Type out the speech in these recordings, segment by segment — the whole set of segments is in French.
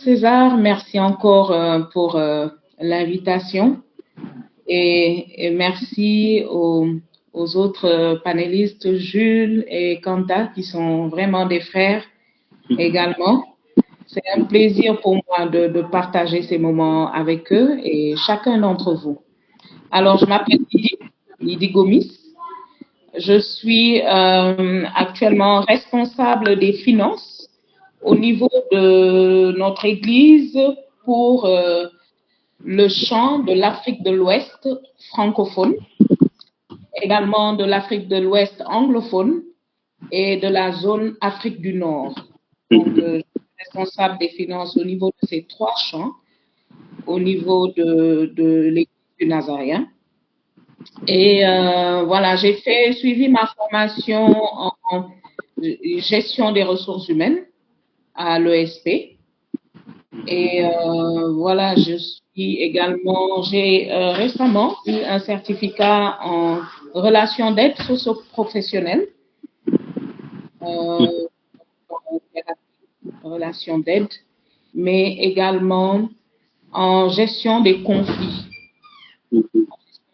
César, merci encore pour l'invitation et merci aux autres panélistes, Jules et Kanta, qui sont vraiment des frères également. C'est un plaisir pour moi de partager ces moments avec eux et chacun d'entre vous. Alors, je m'appelle Lydie Gomis. Je suis actuellement responsable des finances au niveau de notre Église pour le champ de l'Afrique de l'Ouest francophone, également de l'Afrique de l'Ouest anglophone et de la zone Afrique du Nord. Donc, je suis responsable des finances au niveau de ces trois champs, au niveau de l'Église du Nazaréen. Et voilà, j'ai suivi ma formation en gestion des ressources humaines à l'ESP. Et voilà, j'ai récemment eu un certificat en relation d'aide socio-professionnelle, relation d'aide, mais également en gestion des conflits.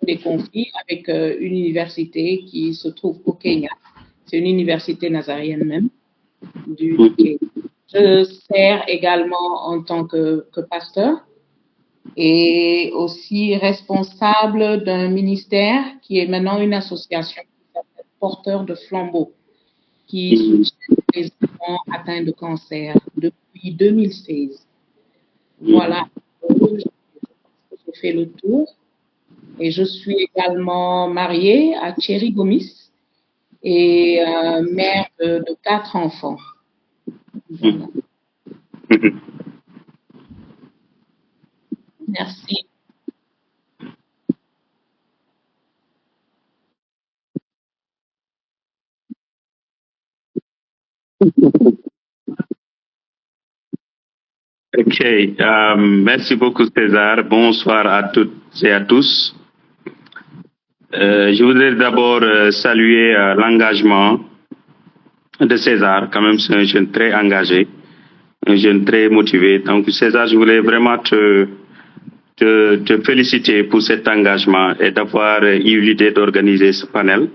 Des conflits avec une université qui se trouve au Kenya. C'est une université nazarienne même du Kenya. Je sers également en tant que pasteur et aussi responsable d'un ministère qui est maintenant une association qui s'appelle Porteurs de flambeaux, qui soutient les enfants atteints de cancer depuis 2016. Voilà, j'ai fait le tour. Et je suis également mariée à Thierry Gomis et mère de 4 enfants. Voilà. Merci. Ok, merci beaucoup César. Bonsoir à toutes et à tous. Je voudrais d'abord saluer l'engagement de César. Quand même, c'est un jeune très engagé, un jeune très motivé. Donc César, je voulais vraiment te féliciter pour cet engagement et d'avoir eu l'idée d'organiser ce panel.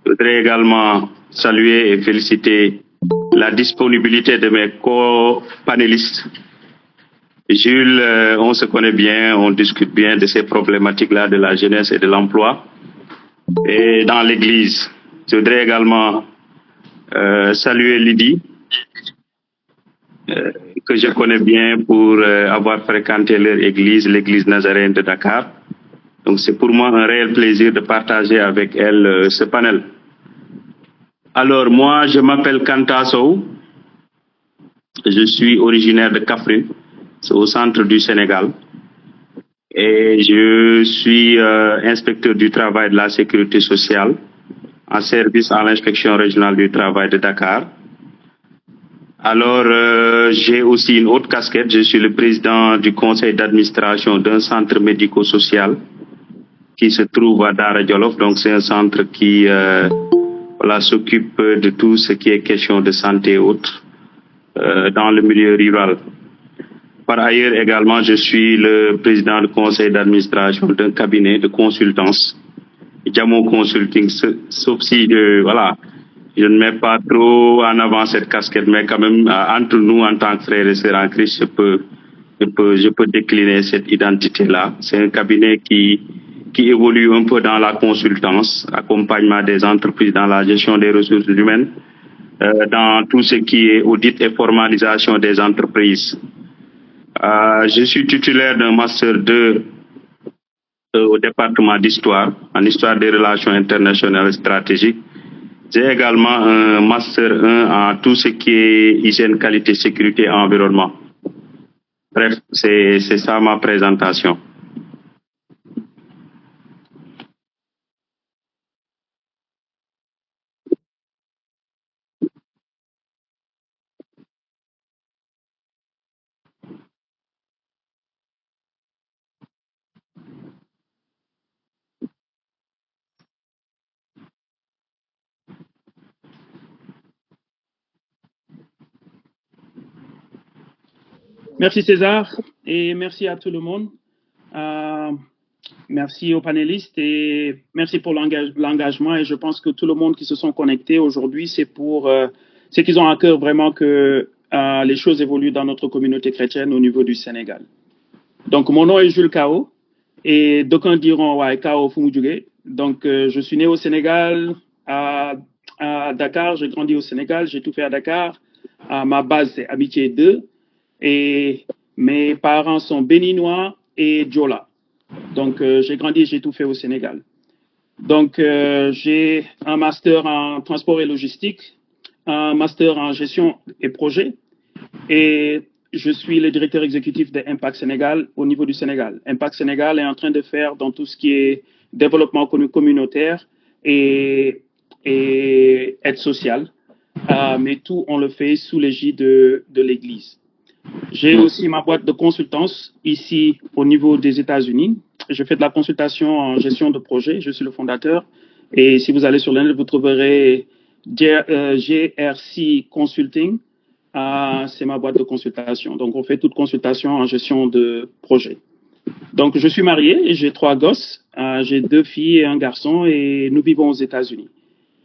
Je voudrais également saluer et féliciter la disponibilité de mes co-panélistes. Jules, on se connaît bien, on discute bien de ces problématiques-là de la jeunesse et de l'emploi et dans l'Église. Je voudrais également saluer Lydie, que je connais bien pour avoir fréquenté leur église, l'église nazaréenne de Dakar. Donc c'est pour moi un réel plaisir de partager avec elle ce panel. Alors moi, je m'appelle Kanta Sow, je suis originaire de Kaffrine, c'est au centre du Sénégal. Et je suis inspecteur du travail de la sécurité sociale en service à l'inspection régionale du travail de Dakar. Alors, j'ai aussi une autre casquette. Je suis le président du conseil d'administration d'un centre médico-social qui se trouve à Dara Djolof. Donc, c'est un centre qui voilà, s'occupe de tout ce qui est question de santé et autres dans le milieu rural. Par ailleurs, également, je suis le président du conseil d'administration d'un cabinet de consultance, Jamo Consulting, sauf si voilà, je ne mets pas trop en avant cette casquette, mais quand même, entre nous, en tant que frères et sœurs en Christ, je peux décliner cette identité-là. C'est un cabinet qui évolue un peu dans la consultance, accompagnement des entreprises dans la gestion des ressources humaines, dans tout ce qui est audit et formalisation des entreprises. Je suis titulaire d'un master 2 au département d'histoire, en histoire des relations internationales et stratégiques. J'ai également un master 1 en tout ce qui est hygiène, qualité, sécurité et environnement. Bref, c'est ça ma présentation. Merci César et merci à tout le monde. Merci aux panélistes et merci pour l'engagement. Et je pense que tout le monde qui se sont connectés aujourd'hui, c'est qu'ils ont à cœur vraiment que les choses évoluent dans notre communauté chrétienne au niveau du Sénégal. Donc, mon nom est Jules Kao et d'aucuns diront ouais, Kao Fumujugé. Donc, je suis né au Sénégal, à Dakar. J'ai grandi au Sénégal, j'ai tout fait à Dakar. Ma base, c'est Amitié 2. Et mes parents sont béninois et Diola. Donc, j'ai grandi, j'ai tout fait au Sénégal. Donc, j'ai un master en transport et logistique, un master en gestion et projet, et je suis le directeur exécutif de Impact Sénégal au niveau du Sénégal. Impact Sénégal est en train de faire dans tout ce qui est développement communautaire et aide sociale, mais tout, on le fait sous l'égide de l'Église. J'ai aussi ma boîte de consultance ici au niveau des États-Unis. Je fais de la consultation en gestion de projet. Je suis le fondateur. Et si vous allez sur l'internet, vous trouverez GRC Consulting. C'est ma boîte de consultation. Donc, on fait toute consultation en gestion de projet. Donc, je suis marié et j'ai 3 gosses. J'ai 2 filles et un garçon et nous vivons aux États-Unis.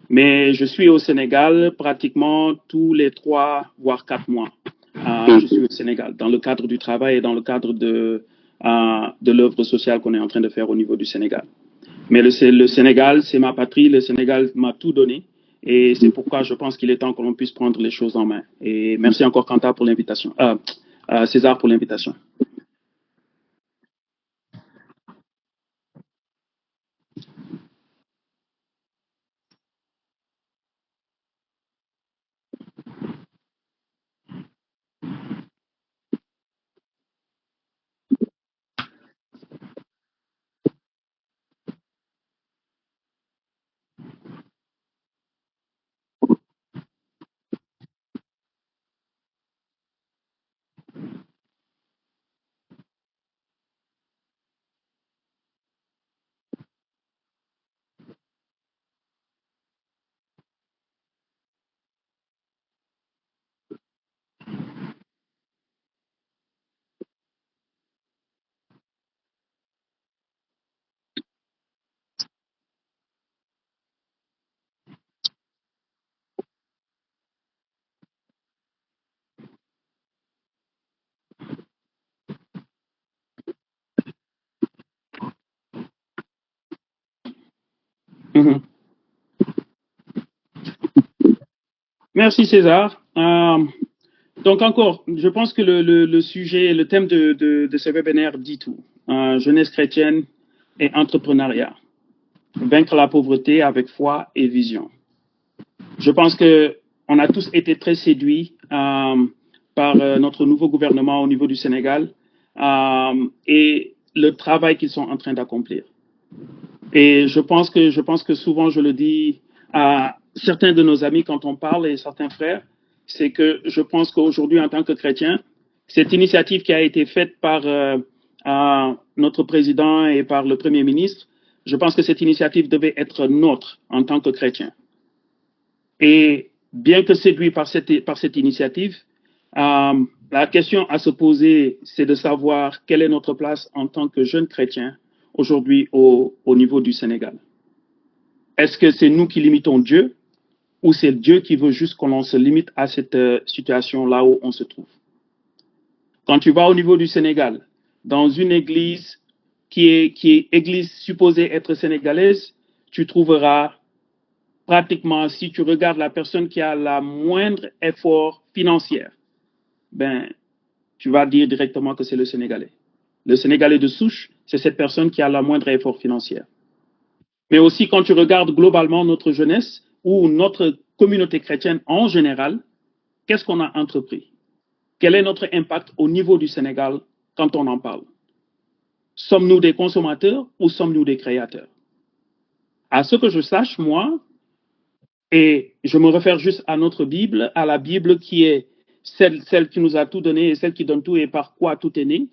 Mais je suis au Sénégal pratiquement tous les 3 voire 4 mois. Je suis au Sénégal dans le cadre du travail et dans le cadre de l'œuvre sociale qu'on est en train de faire au niveau du Sénégal. Mais le Sénégal, c'est ma patrie, le Sénégal m'a tout donné et c'est pourquoi je pense qu'il est temps que l'on puisse prendre les choses en main. Et merci encore Quentin pour l'invitation, César pour l'invitation. Mm-hmm. Merci César. Donc encore, je pense que le sujet, le thème de ce webinaire dit tout. Jeunesse chrétienne et entrepreneuriat. Vaincre la pauvreté avec foi et vision. Je pense que on a tous été très séduits par notre nouveau gouvernement au niveau du Sénégal et le travail qu'ils sont en train d'accomplir. Et je pense que souvent je le dis à certains de nos amis quand on parle et certains frères, c'est que je pense qu'aujourd'hui en tant que chrétien, cette initiative qui a été faite par notre président et par le premier ministre, je pense que cette initiative devait être nôtre en tant que chrétiens. Et bien que séduit par cette initiative, la question à se poser, c'est de savoir quelle est notre place en tant que jeunes chrétiens aujourd'hui au niveau du Sénégal. Est-ce que c'est nous qui limitons Dieu ou c'est Dieu qui veut juste qu'on se limite à cette situation là où on se trouve? Quand tu vas au niveau du Sénégal, dans une église qui est église supposée être sénégalaise, tu trouveras pratiquement, si tu regardes la personne qui a la moindre effort financier, ben, tu vas dire directement que c'est le Sénégalais. Le Sénégalais de souche, c'est cette personne qui a la moindre effort financier. Mais aussi, quand tu regardes globalement notre jeunesse ou notre communauté chrétienne en général, qu'est-ce qu'on a entrepris? Quel est notre impact au niveau du Sénégal quand on en parle? Sommes-nous des consommateurs ou sommes-nous des créateurs? À ce que je sache, moi, et je me réfère juste à notre Bible, à la Bible qui est celle qui nous a tout donné et celle qui donne tout et par quoi tout est né.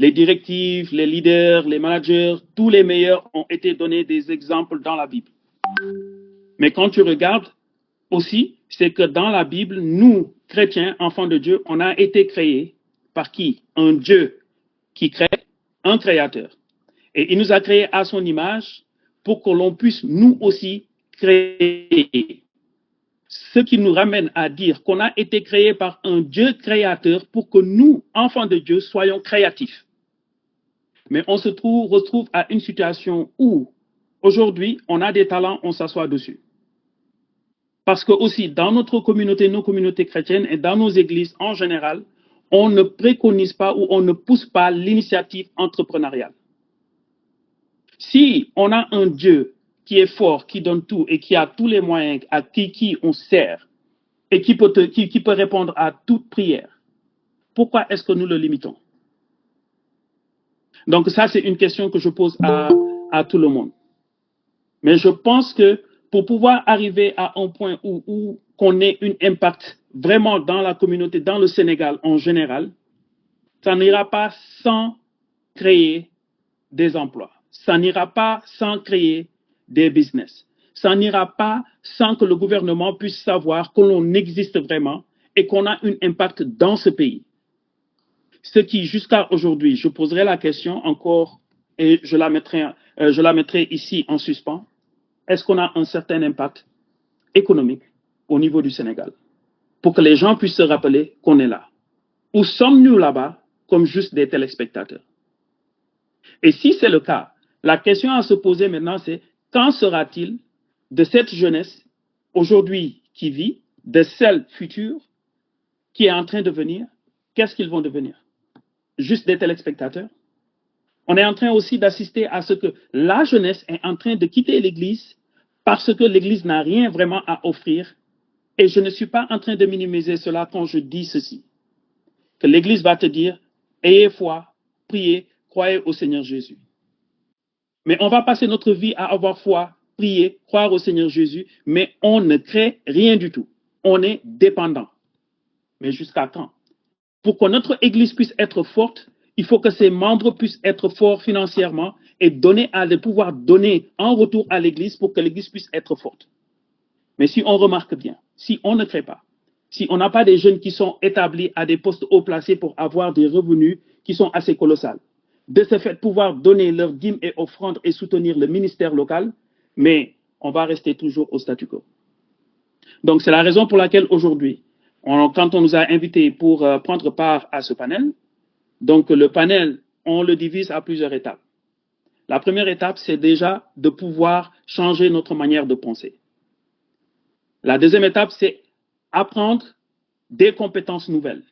Les directives, les leaders, les managers, tous les meilleurs ont été donnés des exemples dans la Bible. Mais quand tu regardes aussi, c'est que dans la Bible, nous, chrétiens, enfants de Dieu, on a été créés par qui? Un Dieu qui crée, un créateur. Et il nous a créés à son image pour que l'on puisse nous aussi créer. Ce qui nous ramène à dire qu'on a été créé par un Dieu créateur pour que nous, enfants de Dieu, soyons créatifs. Mais on se retrouve à une situation où, aujourd'hui, on a des talents, on s'assoit dessus. Parce que aussi, dans notre communauté, nos communautés chrétiennes et dans nos églises en général, on ne préconise pas ou on ne pousse pas l'initiative entrepreneuriale. Si on a un Dieu qui est fort, qui donne tout et qui a tous les moyens, à qui on sert et qui peut répondre à toute prière, pourquoi est-ce que nous le limitons? Donc ça, c'est une question que je pose à tout le monde. Mais je pense que pour pouvoir arriver à un point où qu'on ait un impact vraiment dans la communauté, dans le Sénégal en général, ça n'ira pas sans créer des emplois. Ça n'ira pas sans créer des business. Ça n'ira pas sans que le gouvernement puisse savoir que l'on existe vraiment et qu'on a un impact dans ce pays. Ce qui, jusqu'à aujourd'hui, je poserai la question encore et je la mettrai ici en suspens. Est-ce qu'on a un certain impact économique au niveau du Sénégal pour que les gens puissent se rappeler qu'on est là? Ou sommes-nous là-bas comme juste des téléspectateurs? Et si c'est le cas, la question à se poser maintenant, c'est qu'en sera-t-il de cette jeunesse aujourd'hui qui vit, de celle future qui est en train de venir? Qu'est-ce qu'ils vont devenir? Juste des téléspectateurs? On est en train aussi d'assister à ce que la jeunesse est en train de quitter l'Église parce que l'Église n'a rien vraiment à offrir. Et je ne suis pas en train de minimiser cela quand je dis ceci. Que l'Église va te dire, ayez foi, priez, croyez au Seigneur Jésus. Mais on va passer notre vie à avoir foi, prier, croire au Seigneur Jésus, mais on ne crée rien du tout. On est dépendant. Mais jusqu'à quand? Pour que notre Église puisse être forte, il faut que ses membres puissent être forts financièrement et pouvoir donner en retour à l'Église pour que l'Église puisse être forte. Mais si on remarque bien, si on ne crée pas, si on n'a pas des jeunes qui sont établis à des postes haut placés pour avoir des revenus qui sont assez colossaux, de ce fait pouvoir donner leurs dîmes et offrandes et soutenir le ministère local, mais on va rester toujours au statu quo. Donc c'est la raison pour laquelle aujourd'hui, quand on nous a invités pour prendre part à ce panel, donc le panel, on le divise à plusieurs étapes. La première étape, c'est déjà de pouvoir changer notre manière de penser. La deuxième étape, c'est apprendre des compétences nouvelles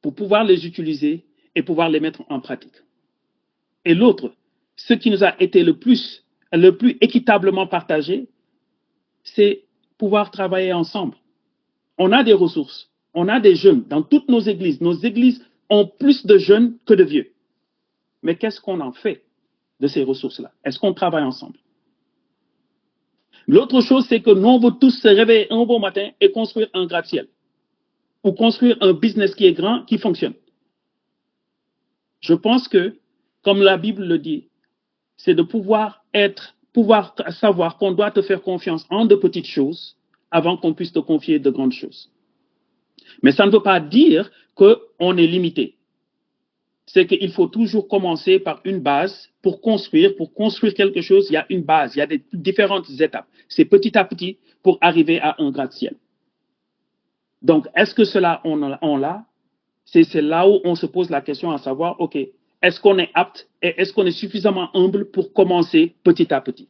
pour pouvoir les utiliser et pouvoir les mettre en pratique. Et l'autre, ce qui nous a été le plus équitablement partagé, c'est pouvoir travailler ensemble. On a des ressources, on a des jeunes dans toutes nos églises. Nos églises ont plus de jeunes que de vieux. Mais qu'est-ce qu'on en fait de ces ressources-là? Est-ce qu'on travaille ensemble? L'autre chose, c'est que nous, on veut tous se réveiller un bon matin et construire un gratte-ciel. Ou construire un business qui est grand, qui fonctionne. Je pense que, comme la Bible le dit, c'est de pouvoir savoir qu'on doit te faire confiance en de petites choses avant qu'on puisse te confier de grandes choses. Mais ça ne veut pas dire qu'on est limité. C'est qu'il faut toujours commencer par une base pour construire quelque chose. Il y a une base, il y a des différentes étapes. C'est petit à petit pour arriver à un gratte-ciel. Donc, est-ce que cela, on l'a? C'est là où on se pose la question à savoir, OK, est-ce qu'on est apte et est-ce qu'on est suffisamment humble pour commencer petit à petit?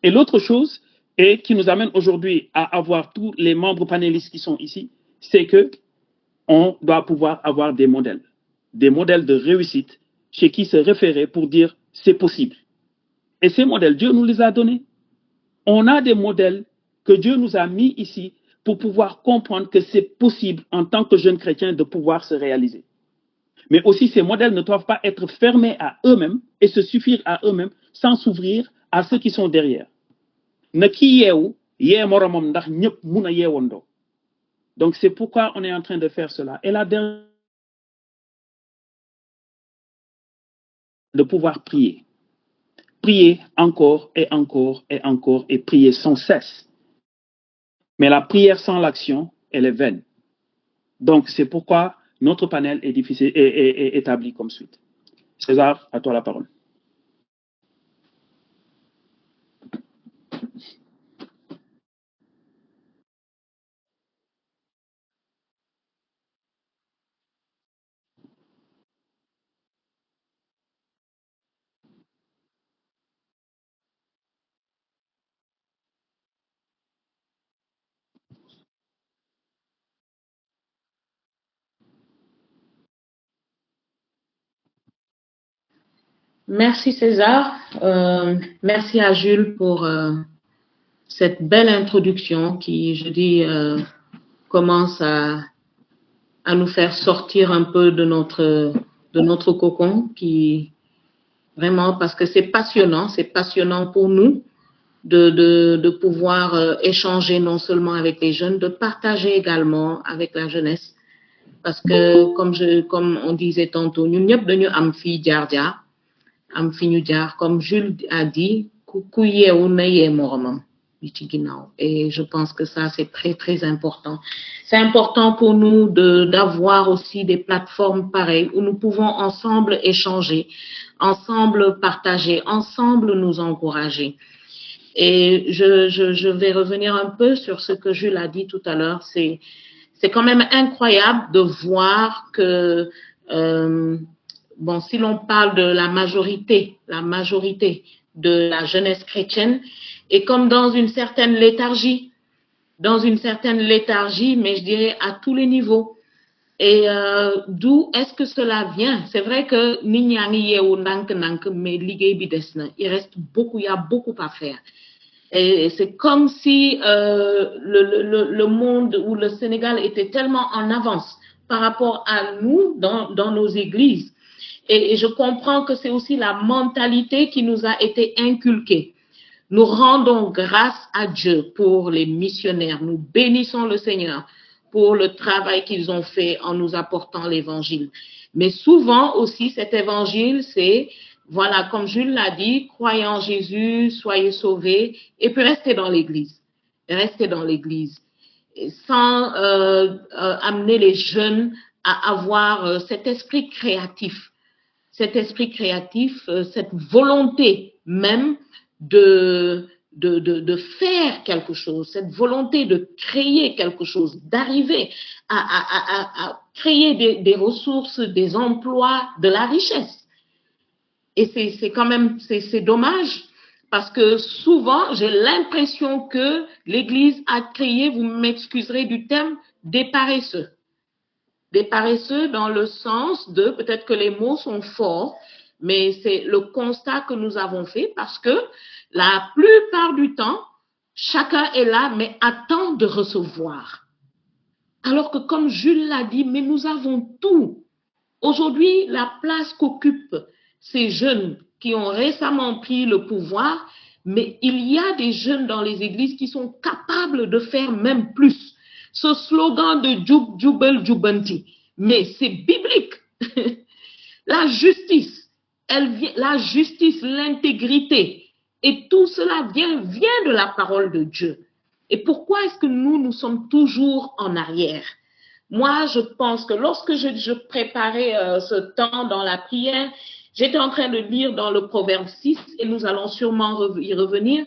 Et l'autre chose, et qui nous amène aujourd'hui à avoir tous les membres panélistes qui sont ici, c'est que on doit pouvoir avoir des modèles de réussite chez qui se référer pour dire c'est possible. Et ces modèles, Dieu nous les a donnés. On a des modèles que Dieu nous a mis ici pour pouvoir comprendre que c'est possible en tant que jeunes chrétiens de pouvoir se réaliser. Mais aussi, ces modèles ne doivent pas être fermés à eux-mêmes et se suffire à eux-mêmes sans s'ouvrir à ceux qui sont derrière. Donc, c'est pourquoi on est en train de faire cela. Et la dernière, de pouvoir prier. Prier encore et encore et encore et prier sans cesse. Mais la prière sans l'action, elle est vaine. Donc, c'est pourquoi notre panel est établi comme suite. César, à toi la parole. Merci César, merci à Jules pour cette belle introduction qui, je dis, commence à nous faire sortir un peu de notre cocon, qui vraiment, parce que c'est passionnant pour nous de pouvoir échanger non seulement avec les jeunes, de partager également avec la jeunesse. Parce que, comme on disait tantôt, nous ñëpp dañu am fi jaar-jaar, am fi ñu jaar, comme Jules a dit, ku yeewu na yee moromam yi ci ginnaaw. Et je pense que ça, c'est très, très important. C'est important pour nous d'avoir aussi des plateformes pareilles où nous pouvons ensemble échanger, ensemble partager, ensemble nous encourager. Et je vais revenir un peu sur ce que Jules a dit tout à l'heure. C'est quand même incroyable de voir que, bon, si l'on parle de la majorité de la jeunesse chrétienne est comme dans une certaine léthargie, mais je dirais à tous les niveaux. Et d'où est-ce que cela vient? C'est vrai que nit ñaa ngi yeewu ndànk-ndànk, mais liggéey bi des na. Il y a beaucoup à faire. Et c'est comme si le monde ou le Sénégal était tellement en avance par rapport à nous dans nos églises. Et je comprends que c'est aussi la mentalité qui nous a été inculquée. Nous rendons grâce à Dieu pour les missionnaires. Nous bénissons le Seigneur pour le travail qu'ils ont fait en nous apportant l'évangile. Mais souvent aussi, cet évangile, c'est, voilà, comme Jules l'a dit, croyez en Jésus, soyez sauvés, et puis restez dans l'église. Restez dans l'église. Sans amener les jeunes à avoir cet esprit créatif. Cette volonté même de faire quelque chose, cette volonté de créer quelque chose, d'arriver à créer des ressources, des emplois, de la richesse. Et c'est quand même, c'est dommage, parce que souvent, j'ai l'impression que l'Église a créé, vous m'excuserez du terme, des paresseux. Des paresseux dans le sens de, peut-être que les mots sont forts, mais c'est le constat que nous avons fait, parce que la plupart du temps, chacun est là, mais attend de recevoir. Alors que comme Jules l'a dit, mais nous avons tout. Aujourd'hui, la place qu'occupent ces jeunes qui ont récemment pris le pouvoir, mais il y a des jeunes dans les églises qui sont capables de faire même plus. Ce slogan de Djoub, Djoubel, Djoubanti, mais c'est biblique. La justice, l'intégrité, et tout cela vient de la parole de Dieu. Et pourquoi est-ce que nous sommes toujours en arrière? Moi, je pense que lorsque je préparais ce temps dans la prière, j'étais en train de lire dans le Proverbe 6, et nous allons sûrement y revenir,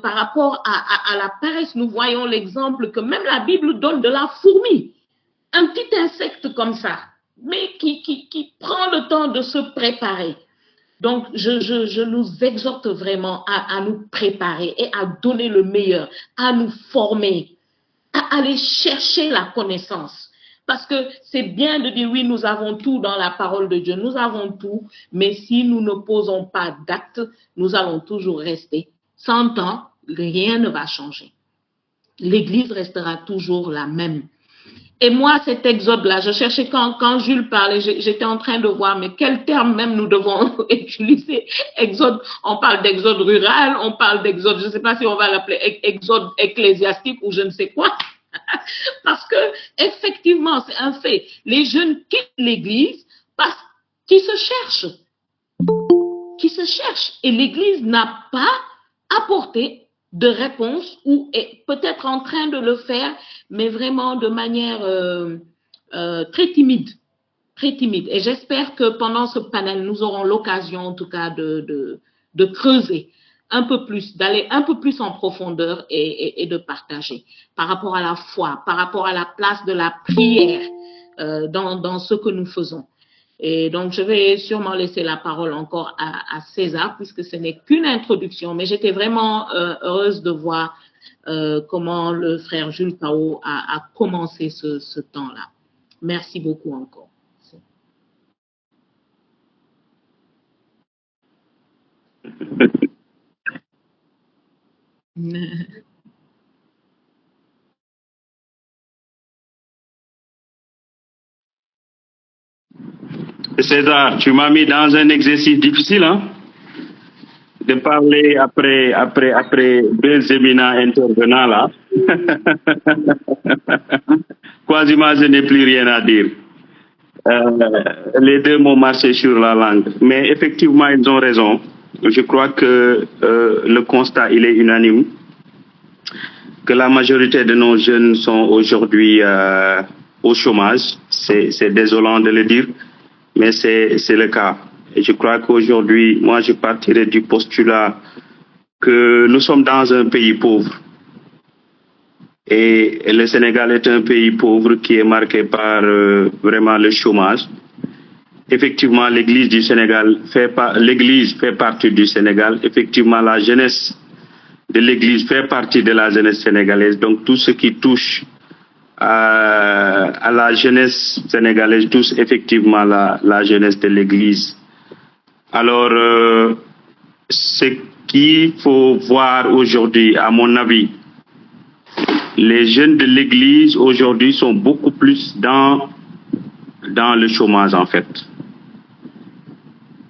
par rapport à la paresse. Nous voyons l'exemple que même la Bible donne de la fourmi, un petit insecte comme ça, mais qui prend le temps de se préparer. Donc, je nous exhorte vraiment à nous préparer et à donner le meilleur, à nous former, à aller chercher la connaissance. Parce que c'est bien de dire oui, nous avons tout dans la parole de Dieu, nous avons tout, mais si nous ne posons pas d'actes, nous allons toujours rester. 100 ans, rien ne va changer. L'Église restera toujours la même. Et moi, cet exode-là, je cherchais quand Jules parlait, j'étais en train de voir, mais quel terme même nous devons utiliser. Exode, on parle d'exode rural, on parle d'exode, je ne sais pas si on va l'appeler exode ecclésiastique ou je ne sais quoi. Parce que, effectivement, c'est un fait. Les jeunes quittent l'église parce qu'ils se cherchent. Et l'église n'a pas apporté de réponse ou est peut-être en train de le faire, mais vraiment de manière très timide. Très timide. Et j'espère que pendant ce panel, nous aurons l'occasion, en tout cas, de creuser un peu plus, d'aller un peu plus en profondeur et de partager par rapport à la foi, par rapport à la place de la prière dans ce que nous faisons. Et donc, je vais sûrement laisser la parole encore à César, puisque ce n'est qu'une introduction, mais j'étais vraiment heureuse de voir comment le frère Jules Pao a commencé ce temps-là. Merci beaucoup encore. César, tu m'as mis dans un exercice difficile, hein, de parler après deux éminents intervenants là. Quasiment, je n'ai plus rien à dire. Les deux m'ont marché sur la langue. Mais effectivement, ils ont raison. Je crois que le constat, il est unanime. Que la majorité de nos jeunes sont aujourd'hui au chômage. C'est désolant de le dire, mais c'est le cas. Et je crois qu'aujourd'hui, moi, je partirais du postulat que nous sommes dans un pays pauvre. Et le Sénégal est un pays pauvre qui est marqué par vraiment le chômage. Effectivement, l'Église du Sénégal l'Église fait partie du Sénégal. Effectivement, la jeunesse de l'Église fait partie de la jeunesse sénégalaise. Donc, tout ce qui touche à la jeunesse sénégalaise touche effectivement la jeunesse de l'Église. Alors, ce qu'il faut voir aujourd'hui, à mon avis, les jeunes de l'Église aujourd'hui sont beaucoup plus dans le chômage en fait.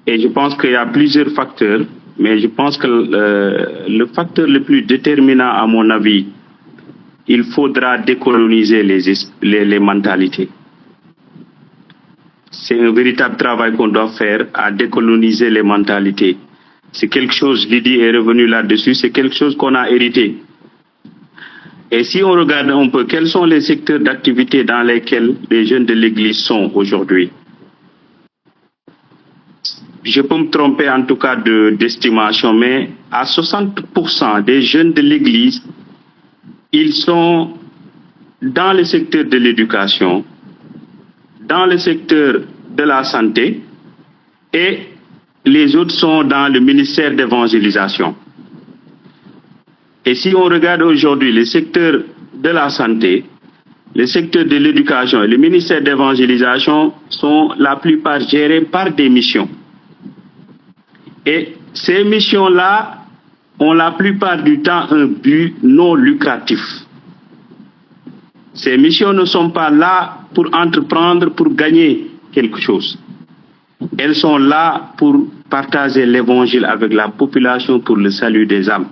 Et je pense qu'il y a plusieurs facteurs, mais je pense que le facteur le plus déterminant à mon avis, il faudra décoloniser les mentalités. C'est un véritable travail qu'on doit faire à décoloniser les mentalités. C'est quelque chose, Lydie est revenu là-dessus, c'est quelque chose qu'on a hérité. Et si on regarde un peu quels sont les secteurs d'activité dans lesquels les jeunes de l'Église sont aujourd'hui, je peux me tromper en tout cas d'estimation, mais à 60% des jeunes de l'Église, ils sont dans le secteur de l'éducation, dans le secteur de la santé, et les autres sont dans le ministère d'évangélisation. Et si on regarde aujourd'hui le secteur de la santé, le secteur de l'éducation et le ministère d'évangélisation sont la plupart gérés par des missions. Et ces missions-là ont la plupart du temps un but non lucratif. Ces missions ne sont pas là pour entreprendre, pour gagner quelque chose. Elles sont là pour partager l'évangile avec la population pour le salut des âmes.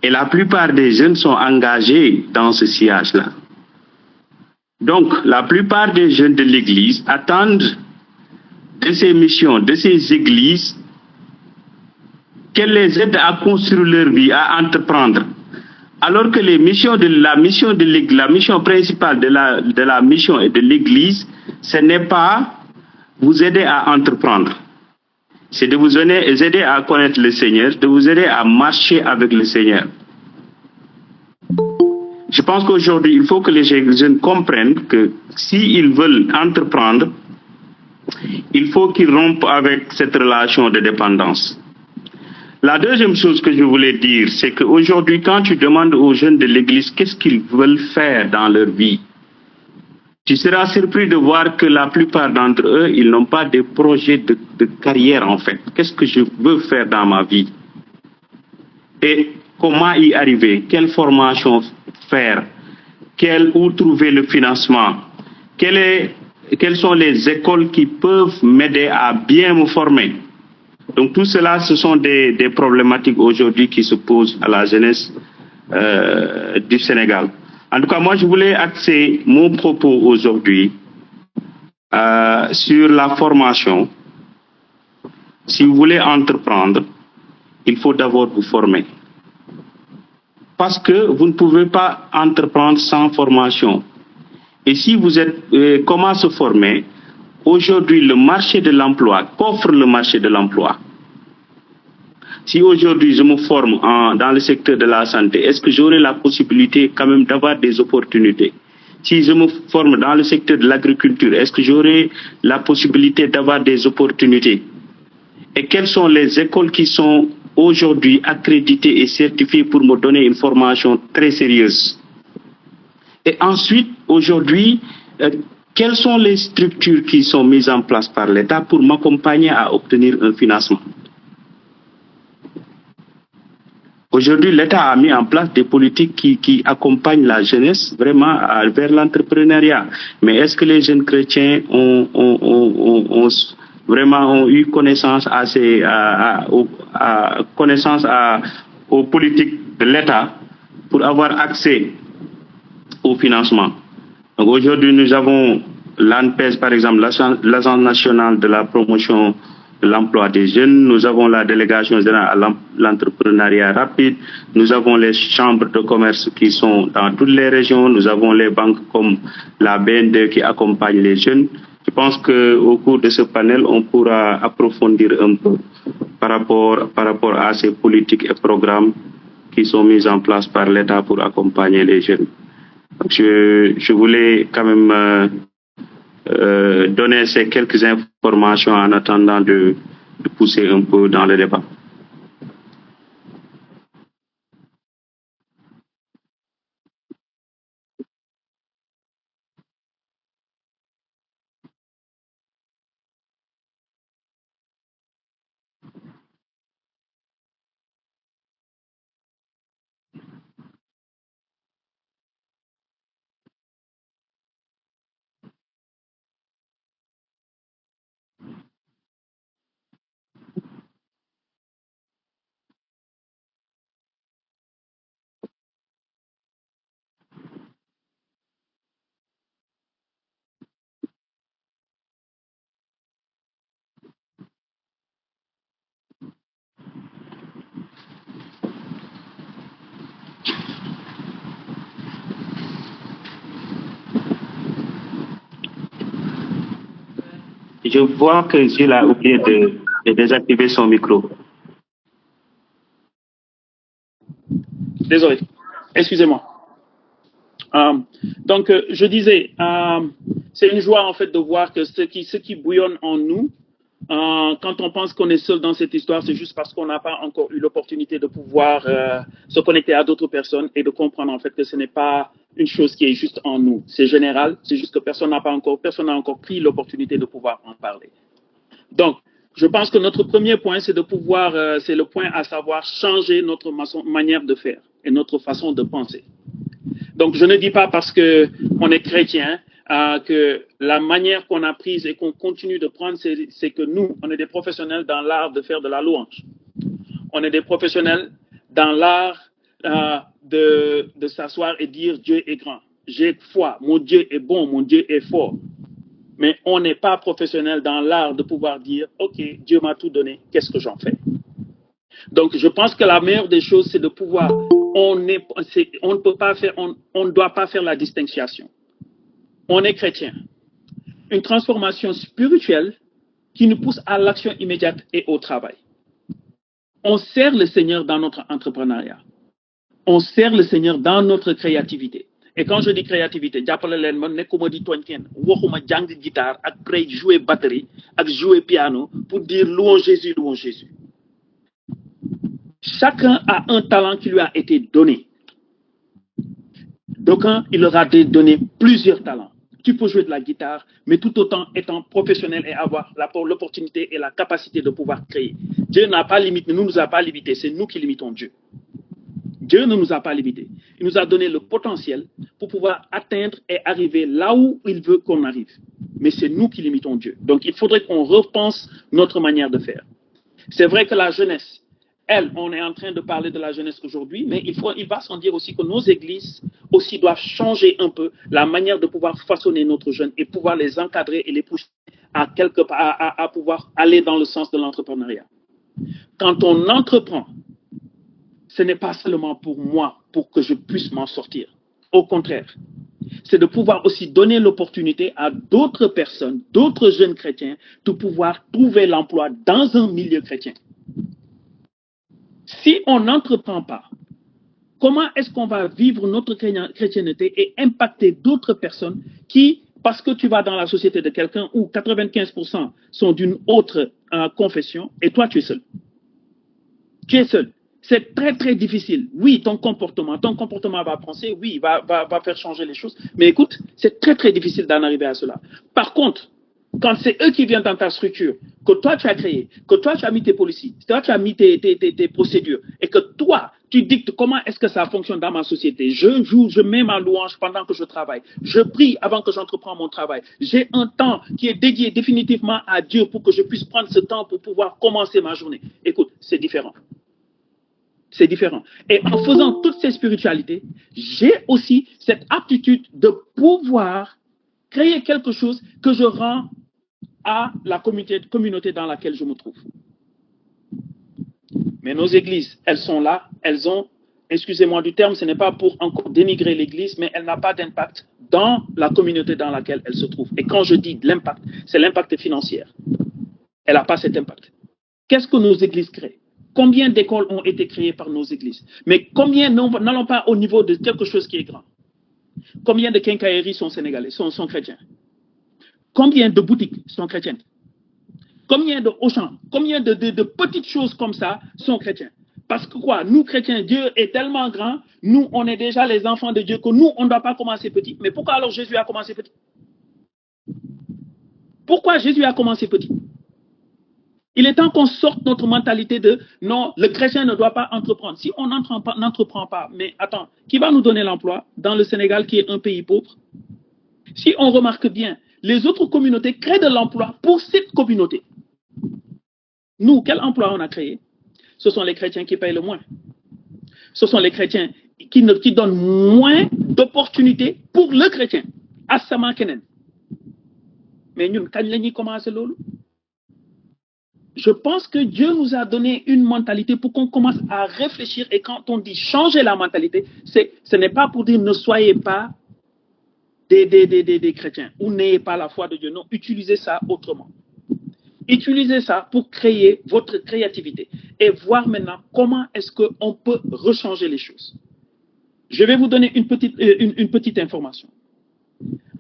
Et la plupart des jeunes sont engagés dans ce sillage-là. Donc, la plupart des jeunes de l'Église attendent de ces missions, de ces églises, qu'elles les aident à construire leur vie, à entreprendre. Alors que la mission principale de la mission et de l'Église, ce n'est pas vous aider à entreprendre. C'est de vous aider à connaître le Seigneur, de vous aider à marcher avec le Seigneur. Je pense qu'aujourd'hui, il faut que les jeunes comprennent que s'ils veulent entreprendre, il faut qu'ils rompent avec cette relation de dépendance. La deuxième chose que je voulais dire, c'est qu'aujourd'hui, quand tu demandes aux jeunes de l'Église qu'est-ce qu'ils veulent faire dans leur vie, tu seras surpris de voir que la plupart d'entre eux, ils n'ont pas de projet de carrière en fait. Qu'est-ce que je veux faire dans ma vie? Et comment y arriver? Quelle formation faire? Où trouver le financement? Quelles sont les écoles qui peuvent m'aider à bien me former? Donc tout cela, ce sont des problématiques aujourd'hui qui se posent à la jeunesse du Sénégal. En tout cas, moi, je voulais axer mon propos aujourd'hui sur la formation. Si vous voulez entreprendre, il faut d'abord vous former. Parce que vous ne pouvez pas entreprendre sans formation. Et si vous êtes, comment se former? Aujourd'hui, le marché de l'emploi, qu'offre le marché de l'emploi? Si aujourd'hui je me forme dans le secteur de la santé, est-ce que j'aurai la possibilité quand même d'avoir des opportunités? Si je me forme dans le secteur de l'agriculture, est-ce que j'aurai la possibilité d'avoir des opportunités? Et quelles sont les écoles qui sont aujourd'hui accréditées et certifiées pour me donner une formation très sérieuse? Et ensuite, aujourd'hui, quelles sont les structures qui sont mises en place par l'État pour m'accompagner à obtenir un financement? Aujourd'hui, l'État a mis en place des politiques qui accompagnent la jeunesse vraiment vers l'entrepreneuriat. Mais est-ce que les jeunes chrétiens ont eu connaissance aux politiques de l'État pour avoir accès au financement? Donc aujourd'hui, nous avons l'ANPES, par exemple, l'Agence nationale de la promotion de l'emploi des jeunes. Nous avons la délégation générale à l'entrepreneuriat rapide. Nous avons les chambres de commerce qui sont dans toutes les régions. Nous avons les banques comme la BND qui accompagnent les jeunes. Je pense qu'au cours de ce panel, on pourra approfondir un peu par rapport à ces politiques et programmes qui sont mis en place par l'État pour accompagner les jeunes. Donc je voulais quand même donner ces quelques informations en attendant de pousser un peu dans le débat. Je vois que Gilles a oublié de désactiver son micro. Désolé, excusez-moi. Donc, je disais, c'est une joie en fait de voir que ce qui bouillonne en nous, quand on pense qu'on est seul dans cette histoire, c'est juste parce qu'on n'a pas encore eu l'opportunité de pouvoir se connecter à d'autres personnes et de comprendre en fait que ce n'est pas une chose qui est juste en nous. C'est général, c'est juste que personne n'a encore pris l'opportunité de pouvoir en parler. Donc, je pense que notre premier point, c'est de pouvoir, c'est le point à savoir changer notre manière de faire et notre façon de penser. Donc, je ne dis pas parce qu'on est chrétien que la manière qu'on a prise et qu'on continue de prendre, c'est que nous, on est des professionnels dans l'art de faire de la louange. On est des professionnels dans l'art de s'asseoir et dire Dieu est grand. J'ai foi, mon Dieu est bon, mon Dieu est fort. Mais on n'est pas professionnel dans l'art de pouvoir dire OK, Dieu m'a tout donné, qu'est-ce que j'en fais? Donc, je pense que la meilleure des choses, c'est de pouvoir, on ne peut pas faire, on ne doit pas faire la distinction. On est chrétien. Une transformation spirituelle qui nous pousse à l'action immédiate et au travail. On sert le Seigneur dans notre entrepreneuriat. On sert le Seigneur dans notre créativité. Et quand je dis créativité, jàppale leen man nekkuma di tooñ kenn waxuma jàng guitare ak jouer batterie ak jouer piano pour dire louons Jésus, louons Jésus. Chacun a un talent qui lui a été donné. D'aucuns, il leur a donné plusieurs talents. Tu peux jouer de la guitare, mais tout autant étant professionnel et avoir l'opportunité et la capacité de pouvoir créer. Dieu n'a pas limité, ne nous a pas limité, c'est nous qui limitons Dieu. Dieu ne nous a pas limités. Il nous a donné le potentiel pour pouvoir atteindre et arriver là où il veut qu'on arrive. Mais c'est nous qui limitons Dieu. Donc, il faudrait qu'on repense notre manière de faire. C'est vrai que la jeunesse, on est en train de parler de la jeunesse aujourd'hui, mais il va sans dire aussi que nos églises aussi doivent changer un peu la manière de pouvoir façonner notre jeune et pouvoir les encadrer et les pousser à pouvoir aller dans le sens de l'entrepreneuriat. Quand on entreprend, ce n'est pas seulement pour moi, pour que je puisse m'en sortir. Au contraire, c'est de pouvoir aussi donner l'opportunité à d'autres personnes, d'autres jeunes chrétiens, de pouvoir trouver l'emploi dans un milieu chrétien. Si on n'entreprend pas, comment est-ce qu'on va vivre notre chrétienté et impacter d'autres personnes qui, parce que tu vas dans la société de quelqu'un où 95% sont d'une autre confession et toi tu es seul. Tu es seul. C'est très très difficile. Oui, ton comportement va penser, oui, va faire changer les choses. Mais écoute, c'est très très difficile d'en arriver à cela. Par contre, quand c'est eux qui viennent dans ta structure, que toi tu as créé, que toi tu as mis tes policiers, toi tu as mis tes procédures, et que toi tu dictes comment est-ce que ça fonctionne dans ma société. Je mets ma louange pendant que je travaille. Je prie avant que j'entreprends mon travail. J'ai un temps qui est dédié définitivement à Dieu pour que je puisse prendre ce temps pour pouvoir commencer ma journée. Écoute, c'est différent. C'est différent. Et en faisant toutes ces spiritualités, j'ai aussi cette aptitude de pouvoir créer quelque chose que je rends à la communauté dans laquelle je me trouve. Mais nos églises, elles sont là, elles ont, excusez-moi du terme, ce n'est pas pour encore dénigrer l'église, mais elle n'a pas d'impact dans la communauté dans laquelle elle se trouve. Et quand je dis de l'impact, c'est l'impact financier. Elle n'a pas cet impact. Qu'est-ce que nos églises créent? Combien d'écoles ont été créées par nos églises? Mais combien n'allons pas au niveau de quelque chose qui est grand? Combien de quincailleries sont sénégalais, sont chrétiens? Combien de boutiques sont chrétiennes? Combien de Auchan, combien de petites choses comme ça sont chrétiens? Parce que quoi? Nous, chrétiens, Dieu est tellement grand, nous, on est déjà les enfants de Dieu, que nous, on ne doit pas commencer petit. Mais pourquoi alors Jésus a commencé petit? Pourquoi Jésus a commencé petit? Il est temps qu'on sorte notre mentalité de non, le chrétien ne doit pas entreprendre. Si on n'entreprend pas, mais attends, qui va nous donner l'emploi dans le Sénégal qui est un pays pauvre? Si on remarque bien, les autres communautés créent de l'emploi pour cette communauté. Nous, quel emploi on a créé? Ce sont les chrétiens qui payent le moins. Ce sont les chrétiens qui donnent moins d'opportunités pour le chrétien. Asama Kenen. Mais nous, quand nous commençons lolo? Je pense que Dieu nous a donné une mentalité pour qu'on commence à réfléchir. Et quand on dit changer la mentalité, ce n'est pas pour dire ne soyez pas des chrétiens ou n'ayez pas la foi de Dieu. Non, utilisez ça autrement. Utilisez ça pour créer votre créativité et voir maintenant comment est-ce qu'on peut rechanger les choses. Je vais vous donner une petite information.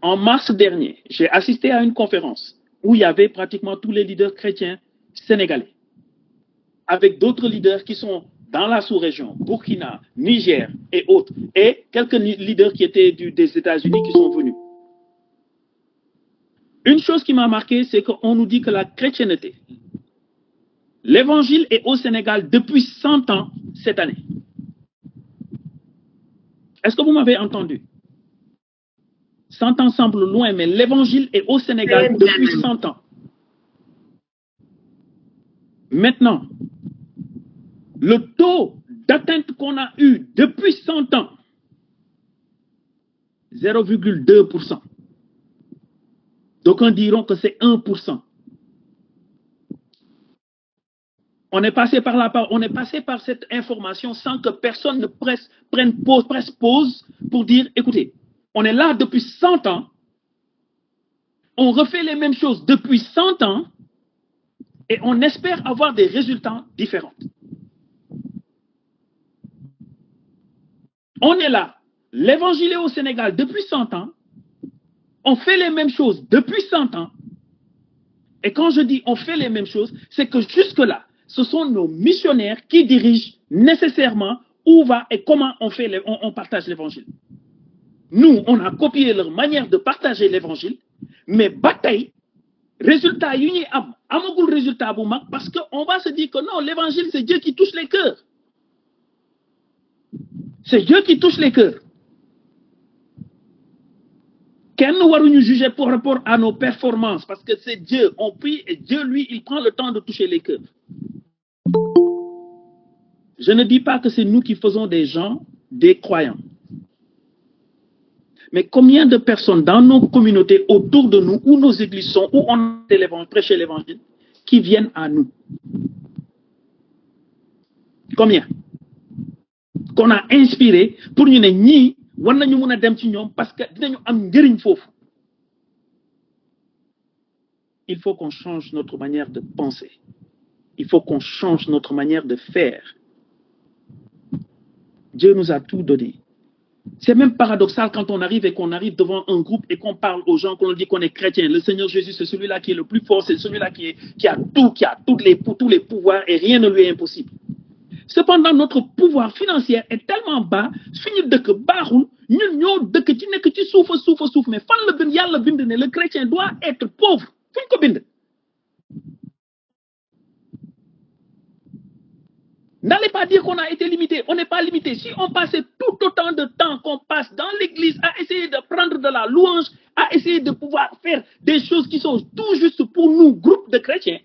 En mars dernier, j'ai assisté à une conférence où il y avait pratiquement tous les leaders chrétiens sénégalais, avec d'autres leaders qui sont dans la sous-région, Burkina, Niger et autres, et quelques leaders qui étaient des États-Unis qui sont venus. Une chose qui m'a marqué, c'est qu'on nous dit que la chrétienté, l'évangile est au Sénégal depuis 100 ans cette année. Est-ce que vous m'avez entendu? 100 ans semble loin, mais l'évangile est au Sénégal depuis 100 ans. Maintenant, le taux d'atteinte qu'on a eu depuis 100 ans, 0,2%. D'aucuns diront que c'est 1%. On est passé par cette information sans que personne ne prenne pause pour dire, écoutez, on est là depuis 100 ans, on refait les mêmes choses depuis 100 ans, et on espère avoir des résultats différents. On est là. L'évangile est au Sénégal depuis 100 ans. On fait les mêmes choses depuis 100 ans. Et quand je dis on fait les mêmes choses, c'est que jusque-là, ce sont nos missionnaires qui dirigent nécessairement où va et comment on partage l'évangile. Nous, on a copié leur manière de partager l'évangile, mais bataille, résultat uni amagul résultat bu mag parce qu'on va se dire que non, l'évangile c'est Dieu qui touche les cœurs. C'est Dieu qui touche les cœurs. Qu'elle ne va nous juger par rapport à nos performances parce que c'est Dieu, on prie et Dieu lui, il prend le temps de toucher les cœurs. Je ne dis pas que c'est nous qui faisons des gens des croyants. Mais combien de personnes dans nos communautés autour de nous, où nos églises sont, où on prêche l'évangile, qui viennent à nous? Combien? Qu'on a inspiré pour nous dire, war nañu mën a dem ci ñoom parce que dinañu am njëriñ foofu. Il faut qu'on change notre manière de penser. Il faut qu'on change notre manière de faire. Dieu nous a tout donné. C'est même paradoxal quand on arrive et qu'on arrive devant un groupe et qu'on parle aux gens, qu'on dit qu'on est chrétien. Le Seigneur Jésus, c'est celui-là qui est le plus fort, c'est celui-là qui a tout, qui a tous les pouvoirs et rien ne lui est impossible. Cependant, notre pouvoir financier est tellement bas, mais le chrétien doit être pauvre. N'allez pas dire qu'on a été limité. On n'est pas limité. Si on passait tout autant de temps qu'on passe dans l'église à essayer de prendre de la louange, à essayer de pouvoir faire des choses qui sont tout juste pour nous, groupe de chrétiens,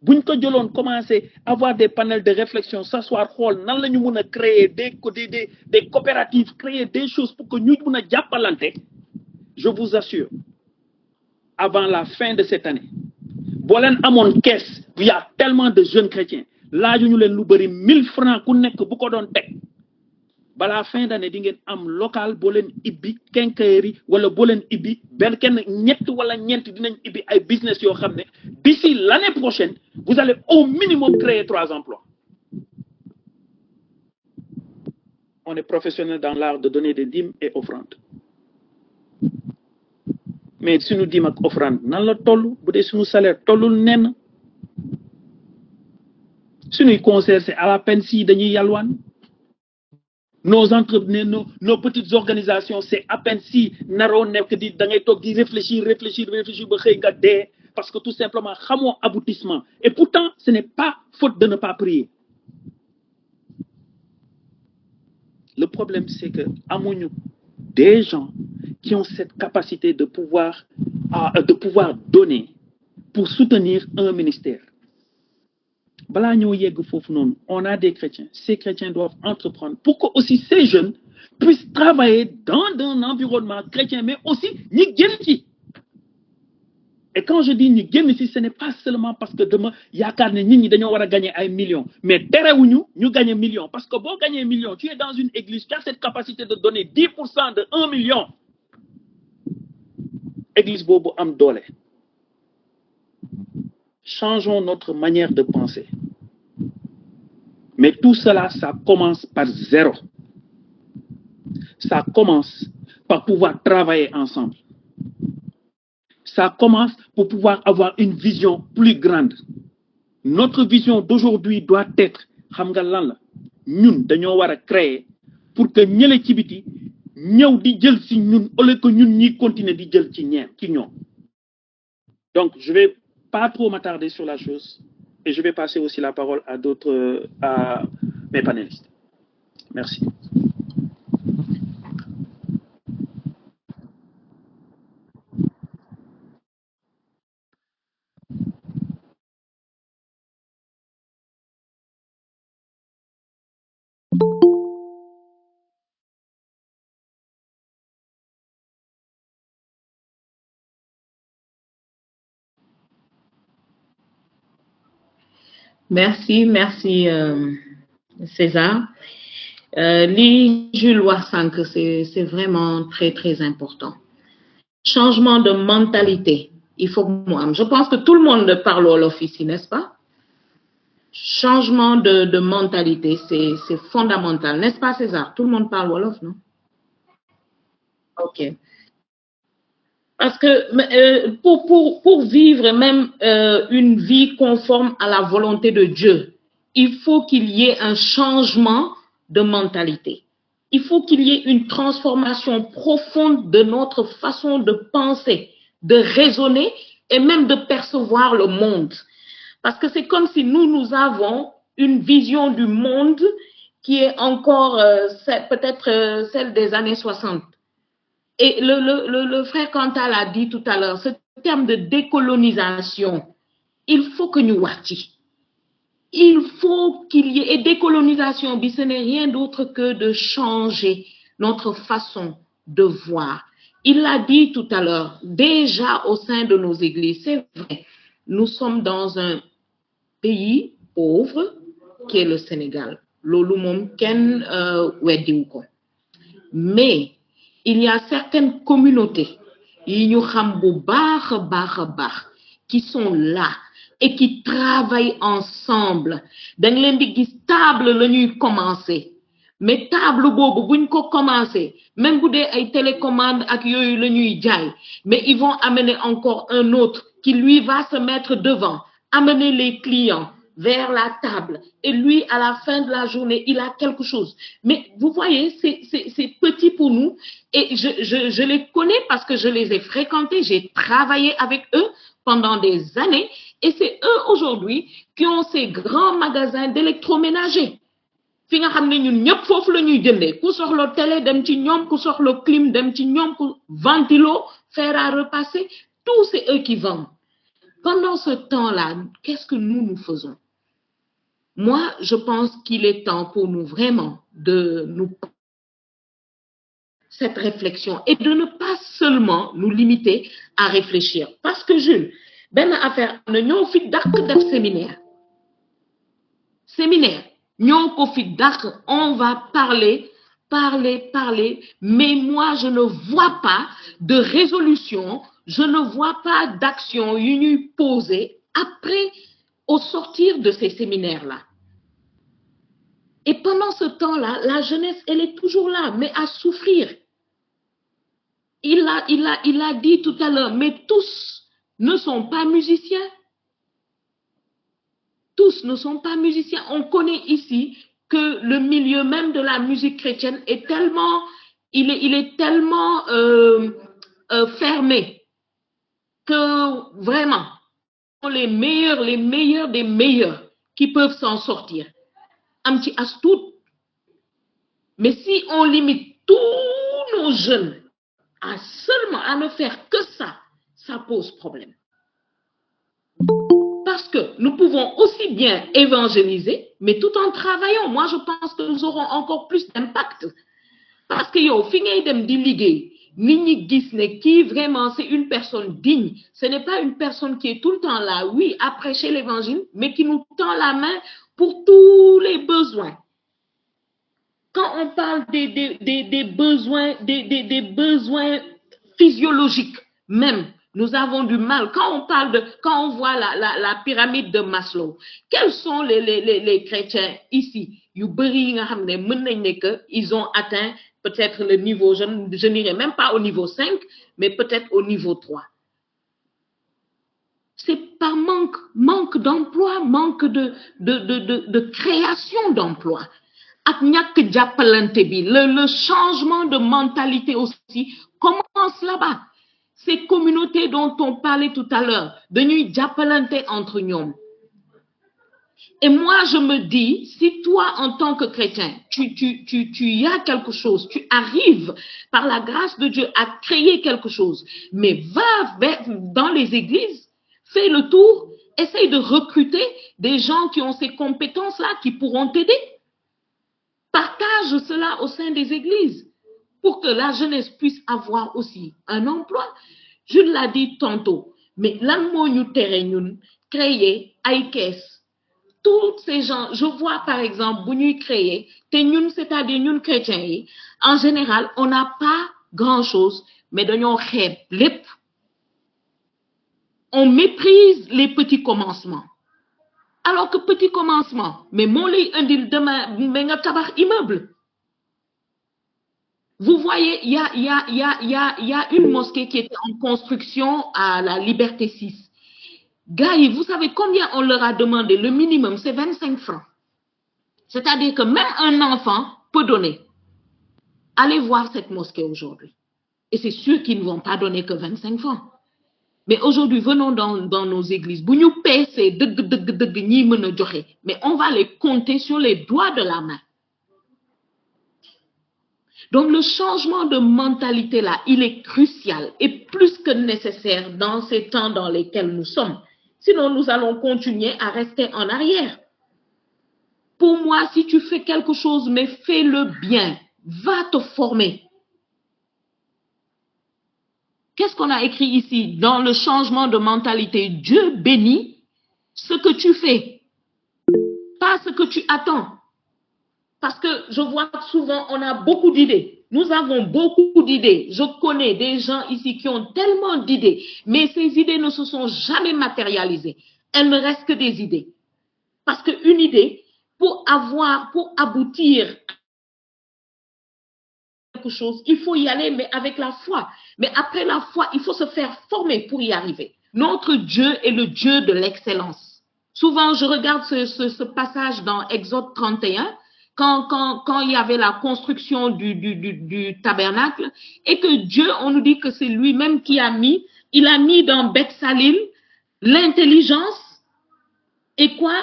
buñ ko jëloon commencer à avoir des panels de réflexion, s'asseoir, nan la ñu mën a créer des coopératives, créer des choses pour que ñu mën a jàppalante, je vous assure, avant la fin de cette année, boo leen amoon caisse, il y a tellement de jeunes chrétiens. Là, ñu leen lu bari 1000 francs ku nekk bu ko doon teg bala fin d'année di ngeen am local boo leen ibbi quincaillerie wala boo leen ibbi benn kenn ñett wala ñeent dinañ ibbi ay business yoo xam ne d'ici l'année prochaine vous allez au minimum créer 3 emplois. On est professionnel dans l'art de donner des dîmes et offrandes. Mais suñu dîmes ak offrande nan la toll bu dee suñu salaire tollul nen. Suñuy concert c'est à la peine si dañuy yalwaan. Nos entreprises, nos petites organisations, c'est à peine si naro nekk di da ngay toog di réfléchir ba xëy nga dee parce que tout simplement xamoo aboutissement. Et pourtant, ce n'est pas faute de ne pas prier. Le problème, c'est que amuñu des gens qui ont cette capacité de pouvoir donner pour soutenir un ministère. On a des chrétiens. Ces chrétiens doivent entreprendre pour que aussi ces jeunes puissent travailler dans un environnement chrétien, mais aussi ni génti. Et quand je dis ni génti, ce n'est pas seulement parce que demain, il y a gagner 1 million. Mais nous gagnons millions. Parce que pour gagner 1 million, tu es dans une église qui a cette capacité de donner 10% de 1 million. Église Bobo Amdole. Changeons notre manière de penser. Mais tout cela, ça commence par zéro. Ça commence par pouvoir travailler ensemble. Ça commence pour pouvoir avoir une vision plus grande. Notre vision d'aujourd'hui doit être, nous devons créer pour que nous ci biti ñew di jël ci ñun au lieu que ñun ñi continuer di jël ci ñom. Donc je vais pas trop m'attarder sur la chose et je vais passer aussi la parole à d'autres à mes panélistes. Merci. Merci César. Li Jules Wassank, c'est vraiment très très important. Changement de mentalité. Il faut que je pense que tout le monde parle Wolof ici, n'est-ce pas? Changement de mentalité, c'est fondamental, n'est-ce pas César? Tout le monde parle Wolof, non? Ok. Parce que pour vivre même une vie conforme à la volonté de Dieu, il faut qu'il y ait un changement de mentalité. Il faut qu'il y ait une transformation profonde de notre façon de penser, de raisonner et même de percevoir le monde. Parce que c'est comme si nous avons une vision du monde qui est encore peut-être celle des années 60. Et le frère Kantal a dit tout à l'heure, ce terme de décolonisation, il faut que nous watchi. Il faut qu'il y ait, et décolonisation, ce n'est rien d'autre que de changer notre façon de voir. Il l'a dit tout à l'heure, déjà au sein de nos églises, c'est vrai, nous sommes dans un pays pauvre qui est le Sénégal. Lolu mom ken weddiwu ko. Mais il y a certaines communautés qui sont là et qui travaillent ensemble. Dañ leen di gis table la ñuy commencer. Mais table bobu buñ ko commencer, même bu dé ay télécommande ak yoyu la ñuy jaay, mais ils vont amener encore un autre qui lui va se mettre devant, amener les clients vers la table et lui à la fin de la journée, il a quelque chose. Mais vous voyez, c'est petit pour nous et je les connais parce que je les ai fréquentés, j'ai travaillé avec eux pendant des années et c'est eux aujourd'hui qui ont ces grands magasins d'électroménager. Fi nga xamné ñun ñëpp fofu la ñuy jëndé ku soxlo télé dem ci ñom ku soxlo clim dem ci ñom ku ventilo fer à repasser, tout c'est eux qui vendent. Pendant ce temps-là, qu'est-ce que nous faisons? Moi, je pense qu'il est temps pour nous vraiment de nous cette réflexion et de ne pas seulement nous limiter à réfléchir. Parce que Jules, ben affaire na ñoo fi dakk def séminaire. On va parler, mais moi je ne vois pas de résolution, je ne vois pas d'action unie posée après au sortir de ces séminaires-là. Et pendant ce temps-là, la jeunesse, elle est toujours là, mais à souffrir. Il a dit tout à l'heure, mais tous ne sont pas musiciens. Tous ne sont pas musiciens. On connaît ici que le milieu même de la musique chrétienne est tellement, il est tellement fermé que vraiment, les meilleurs des meilleurs qui peuvent s'en sortir. Un petit astout. Mais si on limite tous nos jeunes à seulement à ne faire que ça pose problème. Parce que nous pouvons aussi bien évangéliser, mais tout en travaillant. Moi, je pense que nous aurons encore plus d'impact. Parce que yo, fi ngay dem di liggéey, nit ñi gis ne qui vraiment c'est une personne digne. Ce n'est pas une personne qui est tout le temps là, oui, à prêcher l'évangile, mais qui nous tend la main pour tous les besoins. Quand on parle des besoins physiologiques même, nous avons du mal. Quand on voit la pyramide de Maslow, quels sont les chrétiens ici? Ils ont atteint peut-être le niveau, je n'irai même pas au niveau 5, mais peut-être au niveau 3. C'est par manque d'emploi, manque de création d'emploi. Le changement de mentalité aussi commence là-bas. Ces communautés dont on parlait tout à l'heure, de nuit diapalante entre nous. Et moi, je me dis, si toi, en tant que chrétien, tu y as quelque chose, tu arrives par la grâce de Dieu à créer quelque chose, mais va dans les églises, fais le tour, essaye de recruter des gens qui ont ces compétences-là, qui pourront t'aider. Partage cela au sein des églises pour que la jeunesse puisse avoir aussi un emploi. Je l'ai dit tantôt, mais l'anmo ñu téré ñun créer ay caisse. Tous ces gens, je vois par exemple bu ñuy créer té ñun c'est-à-dire ñun chrétiens yi, en général, on n'a pas grand-chose, mais dañoo xeeb lépp. On méprise les petits commencements. Alors que petit commencement, mais mon lay indil demain, mais nga tabax immeuble. Vous voyez, il y a une mosquée qui était en construction à la Liberté 6. Gars, vous savez combien on leur a demandé? Le minimum, c'est 25 francs. C'est-à-dire que même un enfant peut donner. Allez voir cette mosquée aujourd'hui. Et c'est sûr qu'ils ne vont pas donner que 25 francs. Mais aujourd'hui, venons dans nos églises. Mais on va les compter sur les doigts de la main. Donc le changement de mentalité là, il est crucial et plus que nécessaire dans ces temps dans lesquels nous sommes. Sinon, nous allons continuer à rester en arrière. Pour moi, si tu fais quelque chose, mais fais-le bien. Va te former. Qu'est-ce qu'on a écrit ici dans le changement de mentalité? Dieu bénit ce que tu fais, pas ce que tu attends. Parce que je vois souvent, on a beaucoup d'idées. Nous avons beaucoup d'idées. Je connais des gens ici qui ont tellement d'idées, mais ces idées ne se sont jamais matérialisées. Elles ne restent que des idées. Parce qu'une idée, pour aboutir à quelque chose, il faut y aller, mais avec la foi. Mais après la foi, il faut se faire former pour y arriver. Notre Dieu est le Dieu de l'excellence. Souvent, je regarde ce passage dans Exode 31, quand il y avait la construction du tabernacle, et que Dieu, on nous dit que c'est lui-même qui il a mis dans Beth-Salim l'intelligence et quoi?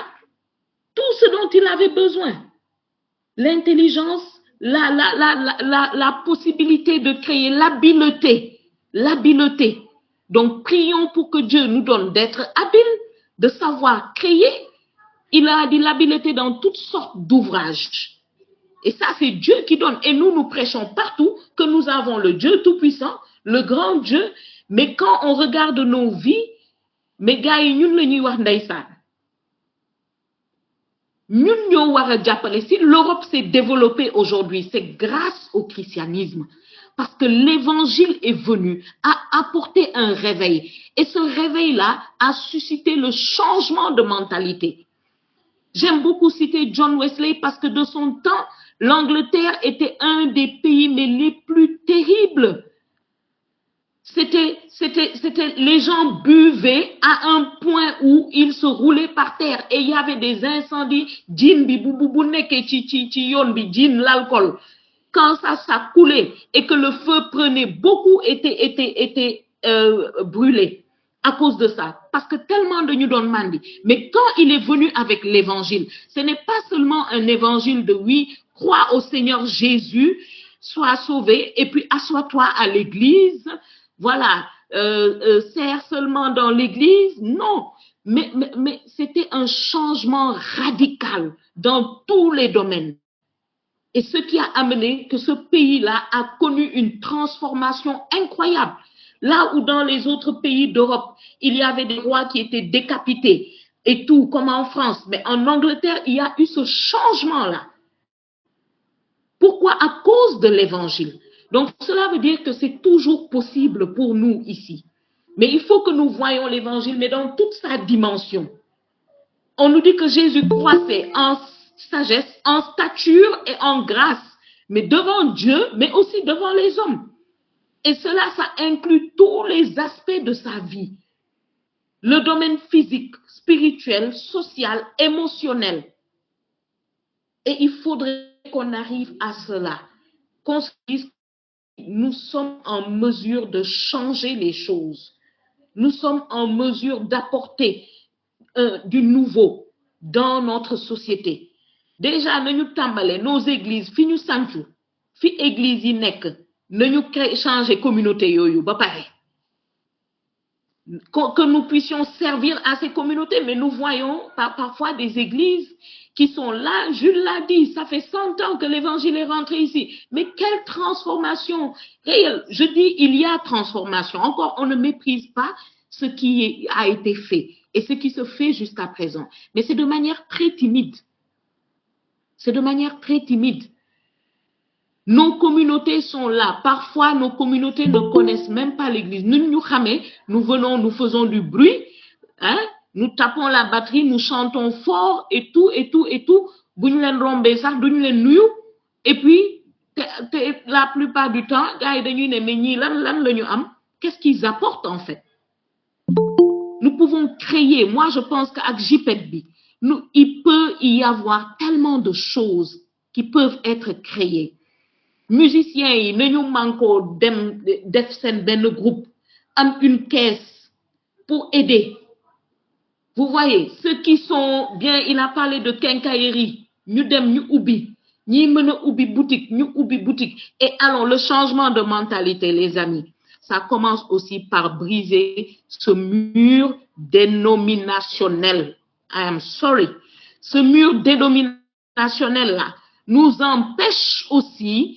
Tout ce dont il avait besoin. L'intelligence, la possibilité de créer l'habileté. Donc, prions pour que Dieu nous donne d'être habiles, de savoir créer. Il a dit l'habileté dans toutes sortes d'ouvrages. Et ça, c'est Dieu qui donne. Et nous prêchons partout que nous avons le Dieu Tout-Puissant, le grand Dieu. Mais quand on regarde nos vies, mais gars, ñun la ñuy wax ndeysaan. Ñun ñoo war a jàppale. Si l'Europe s'est développée aujourd'hui, c'est grâce au christianisme. Parce que l'évangile est venu à apporter un réveil. Et ce réveil-là a suscité le changement de mentalité. J'aime beaucoup citer John Wesley parce que de son temps, l'Angleterre était un des pays mais les plus terribles. Les gens buvaient à un point où ils se roulaient par terre et il y avait des incendies. L'alcool. Quand ça coulait et que le feu prenait, beaucoup étaient brûlés à cause de ça. Parce que tellement de nous donnent mandi. Mais quand il est venu avec l'évangile, ce n'est pas seulement un évangile de oui, crois au Seigneur Jésus, sois sauvé et puis assois-toi à l'église. Voilà, sers seulement dans l'église. Non, mais c'était un changement radical dans tous les domaines. Et ce qui a amené que ce pays-là a connu une transformation incroyable. Là où dans les autres pays d'Europe, il y avait des rois qui étaient décapités et tout, comme en France. Mais en Angleterre, il y a eu ce changement-là. Pourquoi? À cause de l'évangile. Donc, cela veut dire que c'est toujours possible pour nous ici. Mais il faut que nous voyions l'évangile, mais dans toute sa dimension. On nous dit que Jésus croissait en sagesse, en stature et en grâce, mais devant Dieu, mais aussi devant les hommes. Et cela, ça inclut tous les aspects de sa vie. Le domaine physique, spirituel, social, émotionnel. Et il faudrait qu'on arrive à cela. Qu'on se dise, nous sommes en mesure de changer les choses. Nous sommes en mesure d'apporter du nouveau dans notre société. Déjà, nous tambalé nos églises, fi ñu santu, fi église yi nek, nous changer communauté yoyu ba paré. Que nous puissions servir à ces communautés, mais nous voyons parfois des églises qui sont là. Jules l'a dit, ça fait 100 ans que l'évangile est rentré ici. Mais quelle transformation réelle! Je dis, il y a transformation. Encore, on ne méprise pas ce qui a été fait et ce qui se fait jusqu'à présent. Mais c'est de manière très timide. C'est de manière très timide. Nos communautés sont là. Parfois, nos communautés ne connaissent même pas l'église. Nous venons, nous faisons du bruit, hein? Nous tapons la batterie, nous chantons fort et tout. Et puis, la plupart du temps, qu'est-ce qu'ils apportent en fait? Nous pouvons créer. Moi, je pense qu'avec JPETB, il peut y avoir tellement de choses qui peuvent être créées. Musiciens yi nañu manko dem def sen ben groupe am une caisse pour aider. Vous voyez, ceux qui sont bien, il a parlé de quincaillerie, ñu dem ñu ubbi, ñi mëna ubbi boutique, ñu ubbi boutique. Et alors le changement de mentalité les amis, ça commence aussi par briser ce mur dénominationnel. I am sorry. Ce mur dénominationnel là nous empêche aussi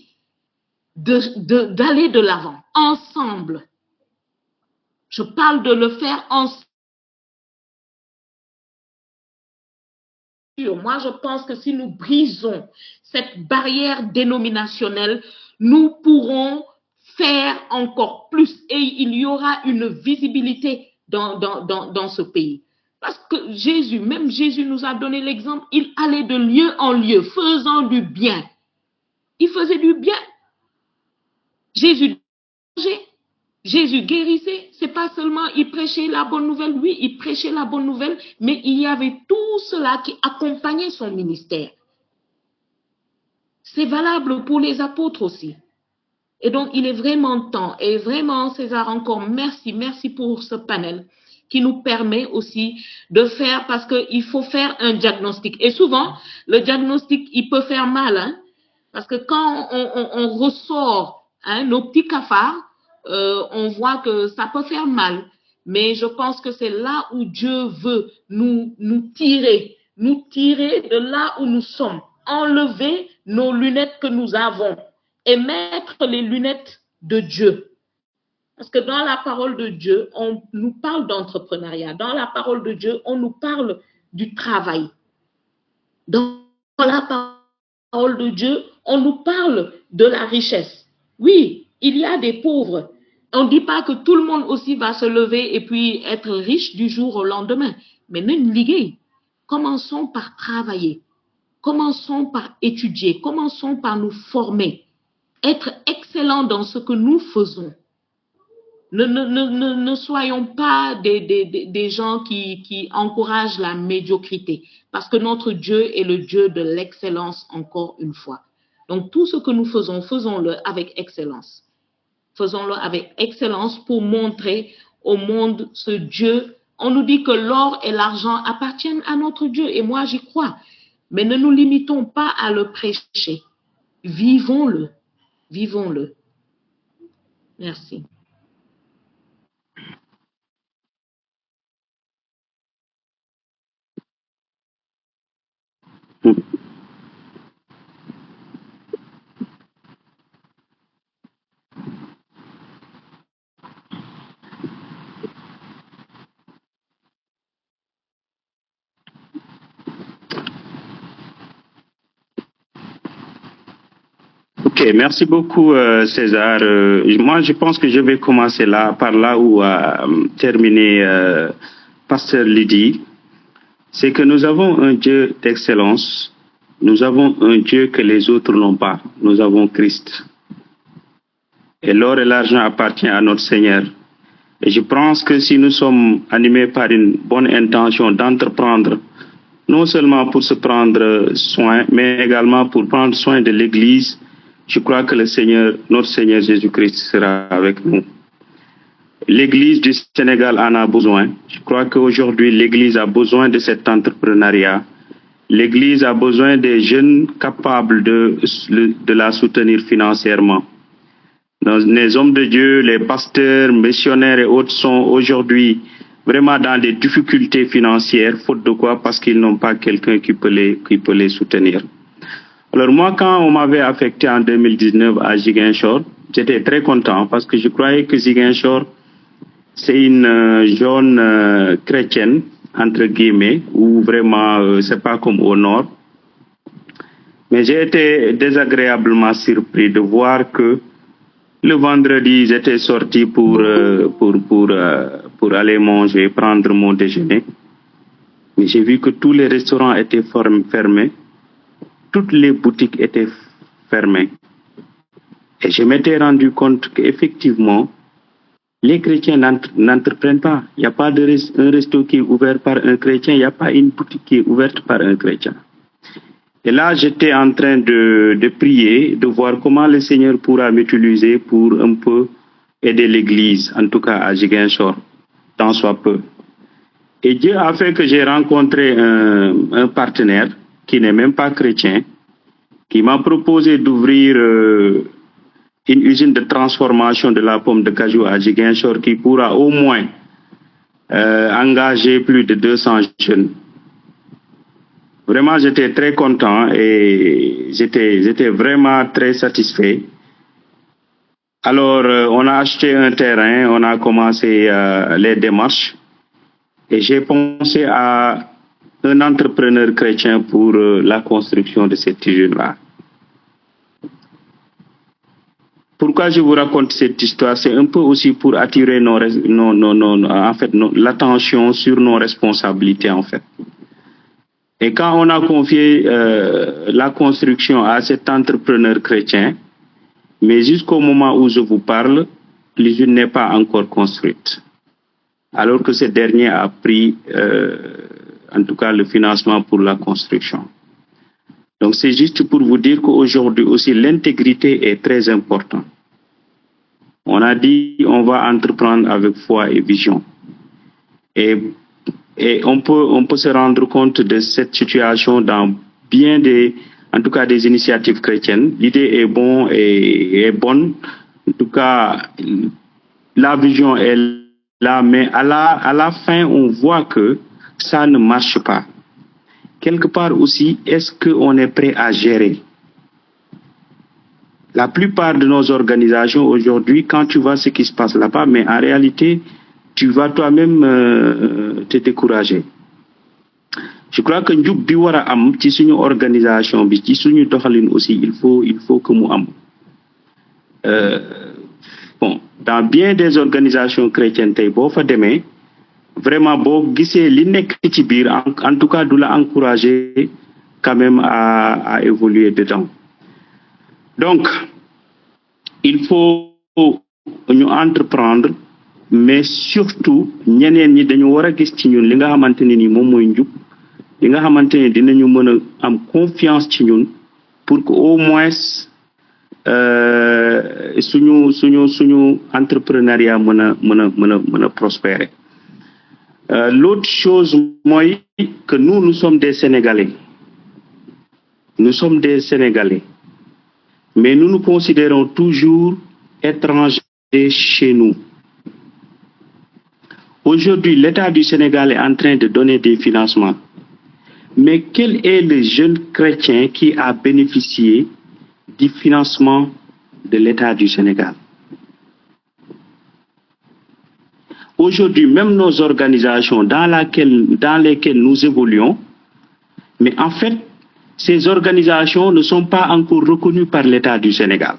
d'aller de l'avant, ensemble. Je parle de le faire ensemble. Moi, je pense que si nous brisons cette barrière dénominationnelle, nous pourrons faire encore plus et il y aura une visibilité dans ce pays. Parce que Jésus, même Jésus nous a donné l'exemple, il allait de lieu en lieu, faisant du bien. Il faisait du bien. Jésus guérissait. C'est pas seulement il prêchait la bonne nouvelle, oui, il prêchait la bonne nouvelle, mais il y avait tout cela qui accompagnait son ministère. C'est valable pour les apôtres aussi. Et donc, il est vraiment temps, et vraiment, César, encore merci pour ce panel qui nous permet aussi de faire, parce qu'il faut faire un diagnostic. Et souvent, le diagnostic, il peut faire mal, hein, parce que quand on ressort nos petits cafards, on voit que ça peut faire mal. Mais je pense que c'est là où Dieu veut nous tirer de là où nous sommes, enlever nos lunettes que nous avons et mettre les lunettes de Dieu. Parce que dans la parole de Dieu, on nous parle d'entrepreneuriat. Dans la parole de Dieu, on nous parle du travail. Dans la parole de Dieu, on nous parle de la richesse. Oui, il y a des pauvres. On ne dit pas que tout le monde aussi va se lever et puis être riche du jour au lendemain. Mais même liguer, commençons par travailler. Commençons par étudier. Commençons par nous former. Être excellents dans ce que nous faisons. Ne soyons pas des gens qui encouragent la médiocrité, parce que notre Dieu est le Dieu de l'excellence, encore une fois. Donc, tout ce que nous faisons, faisons-le avec excellence. Faisons-le avec excellence pour montrer au monde ce Dieu. On nous dit que l'or et l'argent appartiennent à notre Dieu, et moi j'y crois. Mais ne nous limitons pas à le prêcher. Vivons-le. Vivons-le. Merci. Ok, merci beaucoup César. Moi, je pense que je vais commencer par là où a terminé Pasteur Lydie. C'est que nous avons un Dieu d'excellence. Nous avons un Dieu que les autres n'ont pas. Nous avons Christ. Et l'or et l'argent appartiennent à notre Seigneur. Et je pense que si nous sommes animés par une bonne intention d'entreprendre, non seulement pour se prendre soin, mais également pour prendre soin de l'Église, je crois que le Seigneur, notre Seigneur Jésus-Christ sera avec nous. L'Église du Sénégal en a besoin. Je crois qu'aujourd'hui, l'Église a besoin de cet entrepreneuriat. L'Église a besoin des jeunes capables de la soutenir financièrement. Les hommes de Dieu, les pasteurs, missionnaires et autres sont aujourd'hui vraiment dans des difficultés financières, faute de quoi? Parce qu'ils n'ont pas quelqu'un qui peut les soutenir. Alors moi, quand on m'avait affecté en 2019 à Ziguinchor, j'étais très content parce que je croyais que Ziguinchor, c'est une zone chrétienne, entre guillemets, où vraiment c'est pas comme au nord. Mais j'ai été désagréablement surpris de voir que le vendredi, ils étaient sortis pour aller manger, prendre mon déjeuner. Mais j'ai vu que tous les restaurants étaient fermés. Toutes les boutiques étaient fermées. Et je m'étais rendu compte qu'effectivement, les chrétiens n'entreprennent pas. Il n'y a pas un resto qui est ouvert par un chrétien, il n'y a pas une boutique qui est ouverte par un chrétien. Et là, j'étais en train de prier, de voir comment le Seigneur pourra m'utiliser pour un peu aider l'Église, en tout cas à Ziguinchor, tant soit peu. Et Dieu a fait que j'ai rencontré un partenaire qui n'est même pas chrétien, qui m'a proposé d'ouvrir une usine de transformation de la pomme de cajou à Ziguinchor qui pourra au moins engager plus de 200 jeunes. Vraiment, j'étais très content et j'étais vraiment très satisfait. Alors, on a acheté un terrain, on a commencé les démarches et j'ai pensé à un entrepreneur chrétien pour la construction de cette usine-là. pourquoi je vous raconte cette histoire, c'est un peu aussi pour attirer l'attention sur nos responsabilités, en fait. Et quand on a confié la construction à cet entrepreneur chrétien, mais jusqu'au moment où je vous parle, l'usine n'est pas encore construite. Alors que ce dernier a pris, en tout cas, le financement pour la construction. Donc c'est juste pour vous dire qu'aujourd'hui aussi, l'intégrité est très importante. On a dit on va entreprendre avec foi et vision. Et on peut se rendre compte de cette situation dans bien des initiatives chrétiennes. L'idée est bonne En tout cas, la vision est là, mais à la fin, on voit que ça ne marche pas. Quelque part aussi, est-ce qu'on est prêt à gérer? La plupart de nos organisations aujourd'hui, quand tu vois ce qui se passe là-bas, mais en réalité, tu vas toi-même te décourager. Je crois que nous devons am ci suñu organisation bi ci suñu doxalin aussi il faut que mu am. Bon, dans bien des organisations chrétiennes tey boo fa demee vraiment boo gisee li nekk ci biir en tout cas du la encourager quand même à évoluer dedans. Donc il faut ñu entreprendre, mais surtout ñeneen ñi dañu war a gis ci ñun li nga xamante ne ni moom mooy njub, li nga xamante ne dinañu mën a am confiance ci ñun pour que au moins suñu entrepreneuriat mën a prospérer. L'autre chose mooy que nous sommes des Sénégalais. Nous sommes des Sénégalais. Mais nous nous considérons toujours étrangers chez nous. Aujourd'hui, l'État du Sénégal est en train de donner des financements. Mais quel est le jeune chrétien qui a bénéficié du financement de l'État du Sénégal? Aujourd'hui, même nos organisations dans lesquelles nous évoluons, mais en fait, ces organisations ne sont pas encore reconnues par l'État du Sénégal.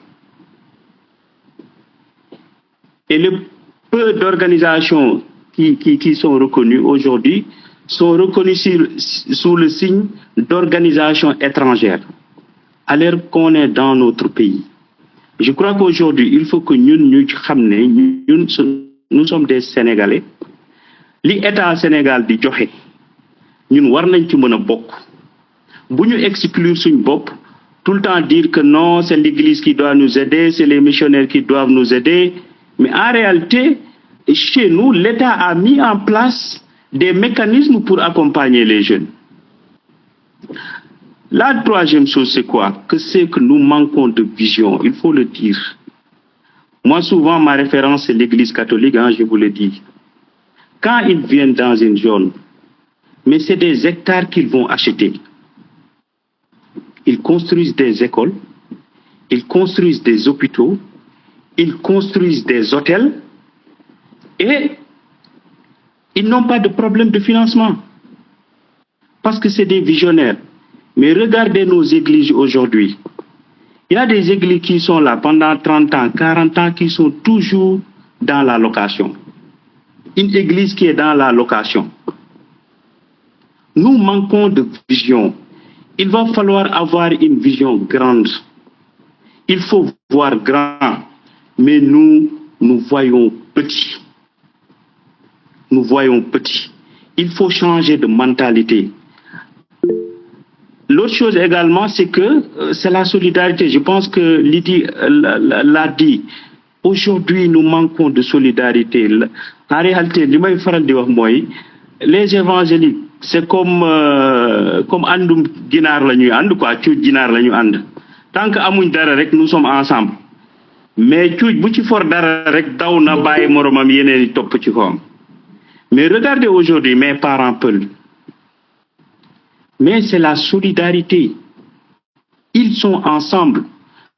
Et le peu d'organisations qui sont reconnues aujourd'hui sont reconnues sous le signe d'organisations étrangères, alors qu'on est dans notre pays. Je crois qu'aujourd'hui, il faut que nous sommes des Sénégalais. L'État Sénégal di joxe ñun war nañ ci mëna bokk. Bu ñu exclure suñ bopp, tout le temps dire que non, c'est l'Église qui doit nous aider, c'est les missionnaires qui doivent nous aider. Mais en réalité, chez nous, l'État a mis en place des mécanismes pour accompagner les jeunes. La troisième chose, c'est quoi? C'est que nous manquons de vision, il faut le dire. Moi, souvent, ma référence, c'est l'Église catholique, je vous le dis. Quand ils viennent dans une zone, mais c'est des hectares qu'ils vont acheter. Ils construisent des écoles, ils construisent des hôpitaux, ils construisent des hôtels et ils n'ont pas de problème de financement parce que c'est des visionnaires. Mais regardez nos églises aujourd'hui. Il y a des églises qui sont là pendant 30 ans, 40 ans, qui sont toujours dans la location. Une église qui est dans la location. Nous manquons de vision. Il va falloir avoir une vision grande. Il faut voir grand. Mais nous voyons petit. Nous voyons petit. Il faut changer de mentalité. L'autre chose également, c'est que c'est la solidarité. Je pense que Lydie l'a dit. Aujourd'hui, nous manquons de solidarité. En réalité, les évangéliques, c'est comme andum ginar lañuy and quoi, ciuj ginar lañu and. Tant que amuñ dara rek nous sommes ensemble. Mais ciuj bu ci for dara rek daw na baye moromam yeneen top ci xom. Mais regardez aujourd'hui mes parents peuls. Mais c'est la solidarité. Ils sont ensemble.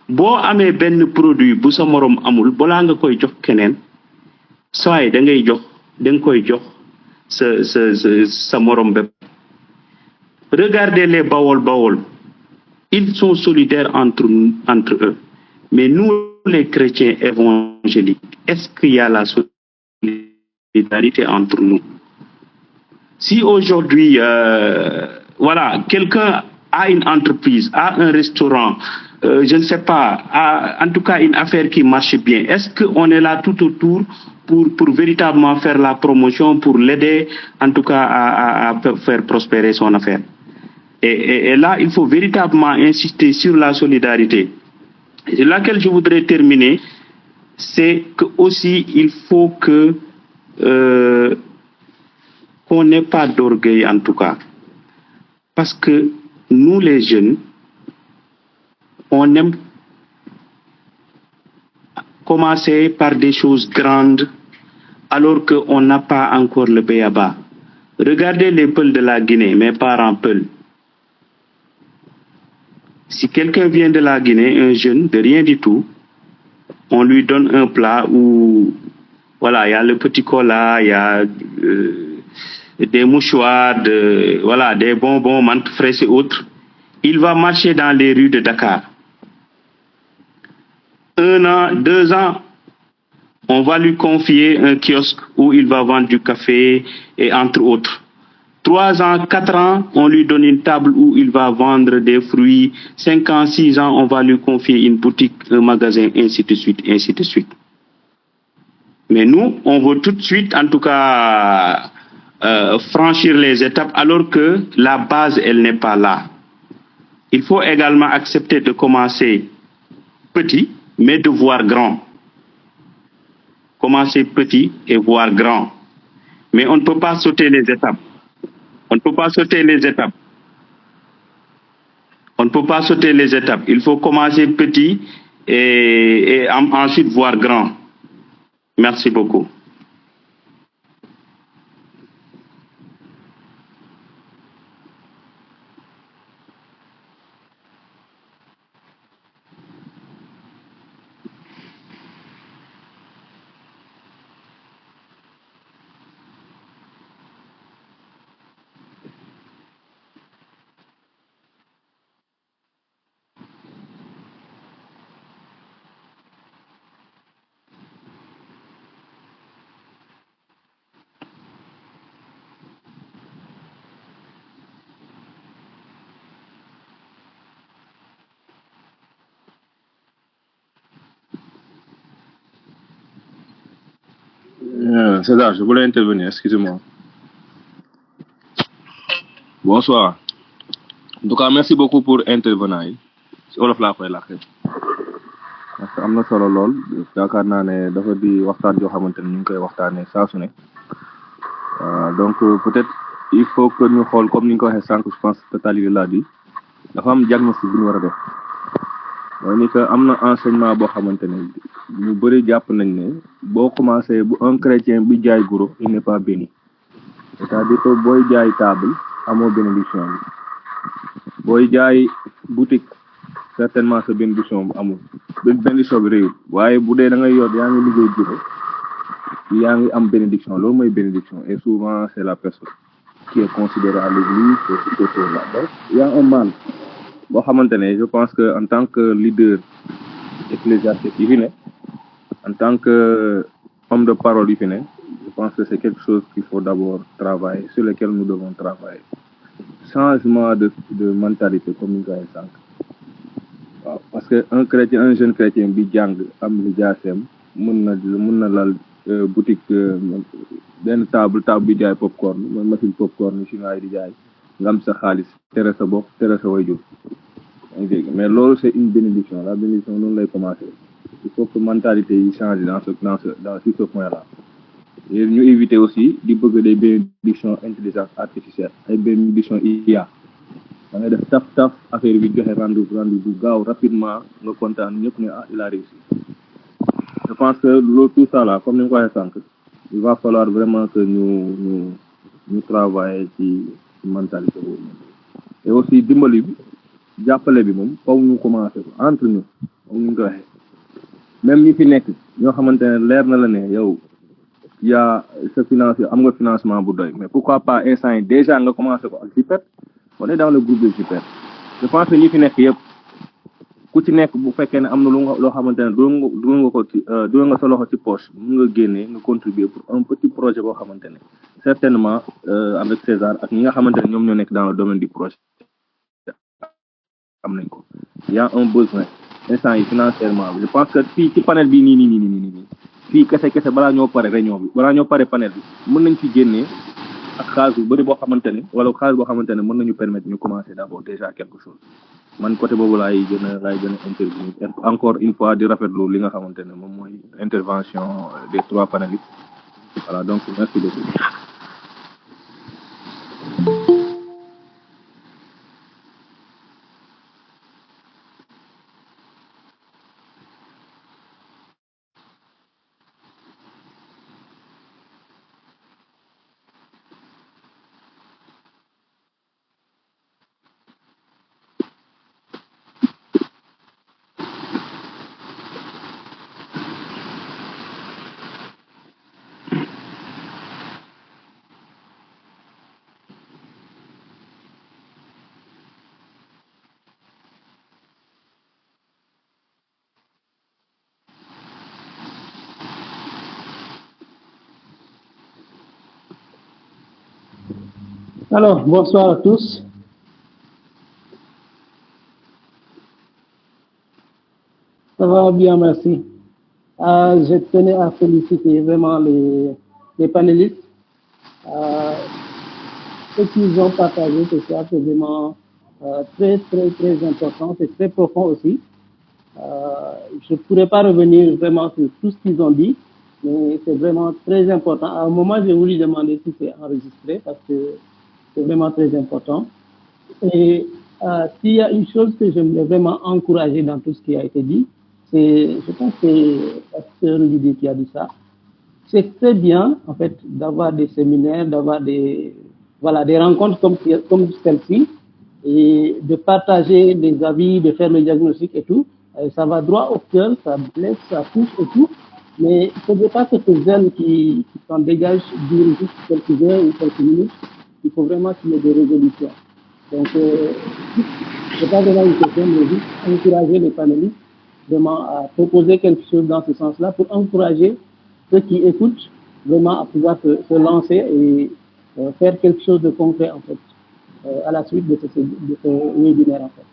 Bo amé ben produit bu sa morom amul bola nga koy jox kenen, soy da ngay jox dang koy jox sa morom bep. Regardez les Bawol. Ils sont solidaires entre eux. Mais nous les chrétiens évangéliques, est-ce qu'il y a la solidarité entre nous? Si aujourd'hui, voilà, quelqu'un a une entreprise, a un restaurant, je ne sais pas, en tout cas une affaire qui marche bien, est-ce qu'on est là tout autour pour véritablement faire la promotion, pour l'aider en tout cas à faire prospérer son affaire? Et là, il faut véritablement insister sur la solidarité. Et laquelle je voudrais terminer, c'est que aussi il faut que qu'on n'ait pas d'orgueil en tout cas. Parce que nous les jeunes, on aime commencer par des choses grandes alors qu'on n'a pas encore le béaba. Regardez les Peuls de la Guinée, mes parents Peuls. Si quelqu'un vient de la Guinée, un jeune de rien du tout, on lui donne un plat où, voilà, il y a le petit cola, il y a des mouchoirs, voilà, des bonbons, menthes fraîches et autres. Il va marcher dans les rues de Dakar. 1 an, 2 ans, on va lui confier un kiosque où il va vendre du café et entre autres. 3 ans, 4 ans, on lui donne une table où il va vendre des fruits. 5 ans, 6 ans, on va lui confier une boutique, un magasin, ainsi de suite, ainsi de suite. Mais nous, on veut tout de suite, en tout cas, franchir les étapes alors que la base, elle n'est pas là. Il faut également accepter de commencer petit, mais de voir grand. Commencer petit et voir grand. Mais on ne peut pas sauter les étapes. On ne peut pas sauter les étapes. On ne peut pas sauter les étapes. Il faut commencer petit et ensuite voir grand. Merci beaucoup. César, je voulais intervenir, excusez-moi. Bonsoir. En tout cas, merci beaucoup pour intervenant yi ci olof laa koy làkkee parce que am na solo lool yaakaar naa ne dafa di waxtaan joo xamante ne ñu ngi koy waxtaanee saa su ne donc peut-être il faut que ñu xool comme ni nga ko waxee sànq je pense que Tali laa di dafa am diagnostic bu ñu war a def mooy ni que am na enseignement boo xamante ne ñu bëri jàpp nañ ne boo commencé bu un chrétien bi jaay guro il n'est pas béni c'est-à-dire que booy jaay table amoo bénédiction bi booy jaay boutique certainement sa bénédiction bu amul bénédiction bi réyul waaye bu dee da ngay yor yaa ngi liggéey guro yaa ngi am bénédiction loolu mooy bénédiction et souvent c'est la personne qui est considérée à l'église c'est quelque chose là donc il y a un mal boo xamante ne je pense que en tant que leader ecclésiastique yi fi ne en tant que homme de parole yi fi ne je pense que c'est quelque chose qu'il faut d'abord travailler sur lequel nous devons travailler changement de mentalité comme ni nga ko waxee sànq waaw parce que un jeune chrétien bi jàng am li jaaseem mën na lal boutique benn table bi jaay popcorn mooy machine popcorn yi chinois yi di jaay nga am sa xaalis tere sa bopp tere sa waajur mais loolu c'est une bénédiction la bénédiction noonu lay commencer il faut que mentalité yi change sur ce point là et ñu éviter aussi di bëgg des bénédictions intelligence artificielle ay bénédictions IA da ngay def taf affaire bi joxe rendu bu gaaw rapidement nga kontaan ñëpp ne il a réussi je pense que loolu tout ça là comme ni nga ko waxee sànq il va falloir vraiment que ñu travailler ci mentalité boobu et aussi dimbali bi jàppale bi moom faw ñu commencer ko entre nous comme ni nga ko waxee même ñi fi nekk ñoo xamante ne leer na la ne yow yaa sa finance am nga financement bu doy mais pourquoi pas instant yi déjà nga commencé ko ak JPET on est dans le groupe de JPET je pense que ñi fi nekk yëpp ku ci nekk bu fekkee ne am na loo xamante ne dugal nga ko ci dugal nga sa loxo ci poche mun nga génnee nga contribuer pour un petit projet boo xamante ne certainement avec César ak ñi nga xamante ne ñoom ñoo nekk dans le domaine du projet am nañ ko y a un besoin instant yi financièrement je pense que fii ci panel bi nii fii kese balaa ñoo pare réunion bi balaa ñoo pare panel bi mën nañ ci génnee ak xaalis bu bëri boo xamante ne wala xaalis boo xamante ne mën nañu permettre ñu commencer d'abord déjà quelque chose man côté boobu laay gën a intervenir encore une fois di rafetlu li nga xamante ne moom mooy intervention des 3 panélistes voilà donc merci beaucoup. Alors, bonsoir à tous. Ça va bien, merci. Je tenais à féliciter vraiment les panélistes. Ce qu'ils ont partagé, c'est vraiment très important, c'est très profond aussi. Je ne pourrais pas revenir vraiment sur tout ce qu'ils ont dit, mais c'est vraiment très important. À un moment, j'ai voulu demander si c'est enregistré parce que c'est vraiment très important. Et s'il y a une chose que j'aimerais vraiment encourager dans tout ce qui a été dit, je pense que c'est Pasteur Olivier qui a dit ça. C'est très bien, en fait, d'avoir des séminaires, d'avoir des rencontres comme celle-ci, et de partager des avis, de faire le diagnostic et tout. Ça va droit au cœur, ça blesse, ça touche et tout. Mais il ne faudrait pas que ces jeunes qui s'en dégagent durent juste quelques heures ou quelques minutes. Il faut vraiment qu'il y ait des résolutions. Donc, ce n'est pas vraiment une question, mais juste encourager les panélistes vraiment à proposer quelque chose dans ce sens-là pour encourager ceux qui écoutent vraiment à pouvoir se lancer et faire quelque chose de concret, en fait, à la suite de ce webinaire, en fait.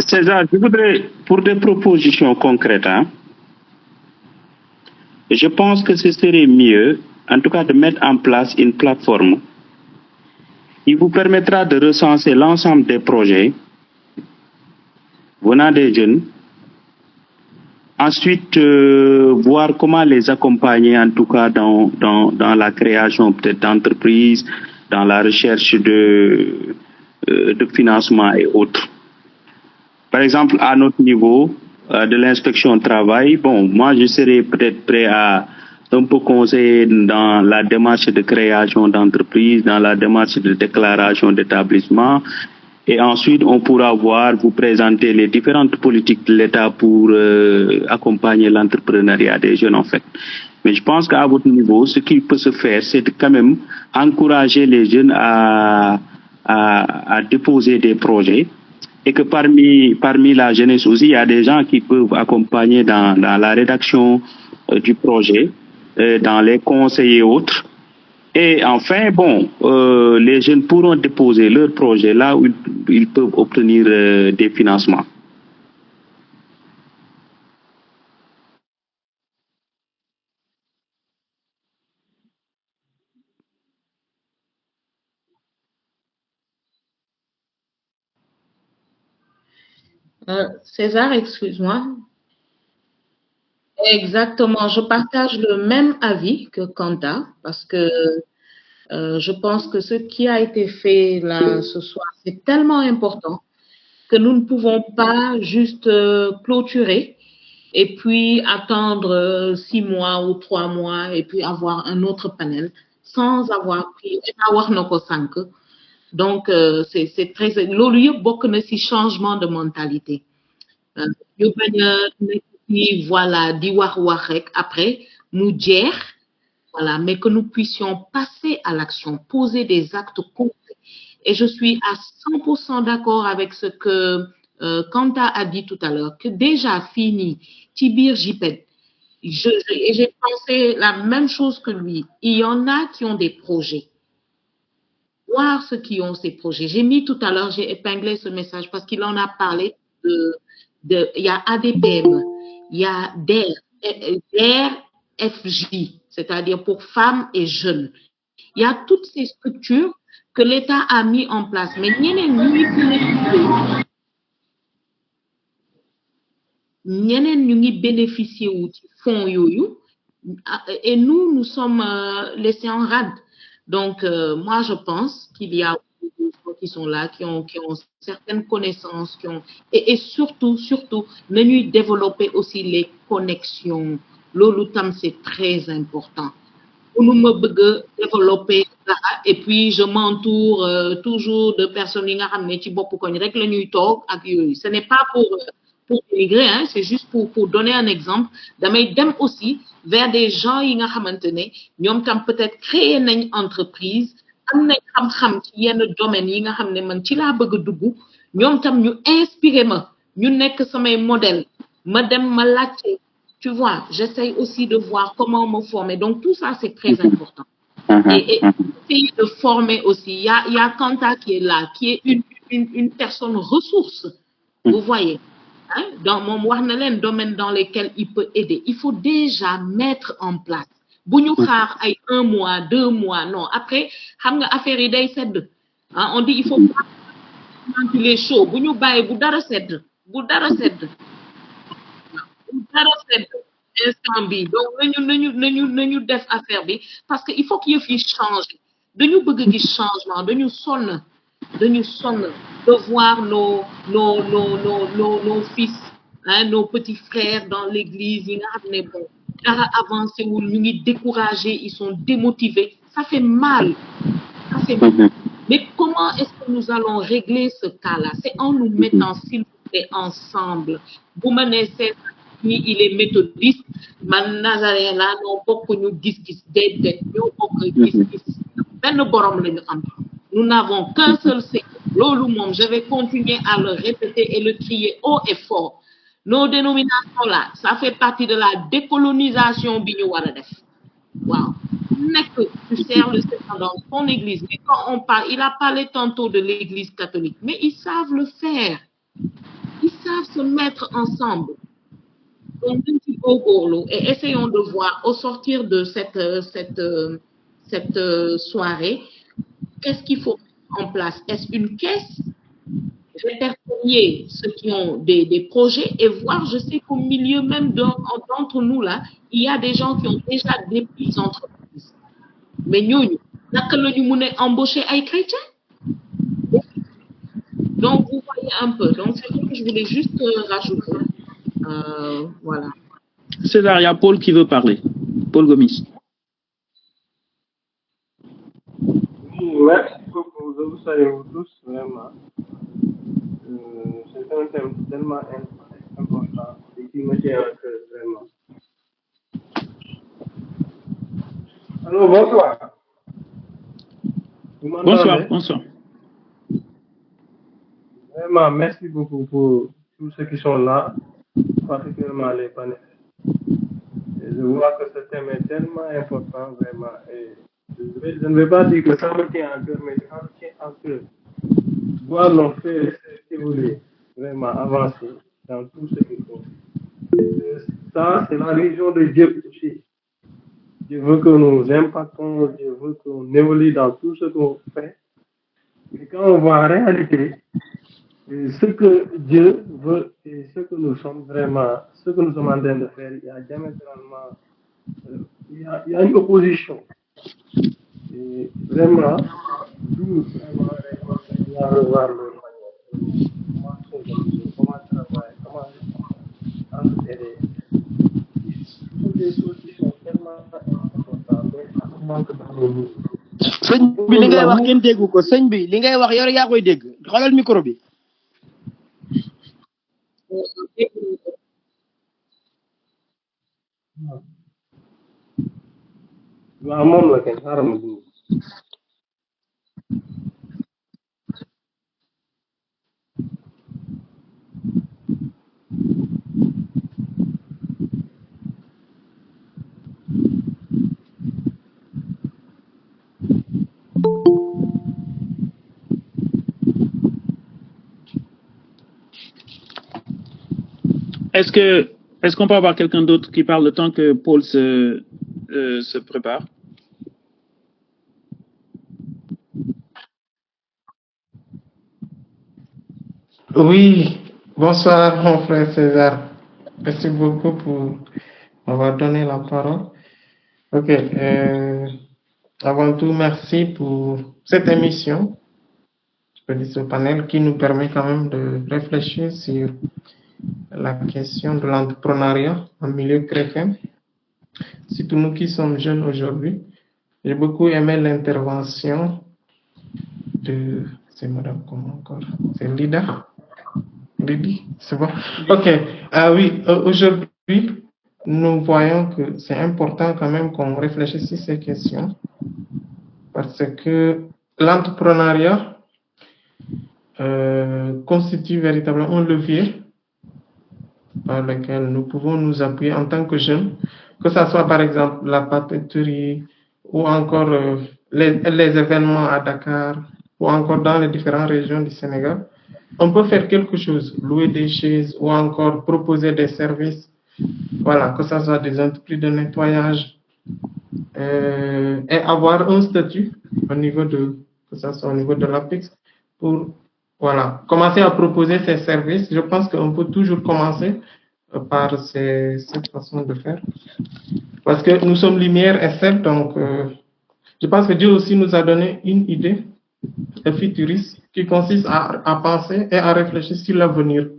César, je voudrais, pour des propositions concrètes, je pense que ce serait mieux, en tout cas, de mettre en place une plateforme qui vous permettra de recenser l'ensemble des projets venant des jeunes, ensuite voir comment les accompagner, en tout cas, dans la création peut-être d'entreprises, dans la recherche de financement et autres. Par exemple, à notre niveau de l'inspection travail, bon, moi je serais peut-être prêt à un peu conseiller dans la démarche de création d'entreprise, dans la démarche de déclaration d'établissement, et ensuite on pourra vous présenter les différentes politiques de l'État pour accompagner l'entrepreneuriat des jeunes en fait. Mais je pense qu'à votre niveau, ce qui peut se faire, c'est de quand même encourager les jeunes à déposer des projets. Et que parmi la jeunesse aussi, il y a des gens qui peuvent accompagner dans la rédaction du projet, dans les conseils et autres. Et enfin, bon, les jeunes pourront déposer leur projet là où ils peuvent obtenir des financements. César, excuse-moi. Exactement, je partage le même avis que Kanta parce que je pense que ce qui a été fait là ce soir, c'est tellement important que nous ne pouvons pas juste clôturer et puis attendre 6 mois ou 3 mois et puis avoir un autre panel sans avoir pris Donc, c'est très, loolu yëpp bokk na ci changement de mentalité. Ñu bañ a nekk ci voilà di wax rek après mu jeex, voilà, mais que nous puissions passer à l'action, poser des actes concrets. Et je suis à 100% d'accord avec ce que Kanta a dit tout à l'heure, que déjà fini, Tibir JPED, et j'ai pensé la même chose que lui. Il y en a qui ont des projets. Voir ceux qui ont ces projets. J'ai mis tout à l'heure, j'ai épinglé ce message parce qu'il en a parlé il y a ADPM, il y a DRFJ, c'est-à-dire pour femmes et jeunes. Il y a toutes ces structures que l'État a mis en place. Mais ñeneen ñu ngi bénéficier wu ci fonds yooyu et nous sommes laissés en rade. Donc moi je pense qu'il y a des gens qui sont là qui ont certaines connaissances et surtout nañuy développer aussi les connexions. Loolu tam c'est très important. Nous me bëgg développer et puis je m'entoure toujours de personnes yi nga xam ne ci bopp koñ rek la ñuy toog ak yooyu. Ce n'est pas pour dénigrer, hein, c'est juste pour donner un exemple. Damay dem aussi vers des gens yi nga xamante ne ñoom tam peut-être créer nañ entreprise am nañ xam-xam ci yenn domaines yi nga xam ne man ci laa bëgg a dugg ñoom tam ñu inspiré ma ñu nekk samay modèle ma dem ma laajte. Tu vois, j'essaye aussi de voir comment me former. Donc, tout ça, c'est très important. Et essayer de former aussi. Il y a Kanta qui est là, qui est une personne ressource. Vous voyez, hein? Dans mon domaine dans lequel il peut aider. Il faut déjà mettre en place. Bu ñu xaar ay 1 mois, 2 mois, non. Après, xam nga affaire yi day sedd. Hein? On dit il faut pas ventiler chaud. Bu ñu bàyyi bu dara sedd. Instant bi donc nañu def affaire bi parce que il faut que yëf yi change dañu bëgg gis changement dañu sonn de voir nos fils, hein, nos petits frères dans l'église yi nga xam ne bon dara avancé wul ñu ngi découragés, ils sont démotivés, ça fait mal. Mais comment est-ce que nous allons régler ce cas-là? C'est en nous mettant s'il vous plaît ensemble. Bu ma nee il est méthodiste man Nazaréen la noo bokk ñu gis-gis déedéet ñoo bokk gis-gis benn borom la ñu am. Nous n'avons qu'un seul Seigneur. Loolu moom je vais continuer à le répéter et le crier haut et fort. Nos dénominations là, ça fait partie de la décolonisation bi ñu war a def. Waaw. Tu sers le Seigneur dans ton église. Mais quand on parle, il a parlé tantôt de l'église catholique, mais ils savent le faire. Ils savent se mettre ensemble. Donc, et essayons de voir au sortir de cette soirée, qu'est-ce qu'il faut mettre en place? Est-ce une caisse? Répertorier ceux qui ont des projets et voir, je sais qu'au milieu même d'entre nous là, il y a des gens qui ont déjà des petites entreprises. Mais nous, naka la ñu mën a embaucher ay chrétiens? Donc, vous voyez un peu. Donc, c'est ce que je voulais juste rajouter. Voilà. César, il y a Paul qui veut parler. Paul Gomis. Merci beaucoup. Je vous salue tous, vraiment. C'est un thème tellement important et qui me tient à cœur, vraiment. Alors, bonsoir. Bonsoir. Vraiment, merci beaucoup pour tous ceux qui sont là, particulièrement les panélistes. Je vois que ce thème est tellement important, vraiment. Et je ne vais pas dire que ça me tient à cœur, mais ça me tient à cœur. Voir nos faire évoluer, vraiment avancer dans tout ce qu'ils font. Ça, c'est la vision de Dieu aussi. Dieu veut que nous impactons, Dieu veut qu'on évolue dans tout ce qu'on fait. Mais quand on voit en réalité ce que Dieu veut et ce que nous sommes vraiment, ce que nous sommes en train de faire, il y a diamétralement, il y a une opposition. Et vraiment, nous, vraiment, il y a revoir le manière. Comment travailler, comment aider. Ce sont des choses qui sont tellement importantes, mais ça manque dans nos vies. sëñ bi li ngay wax kenn déggu ko sëñ bi li ngay wax yow yaa koy dégg xoolal micro bi. waaw moom la kay xaaral ma dindi. Est-ce qu'on peut avoir quelqu'un d'autre qui parle le temps que Paul se prépare? Oui, bonsoir mon frère César. Merci beaucoup pour m'avoir donné la parole. Ok, avant tout, merci pour cette émission, je peux dire ce panel qui nous permet quand même de réfléchir sur la question de l'entrepreneuriat en milieu chrétien. Surtout nous qui sommes jeunes aujourd'hui, j'ai beaucoup aimé l'intervention de... C'est madame comment encore? C'est Lida? Lydie, c'est bon? Ok, oui, aujourd'hui, nous voyons que c'est important quand même qu'on réfléchisse sur ces questions parce que l'entrepreneuriat constitue véritablement un levier par lequel nous pouvons nous appuyer en tant que jeunes, que ce soit par exemple la papeterie ou encore les événements à Dakar ou encore dans les différentes régions du Sénégal. On peut faire quelque chose, louer des chaises ou encore proposer des services, voilà, que ce soit des entreprises de nettoyage et avoir un statut au niveau de, que ce soit au niveau de l'APEX pour, voilà, commencer à proposer ces services. Je pense qu'on peut toujours commencer par cette façon de faire parce que nous sommes lumière et sel, donc je pense que Dieu aussi nous a donné une idée futuriste qui consiste à penser et à réfléchir sur l'avenir.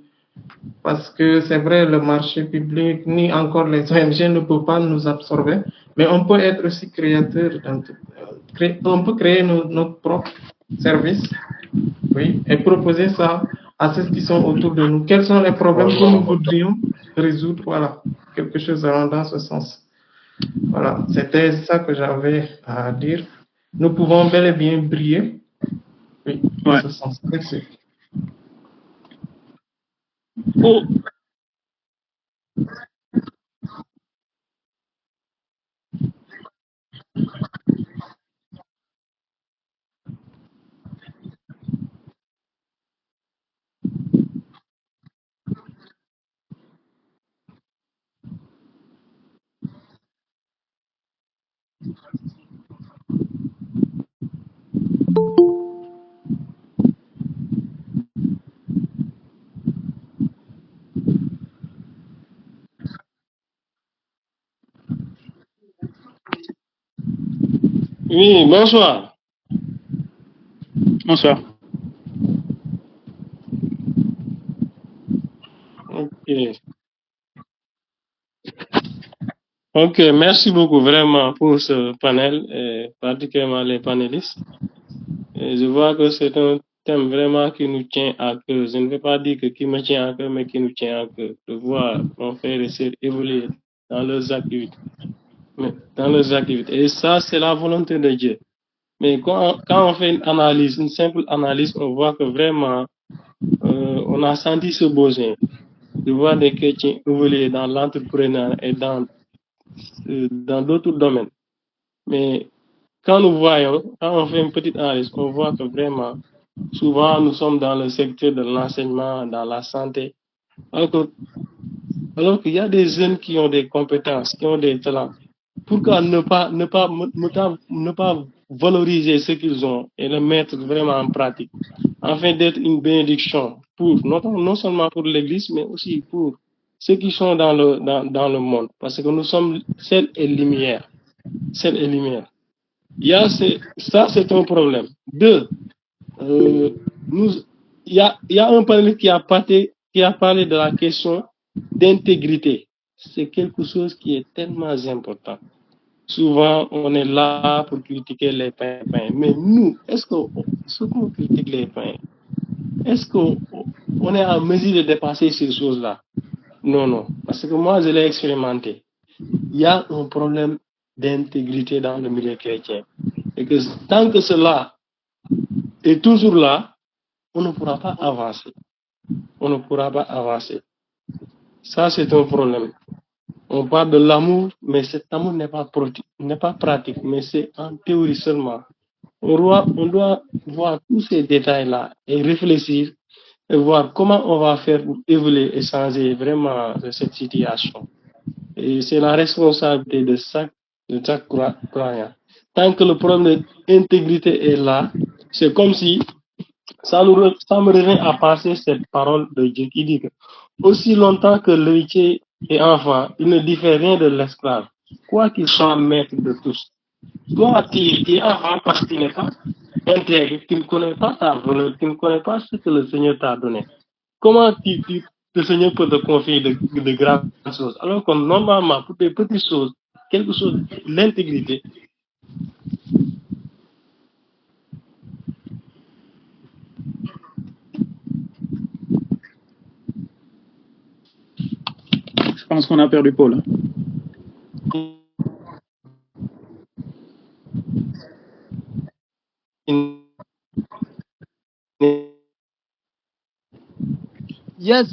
Parce que c'est vrai, le marché public, ni encore les ONG ne peuvent pas nous absorber, mais on peut être aussi créateur, on peut créer notre propre service, oui, et proposer ça à ceux qui sont autour de nous. Quels sont les problèmes que nous voudrions résoudre? Voilà, quelque chose allant dans ce sens. Voilà, c'était ça que j'avais à dire. Nous pouvons bel et bien briller. Oui, dans ce sens. Merci. Oh. Oui, bonsoir. Bonsoir. Ok, merci beaucoup vraiment pour ce panel, et particulièrement les panélistes. Et je vois que c'est un thème vraiment qui nous tient à cœur. Je ne vais pas dire que qui me tient à cœur, mais qui nous tient à cœur. De voir nos frères et sœurs évoluer dans leurs activités. Et ça, c'est la volonté de Dieu. Mais quand on fait une analyse, une simple analyse, on voit que vraiment, on a senti ce besoin de voir des chrétiens évoluer dans l'entrepreneuriat et dans d'autres domaines. Mais quand on fait une petite analyse, on voit que vraiment, souvent, nous sommes dans le secteur de l'enseignement, dans la santé, alors qu'il y a des jeunes qui ont des compétences, qui ont des talents. Pourquoi ne pas valoriser ce qu'ils ont et le mettre vraiment en pratique, afin d'être une bénédiction pour, non seulement pour l'Église, mais aussi pour ceux qui sont dans le monde. Parce que nous sommes sel et lumière. Sel et lumière. Ça, c'est un problème. Deux, il y a un panéliste qui a parlé de la question d'intégrité. C'est quelque chose qui est tellement important. souvent on est là pour critiquer les pains. Mais nous, est-ce qu'on critique les pains? Est-ce qu'on est en mesure de dépasser ces choses-là? Non. Parce que moi, je l'ai expérimenté. Il y a un problème d'intégrité dans le milieu chrétien. Et que tant que cela est toujours là, on ne pourra pas avancer. On ne pourra pas avancer. Ça, c'est un problème. On parle de l'amour, mais cet amour n'est pas pratique, mais c'est en théorie seulement. On doit voir tous ces détails-là et réfléchir et voir comment on va faire pour évoluer et changer vraiment cette situation. Et c'est la responsabilité de chaque croyant. Tant que le problème d'intégrité est là, c'est comme si ça me revient à passer cette parole de Dieu qui dit que aussi longtemps que l'héritier est enfant, il ne diffère rien de l'esclave, quoi qu'il soit maître de tous. Toi, tu es enfant parce que tu n'es pas intègre, tu ne connais pas ta valeur, tu ne connais pas ce que le Seigneur t'a donné. Comment le Seigneur peut te confier de grandes choses? Alors que normalement, pour des petites choses, quelque chose, l'intégrité. Je pense qu'on a perdu Paul. yes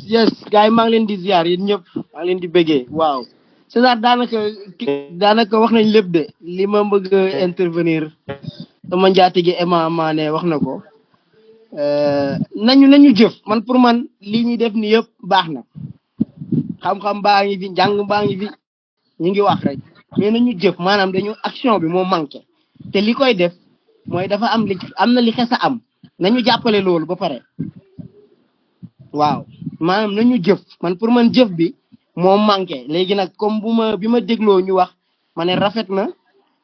gars yi maa ngi leen di ziar yéen ñëpp maa ngi leen di bëggee waaw César daanaka wax nañ lépp de li ma bëgg intervenir sama njaatige Emma Mané wax na ko nañu jëf man pour man li ñuy def ni yëpp baax na xam-xam baa ngi fi njàng baa ngi fi ñu ngi wax rek mais nañu jëf maanaam dañu action bi moo manqué te li koy def mooy dafa am na li xes a am nañu jàppale loolu ba pare waaw maanaam nañu jëf man pour man jëf bi moo manqué léegi nag comme bi ma dégloo ñu wax ma ne rafet na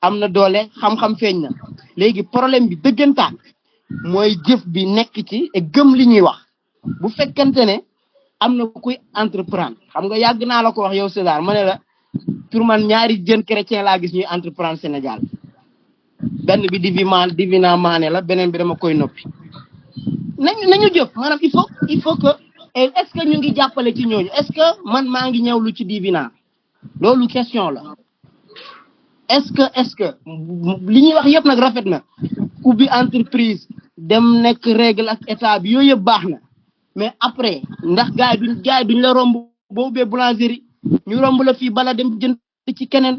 am na doole xam-xam feeñ na léegi problème bi dëggantaan mooy jëf bi nekk ci et gëm li ñuy wax bu fekkente ne am na kuy entreprendre xam nga yàgg naa la ko wax yow César ma ne la pour man ñaari jeunes chrétien laa gis ñuy entreprendre Sénégal benn bi Divina Mané la beneen bi dama koy noppi nañu jëf maanaam il faut que est-ce que ñu ngi jàppale ci ñooñu est-ce que man maa ngi ñëw lu ci Divina loolu question la est-ce que li ñuy wax yëpp nag rafet na ubbi entreprise dem nekk règle ak état bi yooyu yëpp baax na mais après ndax gars yi duñ la romb boo ubbee boulangerie ñu romb la fii bala dem jënd ci keneen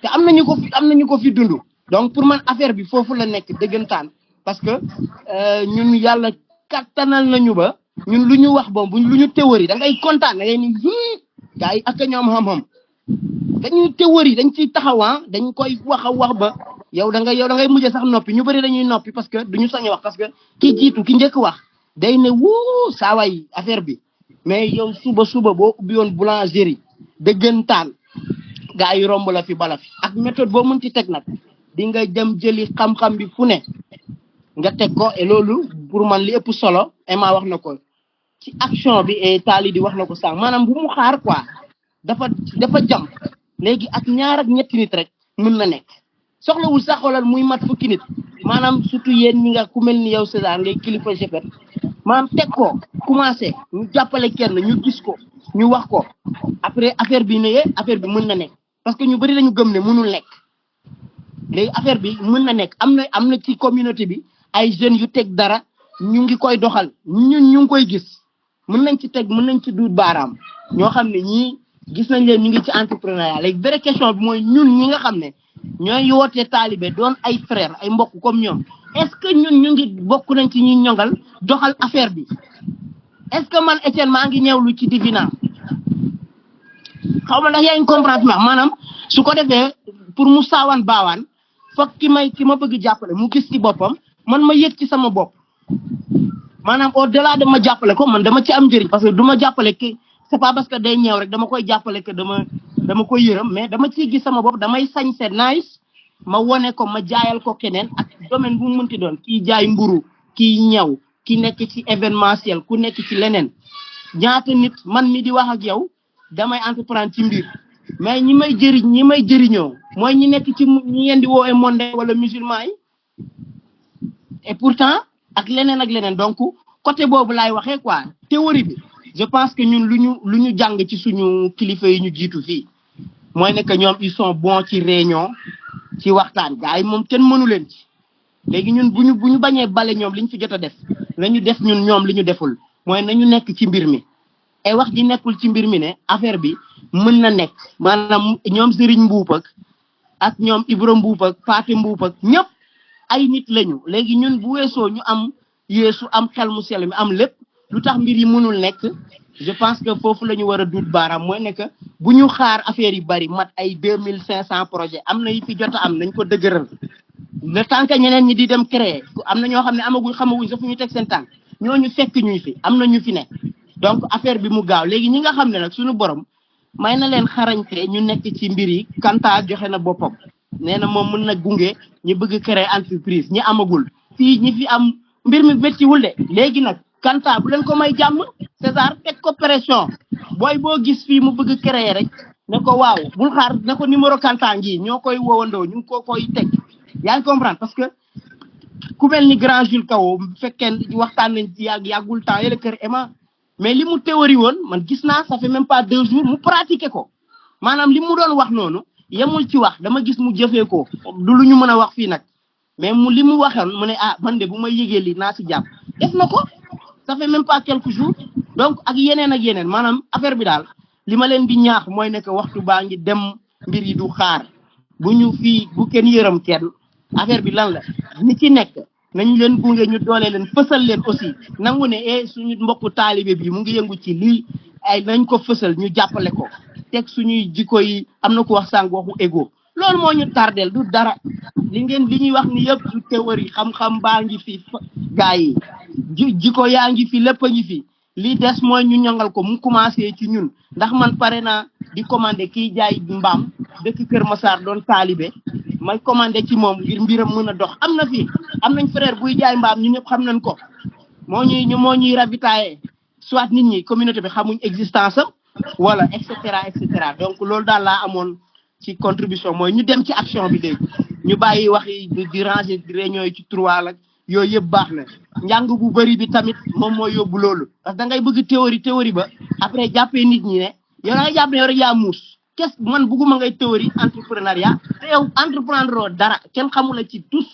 te am nañu ko fi dund donc pour man affaire bi foofu la nekk dëggantaan parce que ñun yàlla kattanal nañu ba ñun lu ñu wax lu ñu théorie da ngay kontaan da ngay ni gars yi ak ñoom xam-xam dañuy théorie dañ ciy taxawaa dañ koy wax ba yow da ngay mujjee sax noppi ñu bëri dañuy noppi parce que duñu sañ wax parce que ki njëkk wax day ne wuu saa waay affaire bi mais yow suba boo ubbi woon boulangerie dëggantaan gars yi romb la fi bala fi ak méthode boo mën ci teg nag di nga dem jëli xam-xam bi fu ne nga teg ko et loolu pour man li ëpp solo Emma wax na ko ci action bi et Tali di wax na ko sànq maanaam bu mu xaar quoi dafa jam léegi ak ñaar ak ñetti nit rek mën na nekk soxlawul sax xoolal muy mat fukki nit maanaam surtout yéen ñi nga ku mel ni yow César ngay kilifa jepet maanaam teg ko commencé ñu jàppale kenn ñu gis ko ñu wax ko après affaire bi mën na nekk parce que ñu bëri dañu gëm ne mënul nekk léegi affaire bi mën na nekk am na ci communauté bi ay jeunes yu teg dara ñu ngi koy doxal ñun ñu ngi koy gis mën nañ ci duut baaraam ñoo xam ne ñii gis nañ leen ñu ngi ci entrepreneuriat léegi vraie question bi mooy ñun ñi nga xam ne ñooy woote taalibe doon ay frère ay mbokk comme ñoom est-ce que ñun ñu ngi bokk nañ ci ñuy ñongal doxal affaire bi est-ce que man Etienne maa ngi ñëwlu ci Divina xaw ma ndax yaa ngi comprendre maanaam su ko defee pour mu saawaan baawaan foog ki ma bëgg jàppale mu gis ci boppam man ma yëg ci sama bopp maanaam au delà de ma jàppale ko man dama ci am njëriñ parce que du ma jàppale ki c'est pas parce que day ñëw rek dama koy jàppale que dama koy yërëm mais dama ciy gis sama bopp damay sañ c'est nice ma wone ko ma jaayal ko keneen ak domaine bu mu mënti doon kii jaay mburu kii ñëw ki nekk ci événementiel ku nekk ci leneen ñaata nit man mi di wax ak yow damay entreprendre ci mbir mais ñi may jëriñoo mooy ñi nekk ci ñi ngeen di woowee monde wala musulman yi et pourtant ak leneen donc côté boobu laay waxee quoi théorie bi je pense que ñun lu ñu jàng ci suñu kilifa yi ñu jiitu fii mooy ne que ñoom ils sont bons ci réunion ci waxtaan gars yi moom kenn mënu leen ci léegi ñun bu ñu bañee bale ñoom li ñu fi jot a def nañu def ñun ñoom li ñu deful mooy nañu nekk ci mbir mi et wax ji nekkul ci mbir mi ne affaire bi mën na nekk maanaam ñoom Serigne Mboup ak ñoom Ibra Mboup ak Paate Mboup ak ñëpp ay nit lañu léegi ñun bu weesoo ñu am yeesu am xel mu sell mi am lépp lu tax mbir yi mënul nekk je pense que foofu la ñu war a dut baaraam mooy ne que bu ñu xaar affaire yi bari mat ay 2500 projets am na yi fi jot a am nañ ko dëgëral le temps que ñeneen ñi di dem créer am na ñoo xam ne xamaguñ sax fu ñu teg seen tànk ñooñu fekk ñuy fi am na ñu fi ne donc affaire bi mu gaaw léegi ñi nga xam ne nag suñu borom may na leen xarañte ñu nekk ci mbir yi Kanta joxe na boppam nee na moom mën na gunge ñu bëgg créer entreprise ñi amagul fii ñi fi am mbir mi méttiwul de léegi nag Kanta bu leen ko may jàmm César teg ko pression booy boo gis fii mu bëgg créer rek ne ko waaw bul xaar ne ko numéro Kanta ngi ñoo koy woowandoo ñu ngi ko koy teg yaa ngi comprendre parce que ku mel ni grand Jules Kawo fekkee waxtaan nañ ci yàggul temps yële kër Emma mais li mu théorie woon man gis naa ça fait même pas 2 jours mu pratiquer ko maanaam li mu doon wax noonu yemul ci wax dama gis mu jëfee ko du lu ñu mën a wax fii nag mais li mu waxoon mu ne man de bu may yëgee lii naa si jàpp def na ko ça fait même pas quelques jours donc ak yeneen maanaam affaire bi daal li ma leen di ñaax mooy ne que waxtu baa ngi dem mbir yi du xaar bu ñu fii bu kenn yërëm kenn affaire bi lan la ni ci nekk nañu leen gunge ñu doole leen fësal leen aussi nangu ne suñu mbokku taalibe bi mu ngi yëngu ci lii ay nañ ko fësal ñu jàppale ko teg suñuy jikko yi am na ko wax sànq waxu ego loolu moo ñu tardel du dara li ñuy wax ni yëpp du théorie xam-xam baa ngi fi gaa yi jikko yaa ngi fi lépp a ngi fi li des mooy ñu ñongal ko mu commencé ci ñun ndax man pare naa di commandé kiy jaay mbaam dëkk Kër Massar doon taalibe may commandé ci moom ngir mbiram mën a dox am na fi am nañ frère buy jaay mbaam ñu ñëpp xam nañ ko moo ñuy ravitailler soit nit ñi communauté bi xamuñ existence am wala et cetera donc loolu daal laa amoon ci contribution mooy ñu dem ci action bi léegi ñu bàyyi wax yi di ranger réunion yi ci 3 la yooyu yëpp baax na njàng bu bëri bi tamit moom mooy yóbbu loolu parce que da ngay bëgg théorie ba après jàppee nit ñi ne yow da ngay jàpp ne yow rek yaa muus man bugguma ngay théorie entrepreneuriat te yow entreprendre dara kenn xamula ci tous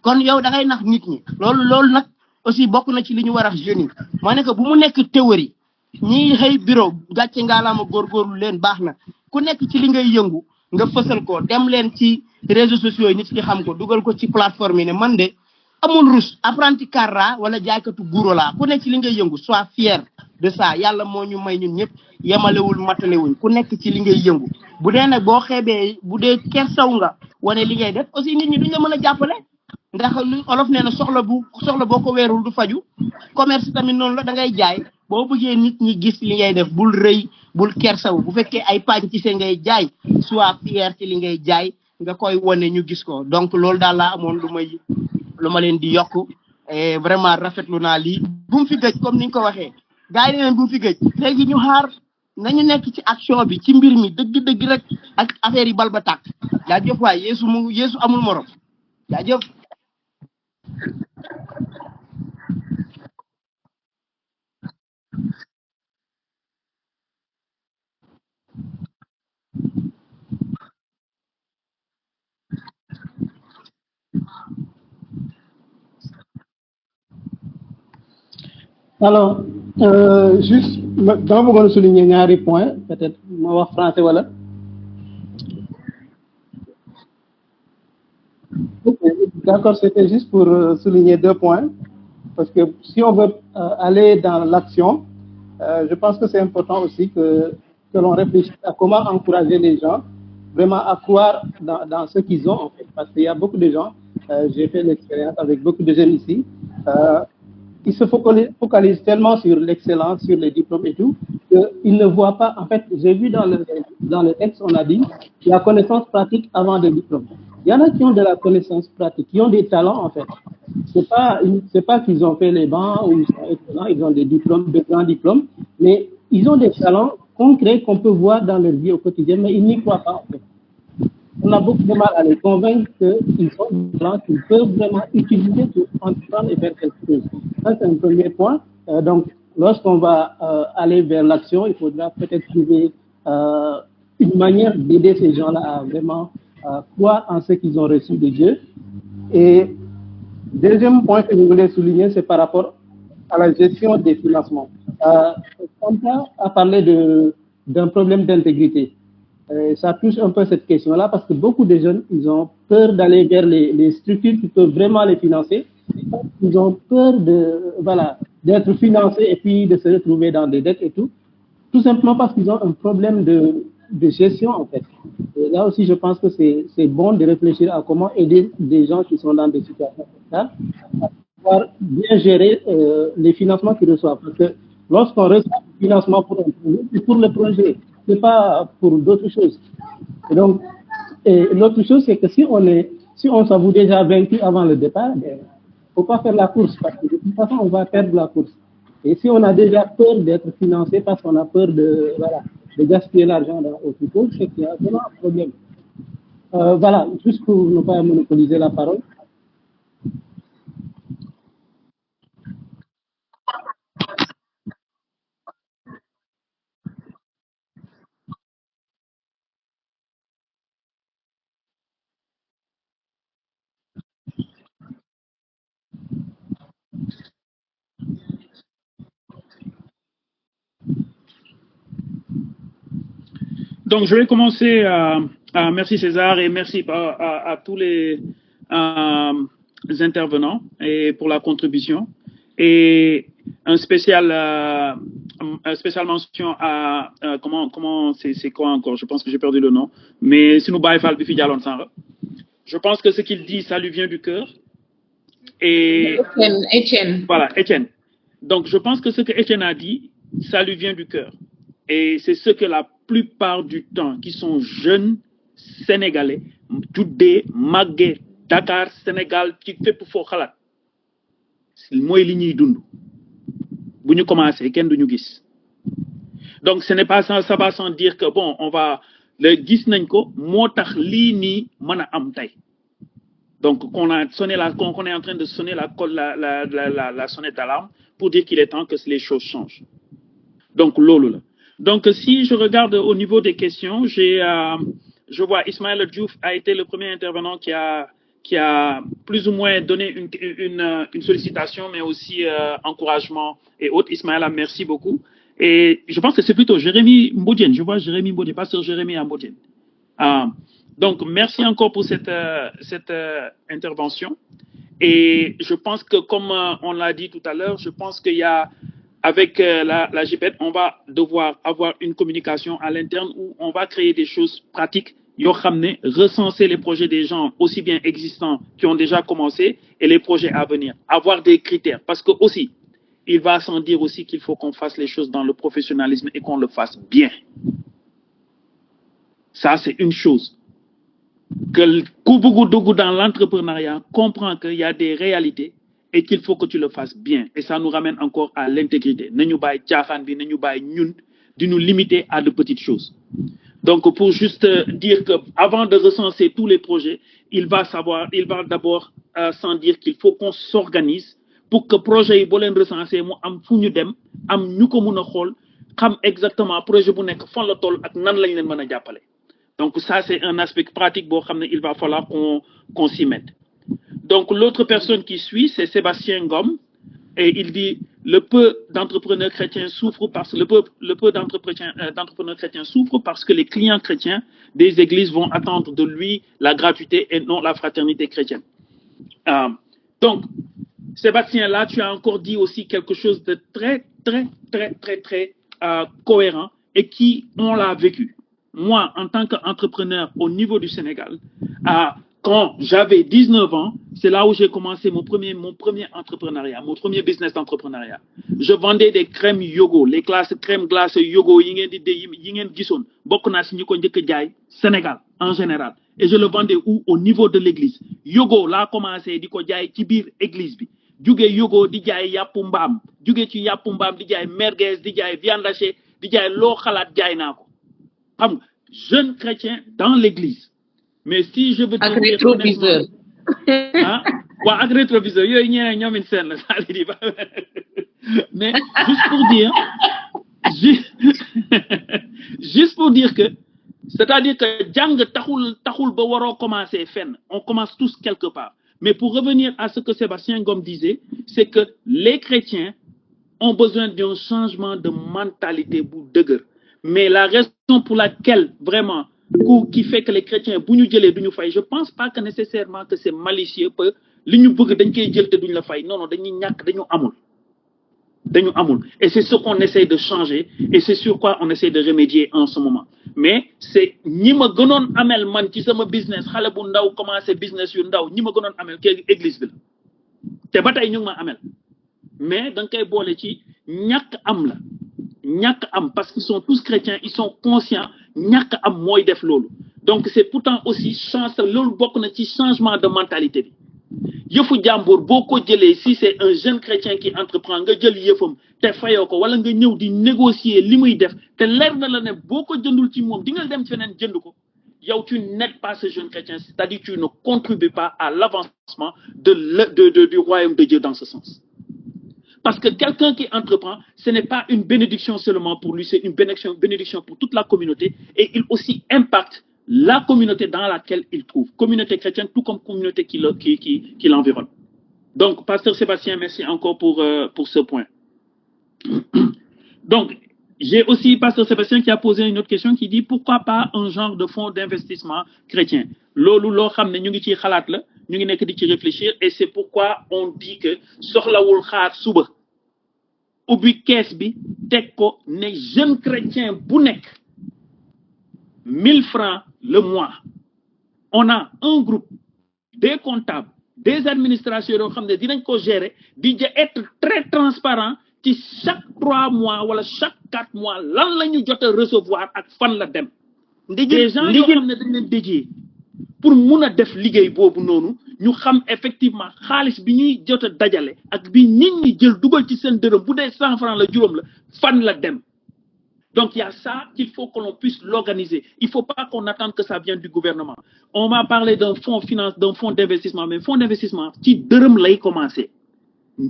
kon yow da ngay nax nit ñi loolu nag aussi bokk na ci li ñu war a jeunes yi moo nekk bu mu nekk théorie ñiy xëy bureau gàcce ngaalaama góorgóorlu leen baax na ku nekk ci li ngay yëngu nga fësal ko dem leen ci réseaux sociaux yi nit ñi xam ko dugal ko ci plateforme yi ne man de amul rus apprenti carra wala jaaykatu guro laa ku nekk ci li ngay yëngu sois fier de ça yàlla moo ñu may ñun ñëpp yemalewul matalewuñ ku nekk ci li ngay yëngu bu dee nag boo xeebee bu dee kersaw nga wane li ngay def aussi nit ñi duñ la mën a jàppale ndax lu olof nee na soxla boo ko weerul du faju commerce tamit noonu la da ngay jaay boo bëggee nit ñi gis li ngay def bul rëy bul kersaw bu fekkee ay paañ ci see ngay jaay sois fier ci li ngay jaay nga koy wane ñu gis ko donc loolu daal laa amoon lu ma leen di yokk et vraiment rafetlu naa lii bu mu fi gëj comme ni ñu ko waxee gars yi ne leen bu mu fi gëj léegi ñu xaar nañu nekk ci action bi ci mbir mi dëgg rek ak affaire yi bal ba tàkk jaajëf waay yeesu amul morom jaajëf. Alors, juste, dama bëggoon souligner ñaari point peut-être ma wax français wala. D'accord, c'était juste pour souligner 2 points parce que si on veut aller dans l'action, je pense que c'est important aussi que l'on réfléchisse à comment encourager les gens vraiment à croire dans ce qu'ils ont en fait, parce qu'il y a beaucoup de gens, j'ai fait l'expérience avec beaucoup de jeunes ici, ils se focalisent tellement sur l'excellence, sur les diplômes et tout, qu'ils ne voient pas, en fait, j'ai vu dans le texte, on a dit, la connaissance pratique avant des diplômes. Il y en a qui ont de la connaissance pratique, qui ont des talents, en fait. C'est pas qu'ils ont fait les bancs ou ils sont excellents, ils ont des diplômes, de grands diplômes, mais ils ont des talents concret qu'on peut voir dans leur vie au quotidien, mais ils n'y croient pas en fait. On a beaucoup de mal à les convaincre qu'ils sont blancs, qu'ils peuvent vraiment utiliser pour entreprendre et faire quelque chose. Ça, c'est un premier point. Donc, lorsqu'on va aller vers l'action, il faudra peut-être trouver une manière d'aider ces gens-là à vraiment croire en ce qu'ils ont reçu de Dieu. Et deuxième point que je voulais souligner, c'est par rapport à la gestion des financements. Santa a parlé d'un problème d'intégrité. Ça touche un peu cette question-là parce que beaucoup de jeunes, ils ont peur d'aller vers les structures qui peuvent vraiment les financer. Ils ont peur d'être financés et puis de se retrouver dans des dettes et tout. Tout simplement parce qu'ils ont un problème de gestion, en fait. Et là aussi, je pense que c'est bon de réfléchir à comment aider des gens qui sont dans des situations comme ça à pouvoir bien gérer les financements qu'ils reçoivent. Parce que lorsqu'on reçoit un financement pour un projet, c'est pour le projet, c'est pas pour d'autres choses. Et donc, l'autre chose, c'est que si on s'avoue déjà vaincu avant le départ, il ne faut pas faire la course parce que de toute façon, on va perdre la course. Et si on a déjà peur d'être financé parce qu'on a peur de gaspiller l'argent dans autre chose, c'est qu'il y a vraiment un problème. Voilà, juste pour ne pas monopoliser la parole. Donc, je vais commencer merci César et merci à tous les intervenants et pour la contribution. Et un spécial mention à comment c'est quoi encore? Je pense que j'ai perdu le nom. Mais si nous baïfal bifi dialon sanra. Je pense que ce qu'il dit, ça lui vient du cœur. Et Étienne. Voilà, Étienne. Donc, je pense que ce que Étienne a dit, ça lui vient du cœur. Et c'est ce que la plupart du temps, qui sont jeunes Sénégalais, Toudé, Magué, Dakar, Sénégal, qui fait pour faire khalat. C'est le mot li ñuy dund. Bu ñu commencé, kenn duñu gis. Donc, ce n'est pas ça va sans dire que bon, on va le gis nañ ko motax li ni mëna am tay. Donc, on est en train de sonner la sonnette d'alarme pour dire qu'il est temps que les choses changent. Donc, lolo. Donc, si je regarde au niveau des questions, je vois Ismaël Diouf a été le premier intervenant qui a plus ou moins donné une sollicitation, mais aussi encouragement et autres. Ismaël, merci beaucoup. Et je pense que c'est plutôt Jérémy Mbodien. Je vois Jérémy Mbodien, pasteur Jérémy Mbodien. Donc, merci encore pour cette intervention. Et je pense que, comme on l'a dit tout à l'heure, je pense qu'il y a, avec la GPED, on va devoir avoir une communication à l'interne où on va créer des choses pratiques, recenser les projets des gens aussi bien existants qui ont déjà commencé et les projets à venir. Avoir des critères. Parce que aussi, il va sans dire aussi qu'il faut qu'on fasse les choses dans le professionnalisme et qu'on le fasse bien. Ça, c'est une chose. Que le Koubougou dans l'entrepreneuriat comprend qu'il y a des réalités et qu'il faut que tu le fasses bien. Et ça nous ramène encore à l'intégrité. Ne nous limiter à de petites choses. Donc, pour juste dire qu'avant de recenser tous les projets, il va d'abord sans dire qu'il faut qu'on s'organise pour que le projet soit recensé, xam exactement projet bu nek fan la toll ak nan lañ leen mëna jappalé. Donc ça c'est un aspect pratique bo xamné il va falloir qu'on s'y mette. Donc l'autre personne qui suit c'est Sébastien Ngom et il dit le peu d'entrepreneurs chrétiens souffrent parce que le peu d'entrepreneurs chrétiens souffrent parce que les clients chrétiens des églises vont attendre de lui la gratuité et non la fraternité chrétienne. Donc Sébastien, là, tu as encore dit aussi quelque chose de très cohérent et qui, on l'a vécu. Moi, en tant qu'entrepreneur au niveau du Sénégal, quand j'avais 19 ans, c'est là où j'ai commencé mon premier entrepreneuriat, mon premier business d'entrepreneuriat. Je vendais des crèmes yogo, les classes crèmes glace yogo, Sénégal, en général. Et je le vendais où? Au niveau de l'église. Yogo, là, commencé, di ko jaay ci biir église bi. Djugé yogo di jaay yàpp mbaam, djugé ci yàpp mbaam di jaay merguez, di jaay viande hachée, di jaay loo xalaat jaay naa ko xam nga jeune chrétien dans l'église mais si je veux ak dire rétroviseur ah waa ak rétroviseur yooyu ñeneen ñoomin seen la ça di ba mais juste pour dire juste pour dire que c'est-à-dire que jàng taxul ba waroo commencer fenn on commence tous quelque part mais pour revenir à ce que Sébastien Ngom disait c'est que les chrétiens ont besoin d'un changement de mentalité bu dëgër mais la raison pour laquelle vraiment qui fait que les chrétiens bu ñu jëlee duñu fay je pense pas que nécessairement que c'est malicieux que li ñu bëgg dañ koy jël te duñ la fay non dañuy ñàkk dañu amul et c'est ce qu'on essaie de changer et c'est sur quoi on essaie de remédier en ce moment mais c'est ñi ma gënoon amel man ci sama business xale bu ndaw commencé business yu ndaw ñi ma gënoon amel kii église bi la te ba tey ñu ngi ma amel mais da nga koy boole ci ñàkk am parce qu'ils sont tous chrétiens ils sont conscients ñàkk am mooy def loolu donc c'est pourtant aussi loolu bokk na ci changement de mentalité bi yëfu jàmbur boo ko jëlee si c'est un jeune chrétien qui entreprend nga jël yëfam te fayoo ko wala nga ñëw di négocier li muy def te leer na la ne boo ko jëndul ci moom di nga dem feneen jënd ko yow tu n'aides pas ce jeune chrétien c'est-à-dire tu ne contribues pas à l'avancement du royaume de Dieu dans ce sens. Parce que quelqu'un qui entreprend, ce n'est pas une bénédiction seulement pour lui, c'est une bénédiction pour toute la communauté et il aussi impacte la communauté dans laquelle il trouve, communauté chrétienne, tout comme communauté qui l'environne. Donc, Pasteur Sébastien, merci encore pour ce point. Donc, j'ai aussi Pasteur Sébastien qui a posé une autre question qui dit pourquoi pas un genre de fonds d'investissement chrétien. Lolu lo xamné ñu ngi ci xalaat la ñu ngi nekk di ci réfléchir et c'est pourquoi on dit que soxlawul xaar suba ubbi kees bi teg ko ne jeune chrétien bu nekk 1000 francs le mois on a un groupe des comptables des administrations yoo xam ne dinañ ko gérer di être très transparent ci chaque 3 mois wala chaque 4 mois lan la ñu jot a recevoir ak fan la dem des gens yoo xam ne dañ leen dédié pour mun a def liggéey boobu noonu ñu xam effectivement xaalis bi ñuy jot a dajale ak bi nit ñi jël dugal ci seen dërëm bu dee 100 francs la juróom la fan la dem donc il y a ça qu'il faut que l'on puisse l'organiser il faut pas qu'on attende que ça vienne du gouvernement on m'a parlé d'un fonds d'investissement mais fonds d'investissement ci dërëm lay commencer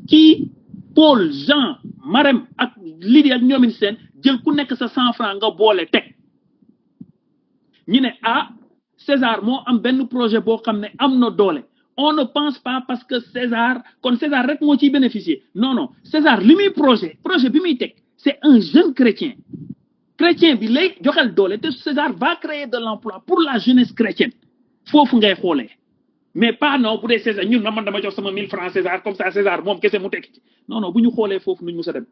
kii Paul Jean Marème ak Lydia ak ñoomin seen jël ku nekk sa 100 francs nga boole teg ñu ne César moo am benn projet boo xam ne am na doole on ne pense pas parce que César rek moo ciy bénéficier non César li muy projet bi muy teg c'est un jeune chrétien bi lay joxel doole te César va créer de l'emploi pour la jeunesse chrétienne foofu ngay xoolee mais pas non bu dee César ñun man dama jox sama 1000 francs César comme ça César moom kese mu teg ci non bu ñu xoolee foofu nuñ musa dem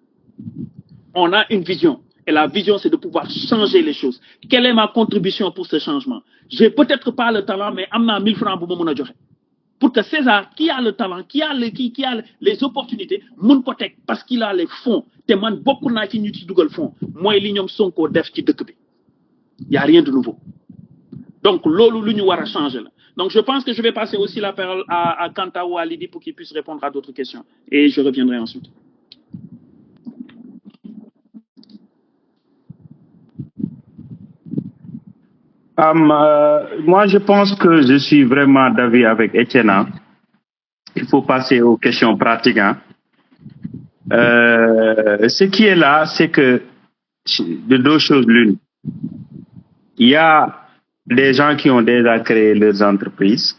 on a une vision. Et la vision, c'est de pouvoir changer les choses. Quelle est ma contribution pour ce changement? J'ai peut-être pas le talent, mais amna 1000 francs pour mon joxe. Pour que César, qui a le talent, qui a les opportunités, mon potek, parce qu'il a les fonds. Te man beaucoup na ci ñu ci dugal fonds. Moy li ñom Sonko def ci dëkk bi. Il y a rien de nouveau. Donc lolu lu ñu wara changer la. Donc je pense que je vais passer aussi la parole à Kanta ou à Lydie pour qu'ils puissent répondre à d'autres questions et je reviendrai ensuite. Moi, je pense que je suis vraiment d'avis avec Etienne. Il faut passer aux questions pratiques. Ce qui est là, c'est que de deux choses l'une. Il y a des gens qui ont déjà créé leurs entreprises.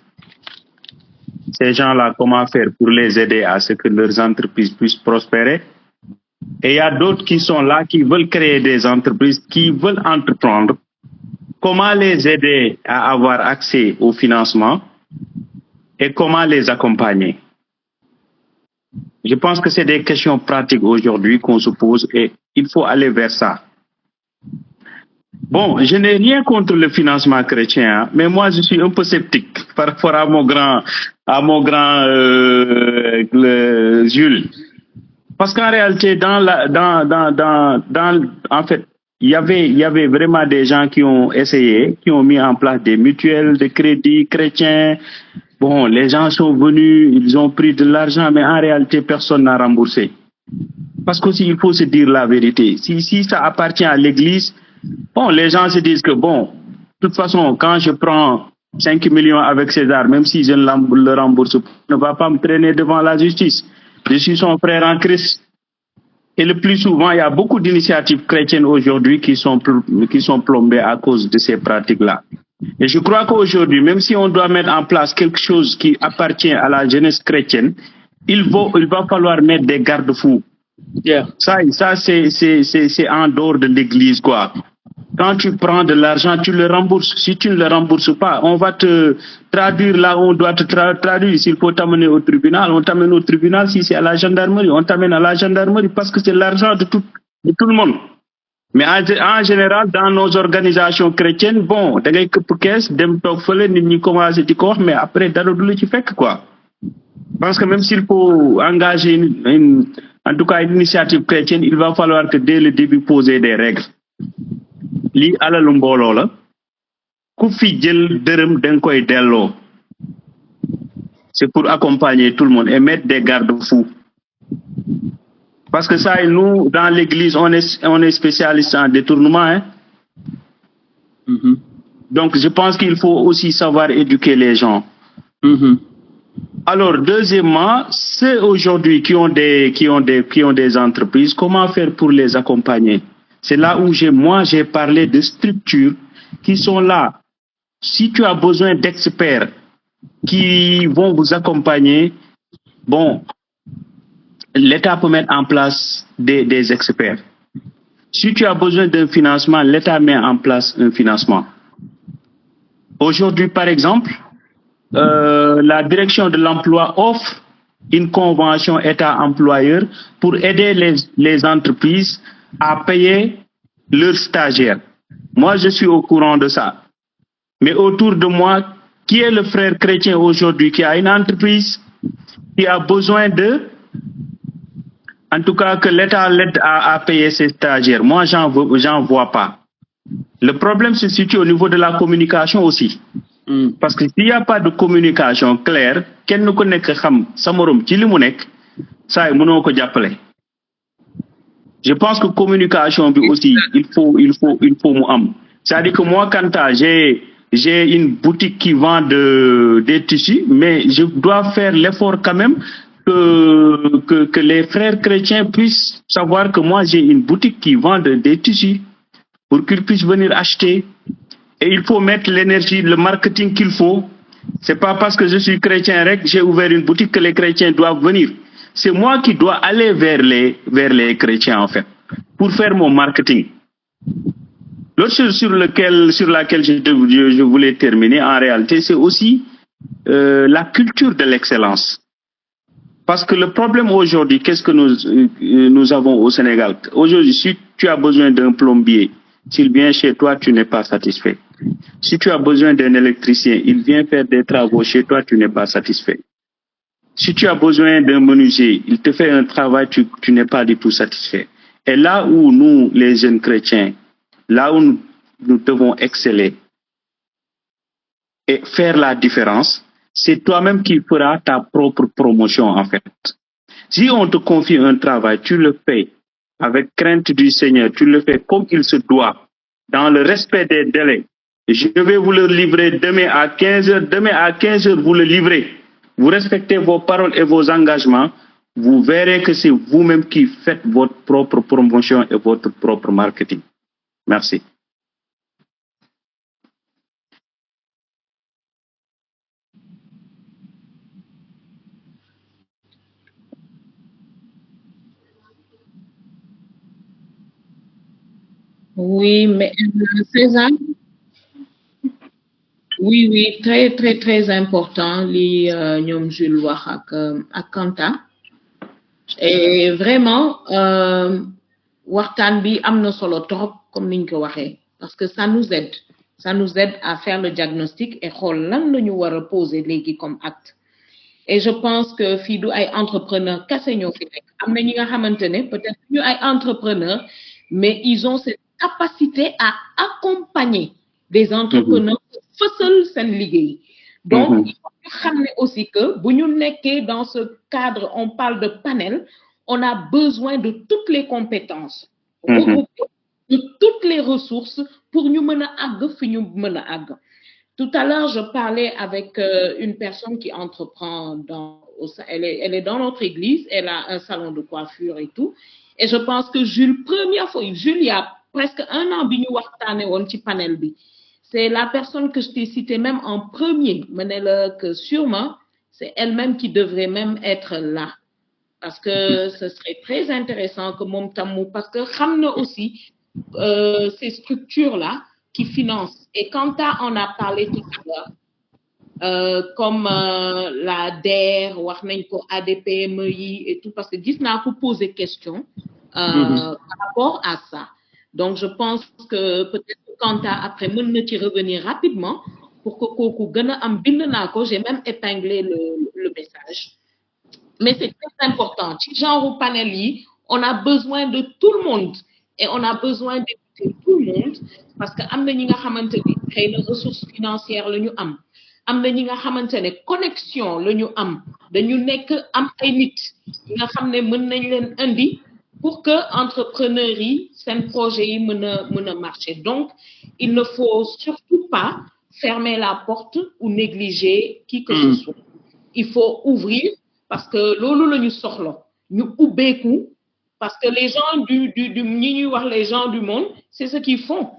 Ces gens-là, comment faire pour les aider à ce que leurs entreprises puissent prospérer? Et il y a d'autres qui sont là, qui veulent créer des entreprises, qui veulent entreprendre. Comment les aider à avoir accès au financement et comment les accompagner? Je pense que c'est des questions pratiques aujourd'hui qu'on se pose et il faut aller vers ça. Bon, je n'ai rien contre le financement chrétien, mais moi je suis un peu sceptique par rapport à mon grand Jules. Parce qu'en réalité, en fait, il y avait vraiment des gens qui ont essayé, qui ont mis en place des mutuelles de crédit chrétiens. Bon, les gens sont venus, ils ont pris de l'argent, mais en réalité, personne n'a remboursé. Parce qu'aussi, il faut se dire la vérité. Si ça appartient à l'Église, bon, les gens se disent que, bon, de toute façon, quand je prends 5 millions avec César, même si je ne le rembourse pas, ne va pas me traîner devant la justice. Je suis son frère en Christ. Et le plus souvent, il y a beaucoup d'initiatives chrétiennes aujourd'hui qui sont plombées à cause de ces pratiques-là. Et je crois qu'aujourd'hui, même si on doit mettre en place quelque chose qui appartient à la jeunesse chrétienne, il va falloir mettre des garde-fous. Yeah. Ça c'est en dehors de l'Église, quoi. Quand tu prends de l'argent, tu le rembourses. Si tu ne le rembourses pas, on va te traduire là où on doit te traduire. S'il faut t'amener au tribunal, on t'amène au tribunal. Si c'est à la gendarmerie, on t'amène à la gendarmerie parce que c'est l'argent de tout le monde. Mais en général, dans nos organisations chrétiennes, bon, da ngay këpp kees dem toog fële nit ñi commencé di ko wax, mais après dara du la ci fekk, quoi. Parce que même s'il faut engager en tout cas une initiative chrétienne, il va falloir que dès le début poser des règles. Li alalu mbooloo la ku fi jël dërëm da nga koy delloo. C'est pour accompagner tout le monde et mettre des garde-fous. Parce que ça, nous, dans l'église, on est spécialiste en détournement. Hein? Donc, je pense qu'il faut aussi savoir éduquer les gens. Alors, deuxièmement, ceux aujourd'hui qui ont des entreprises, comment faire pour les accompagner? C'est là où j'ai parlé de structures qui sont là. Si tu as besoin d'experts qui vont vous accompagner, bon, l'État peut mettre en place des experts. Si tu as besoin d'un financement, l'État met en place un financement. Aujourd'hui, par exemple, la direction de l'emploi offre une convention État-employeur pour aider les entreprises à payer leurs stagiaires. Moi, je suis au courant de ça. Mais autour de moi, qui est le frère chrétien aujourd'hui qui a une entreprise, qui a besoin en tout cas, que l'État l'aide à payer ses stagiaires? Moi, j'en vois pas. Le problème se situe au niveau de la communication aussi. Parce que s'il n'y a pas de communication claire, kenn ku nekk xam sa morom ci li mu nekk, ça mënoo ko jàppale. Je pense que communication bi aussi, il faut mu am. C'est-à-dire que moi, quand j'ai une boutique qui vend des tissus, mais je dois faire l'effort quand même que les frères chrétiens puissent savoir que moi j'ai une boutique qui vend des tissus pour qu'ils puissent venir acheter. Et il faut mettre l'énergie, le marketing qu'il faut. C'est pas parce que je suis chrétien que j'ai ouvert une boutique que les chrétiens doivent venir. C'est moi qui dois aller vers les chrétiens en fait, pour faire mon marketing. L'autre chose sur laquelle je voulais terminer en réalité, c'est aussi la culture de l'excellence. Parce que le problème aujourd'hui, qu'est-ce que nous avons au Sénégal? Aujourd'hui, si tu as besoin d'un plombier, s'il vient chez toi, tu n'es pas satisfait. Si tu as besoin d'un électricien, il vient faire des travaux chez toi, tu n'es pas satisfait. Si tu as besoin d'un menuisier, il te fait un travail, tu n'es pas du tout satisfait. Et là où nous, les jeunes chrétiens, là où nous devons exceller et faire la différence, c'est toi-même qui feras ta propre promotion en fait. Si on te confie un travail, tu le fais avec crainte du Seigneur, tu le fais comme il se doit, dans le respect des délais. Je vais vous le livrer demain à 15h. Demain à 15h, vous le livrez. Vous respectez vos paroles et vos engagements. Vous verrez que c'est vous-même qui faites votre propre promotion et votre propre marketing. Merci. Oui, mais César? Oui, très, très, très important, li ñoom Jules wax ak Kanta. Et vraiment, waxtaan bi am na solo trop, comme niñ ko waxee, parce que ça nous aide à faire le diagnostic et xool lan la ñu war a poser léegi comme acte. Et je pense que fii du ay entrepreneurs kese ñoo fi nekk. Am na ñi nga xamante ne peut-être ñu ay entrepreneurs, mais ils ont cette capacité à accompagner des entrepreneurs fësal seen liggéey. Donc, il faut ñu xam ne aussi que bu ñu nekkee dans ce cadre, on parle de panel, on a besoin de toutes les compétences, regrouper de toutes les ressources pour nous mener à ag. Tout à l'heure, je parlais avec une personne qui entreprend elle est dans notre église, elle a un salon de coiffure et tout. Et je pense que Jules, première fois, Jules, il y a presque un an, panel bi. C'est la personne que je t'ai citée même en premier, que sûrement, c'est elle-même qui devrait même être là. Parce que ce serait très intéressant que mon tamou, parce que ramène aussi ces structures-là qui financent. Et quand on a parlé tout à l'heure, comme la DER, ADP, MEI et tout, parce que Disney a posé des questions par rapport à ça. Donc, je pense que peut-être quand après, je vais revenir rapidement pour que j'ai même épinglé le message. Mais c'est très important. Genre au panel, on a besoin de tout le monde et on a besoin d'écouter tout le monde parce que am na ñi nga xamanteni xeyna ressources financières lañu am na ñi nga xamanteni connexion lañu am dañu nekk am ay nit nga xamné mën nañ leen indi pour que entrepreneurs yi sen projet yi mëna marcher. Donc il ne faut surtout pas fermer la porte ou négliger qui que ce soit. Il faut ouvrir parce que lolu lañu soxlo ñu ubbeeku parce que les gens les gens du monde c'est ce qu'ils font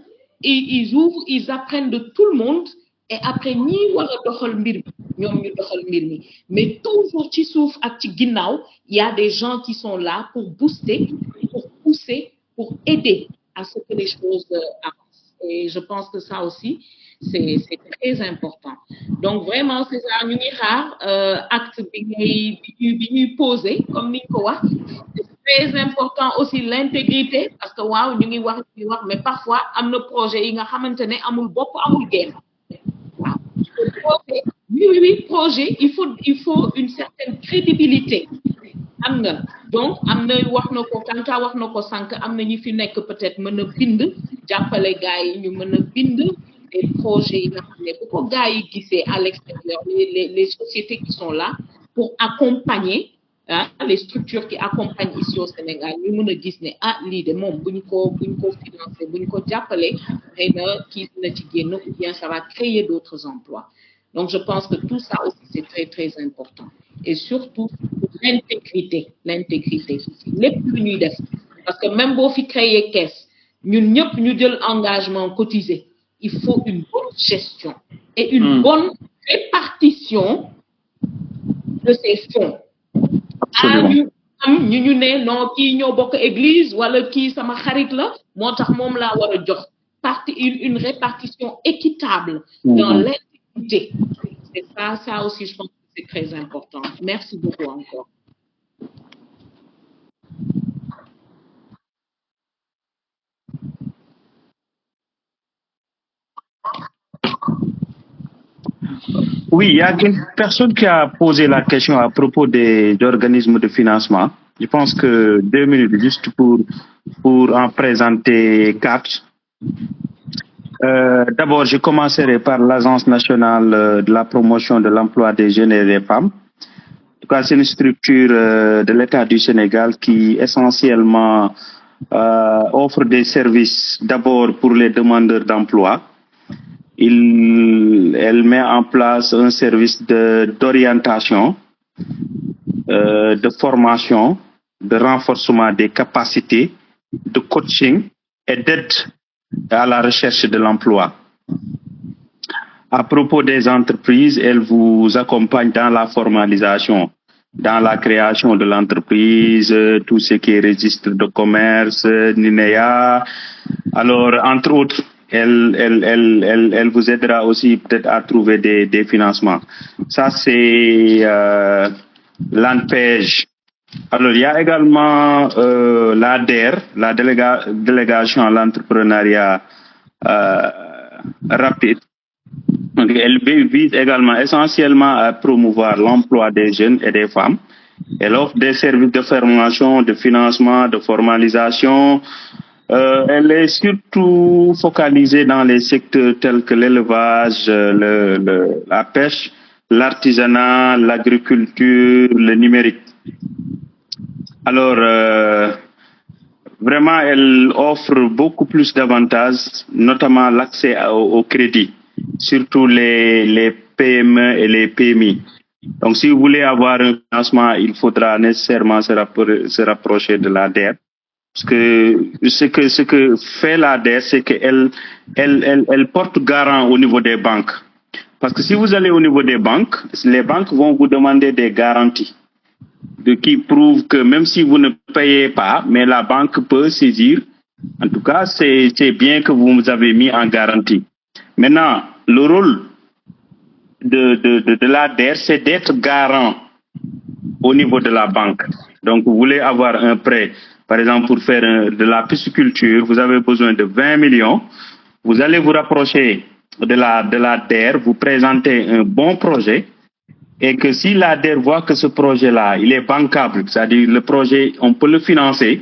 et ils ouvrent, ils apprennent de tout le monde et après ñi wara doxal mbir ñom ñu doxal mbir mi mais toujours ci souf ak ci ginnaw il y a des gens qui sont là pour booster, pour pousser, pour aider à ce que les choses avancent et je pense que ça aussi c'est très important. Donc vraiment c'est ça ñu ngi xaar acte bi ñuy poser comme ni ko wax. C'est très important aussi l'intégrité parce que waaw ñu ngi wax mais parfois am na projet yi nga xamantene amul bopp amul genn. Oui, projet il faut une certaine crédibilité. Am nga donc am na wax na ko Kanta wax na ko sànq am na ñi fi nekk peut-être mën a bind jàppale gars yi ñu mën a bind des projets yi nga xam ne bu ko gars yi gisee à l'extérieur les sociétés qui sont là pour accompagner les structures qui accompagnent ici au Sénégal ñu mën a gis ne lii de moom buñ ko financer buñ ko jàppale xëy na kii dina ci génn ou bien ça va créer d'autres emplois. Donc je pense que tout ça aussi c'est très très important et surtout l'intégrité lépp lu ñuy def parce que même boo fi créer caisse ñun ñëpp ñu jël engagement cotisé il faut une bonne gestion et une bonne répartition de ces fonds. ñu ne non kii ñoo bokk église wala kii sama xarit la moo tax moom laa war a jox une répartition équitable dans l'intégrité. C'est ça aussi je pense que c'est très important. Merci beaucoup encore. Oui, il y a une personne qui a posé la question à propos des organismes de financement. Je pense que 2 minutes juste pour en présenter 4. D'abord, je commencerai par l'Agence nationale de la promotion de l'emploi des jeunes et des femmes. En tout cas, c'est une structure de l'État du Sénégal qui essentiellement offre des services d'abord pour les demandeurs d'emploi. Elle met en place un service d'orientation, de formation, de renforcement des capacités, de coaching et d'aide à la recherche de l'emploi. À propos des entreprises, elle vous accompagne dans la formalisation, dans la création de l'entreprise, tout ce qui est registre de commerce, NINEA. Alors, entre autres, elle vous aidera aussi peut-être à trouver des financements. Ça, c'est l'ANPEJ. Alors, il y a également la DER, la délégation à l'entrepreneuriat rapide. Donc, elle vise également essentiellement à promouvoir l'emploi des jeunes et des femmes. Elle offre des services de formation, de financement, de formalisation. Elle est surtout focalisée dans les secteurs tels que l'élevage, la pêche, l'artisanat, l'agriculture, le numérique. Alors, vraiment, elle offre beaucoup plus d'avantages, notamment l'accès au crédit, surtout les PME et les PMI. Donc, si vous voulez avoir un financement, il faudra nécessairement se rapprocher de l'ADER. Parce que ce que fait l'ADER, c'est qu'elle porte garant au niveau des banques. Parce que si vous allez au niveau des banques, les banques vont vous demander des garanties qui prouvent que même si vous ne payez pas, mais la banque peut saisir. En tout cas, c'est bien que vous avez mis en garantie. Maintenant, le rôle de l'ADER, c'est d'être garant au niveau de la banque. Donc, vous voulez avoir un prêt, par exemple, pour faire de la pisciculture, vous avez besoin de 20 millions. Vous allez vous rapprocher de l'ADER, vous présentez un bon projet, et que si l'ADER voit que ce projet-là, il est bancable, c'est-à-dire le projet, on peut le financer,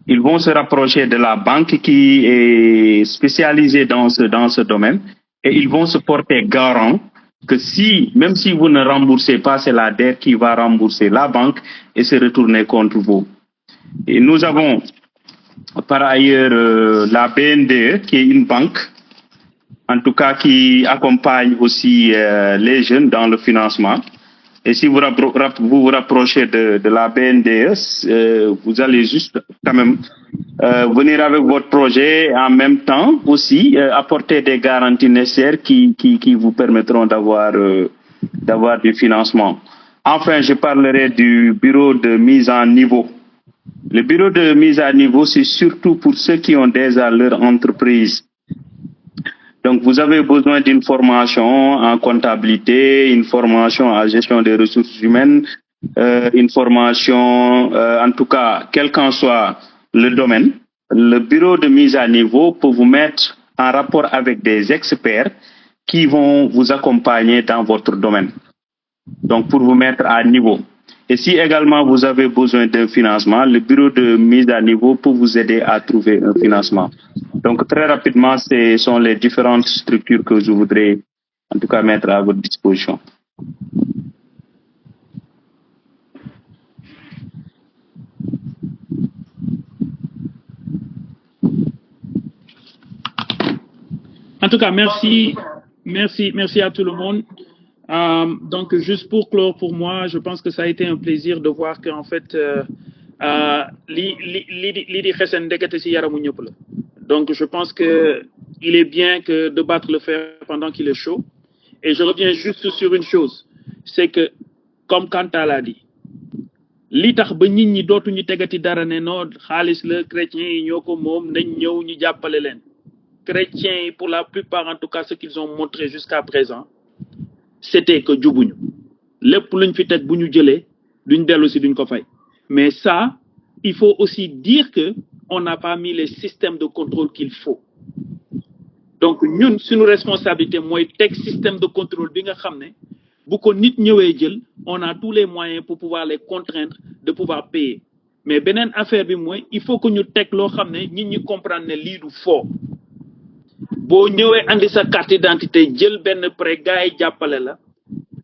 ils vont se rapprocher de la banque qui est spécialisée dans ce domaine, et ils vont se porter garant que même si vous ne remboursez pas, c'est l'ADER qui va rembourser la banque et se retourner contre vous. Et nous avons par ailleurs la BNDE, qui est une banque, en tout cas qui accompagne aussi les jeunes dans le financement. Et si vous vous rapprochez de la BNDE, vous allez juste quand même venir avec votre projet et en même temps aussi apporter des garanties nécessaires qui vous permettront d'avoir du financement. Enfin, je parlerai du bureau de mise en niveau. Le bureau de mise à niveau, c'est surtout pour ceux qui ont déjà leur entreprise. Donc, vous avez besoin d'une formation en comptabilité, une formation en gestion des ressources humaines, une formation, en tout cas, quel qu'en soit le domaine. Le bureau de mise à niveau peut vous mettre en rapport avec des experts qui vont vous accompagner dans votre domaine. Donc, pour vous mettre à niveau. Et si également vous avez besoin d'un financement, le bureau de mise à niveau peut vous aider à trouver un financement. Donc, très rapidement, ce sont les différentes structures que je voudrais, en tout cas, mettre à votre disposition. En tout cas, merci à tout le monde. Donc, juste pour clore pour moi, je pense que ça a été un plaisir de voir qu'en fait, donc, je pense qu'il est bien que de battre le fer pendant qu'il est chaud. Et je reviens juste sur une chose, c'est que, comme Kanta l'a dit, li tax ba nit ñi dootu ñu tegati dara ne no xaalis la chrétiens yi ñoo ko moom nañ ñëw ñu jàppale leen chrétiens yi pour la plupart en tout cas ce qu'ils ont montré jusqu'à présent c'était que jubuñu lépp luñ fi teg bu ñu jëlee duñ dellu si duñ ko fay mais ça il faut aussi dire que on n'a pas mis les systèmes de contrôle qu'il faut donc ñun suñu responsabilité mooy teg système de contrôle bi nga xam ne bu ko nit ñëwee jël on a tous les moyens pour pouvoir les contraindre de pouvoir payer mais beneen affaire bi mooy il faut que ñu teg loo xam ne nit ñi comprendre ne lii du faux boo ñëwee andi sa carte d'identité jël benn prêt gars yi jàppale la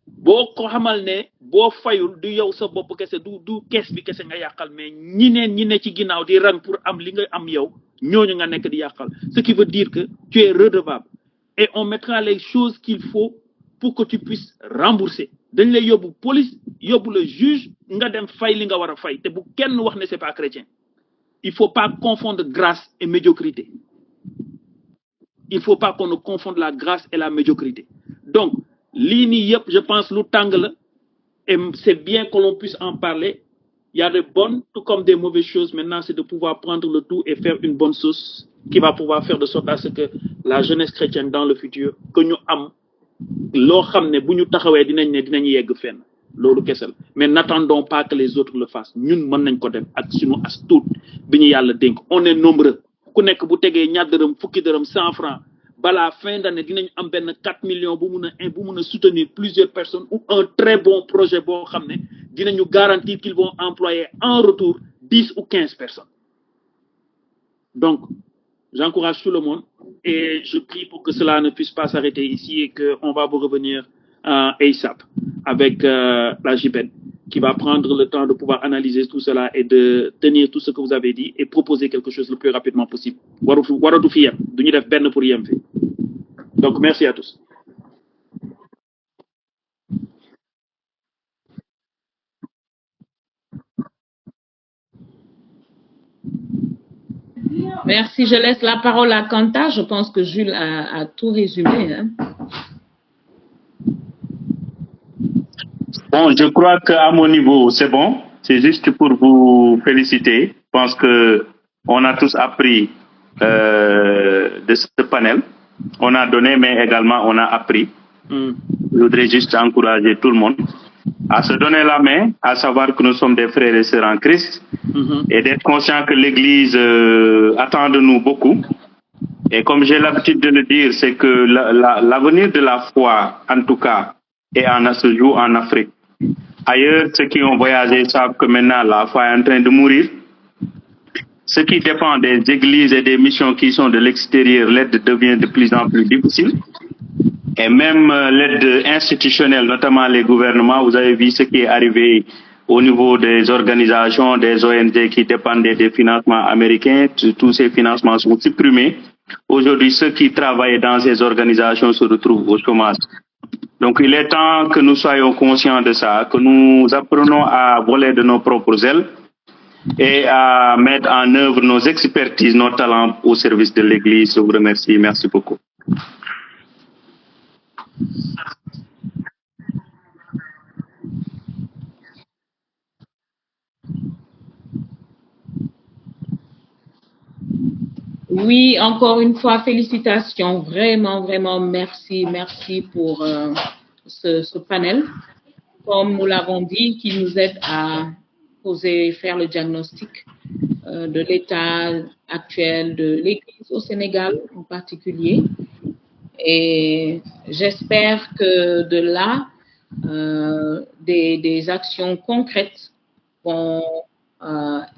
boo ko xamal ne boo fayul du yow sa bopp kese du kees bi kese nga yàqal mais ñi ne ci ginnaaw di ran pour am li nga am yow ñooñu nga nekk di yàqal ce qui veut dire que tu es redevable et on mettra les choses qu'il faut pour que tu puisses rembourser dañ lay yóbbu police yóbbu le juge nga dem fay li nga war a fay te bu kenn wax ne c'est pas chrétien il faut pas confondre grâce et médiocrité il faut pas qu'on ne confonde la grâce et la médiocrité donc lii nii yëpp je pense lu tàng la et c'est bien que l'on puisse en parler il y a de bonnes tout comme des mauvaises choses maintenant c'est de pouvoir prendre le tout et faire une bonne sauce qui va pouvoir faire de sorte à ce que la jeunesse chrétienne dans le futur que ñu am loo xam ne bu ñu taxawee dinañ yegg fenn loolu kese la mais n'attendons pas que les autres le fassent ñun mën nañ ko def ak suñu as tuut bi ñu yàlla dénk on est nombreux ku nekk bu tegee ñaar dërëm fukki dërëm 100 francs balaa fin d'année dinañ am benn 4 millions bu mun a soutenir plusieurs personnes ou un très bon projet boo xam ne dinañu garantir qu'ils vont employer en retour 10 ou 15 personnes donc j'encourage tout le monde et je prie pour que cela ne puisse pas s'arrêter ici et qu'on va vous revenir ASAP avec la JPED. qui va prendre le temps de pouvoir analyser tout cela et de tenir tout ce que vous avez dit et proposer quelque chose le plus rapidement possible. waratu fi yem duñu def benn pour yem fi. Donc merci à tous. Merci, je laisse la parole à Kanta. Je pense que Jules a tout résumé. Hein. Bon, je crois qu'à mon niveau, c'est bon. C'est juste pour vous féliciter. Je pense qu'on a tous appris de ce panel. On a donné, mais également on a appris. Je voudrais juste encourager tout le monde à se donner la main, à savoir que nous sommes des frères et sœurs en Christ, et d'être conscient que l'Église attend de nous beaucoup. Et comme j'ai l'habitude de le dire, c'est que l'avenir de la foi, en tout cas, se joue en Afrique. Ailleurs, ceux qui ont voyagé savent que maintenant la foi est en train de mourir. Ce qui dépend des églises et des missions qui sont de l'extérieur, l'aide devient de plus en plus difficile. Et même l'aide institutionnelle, notamment les gouvernements, vous avez vu ce qui est arrivé au niveau des organisations, des ONG qui dépendaient des financements américains. Tous ces financements sont supprimés. Aujourd'hui, ceux qui travaillent dans ces organisations se retrouvent au chômage. Donc, il est temps que nous soyons conscients de ça, que nous apprenons à voler de nos propres ailes et à mettre en œuvre nos expertises, nos talents au service de l'Église. Je vous remercie. Merci beaucoup. Oui, encore une fois, félicitations. Vraiment, vraiment, merci pour ce panel. Comme nous l'avons dit, qui nous aide à faire le diagnostic de l'état actuel de l'Église au Sénégal en particulier. Et j'espère que de là, des actions concrètes vont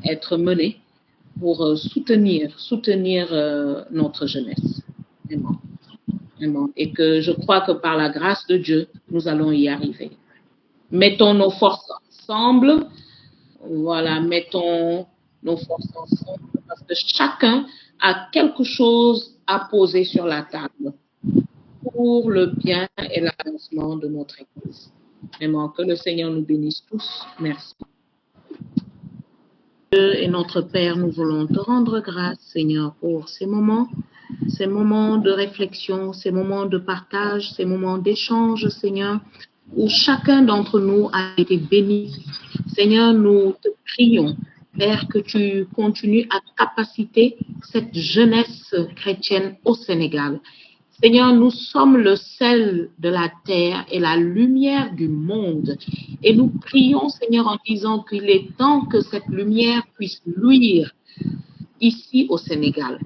être menées pour soutenir notre jeunesse. Vraiment. Et que je crois que par la grâce de Dieu, nous allons y arriver. Mettons nos forces ensemble. Voilà, mettons nos forces ensemble parce que chacun a quelque chose à poser sur la table pour le bien et l'avancement de notre Église. Vraiment, que le Seigneur nous bénisse tous. Merci. Dieu et notre Père, nous voulons te rendre grâce, Seigneur, pour ces moments de réflexion, ces moments de partage, ces moments d'échange, Seigneur, où chacun d'entre nous a été béni. Seigneur, nous te prions, Père, que tu continues à capaciter cette jeunesse chrétienne au Sénégal. Seigneur, nous sommes le sel de la terre et la lumière du monde. Et nous prions, Seigneur, en disant qu'il est temps que cette lumière puisse luire ici au Sénégal.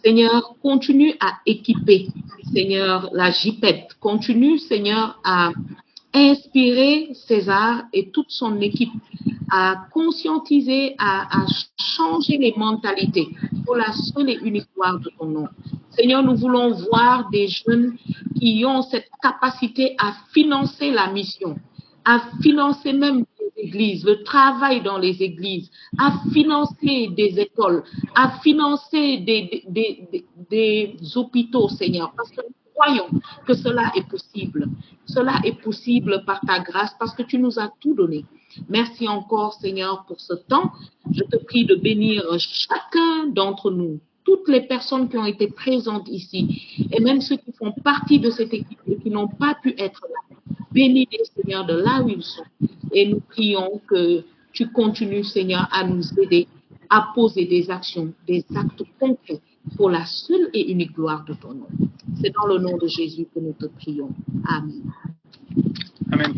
Seigneur, continue à équiper, Seigneur, la JPED. Continue, Seigneur, à inspirer César et toute son équipe à conscientiser, à changer les mentalités pour la seule et unique gloire de ton nom. Seigneur, nous voulons voir des jeunes qui ont cette capacité à financer la mission, à financer même les églises, le travail dans les églises, à financer des écoles, à financer des hôpitaux, Seigneur, parce que nous croyons que cela est possible. Cela est possible par ta grâce parce que tu nous as tout donné. Merci encore, Seigneur, pour ce temps. Je te prie de bénir chacun d'entre nous, toutes les personnes qui ont été présentes ici, et même ceux qui font partie de cette équipe et qui n'ont pas pu être là. Bénis-les, Seigneur, de là où ils sont. Et nous prions que tu continues, Seigneur, à nous aider à poser des actions, des actes concrets pour la seule et unique gloire de ton nom. C'est dans le nom de Jésus que nous te prions. Amen. Amen.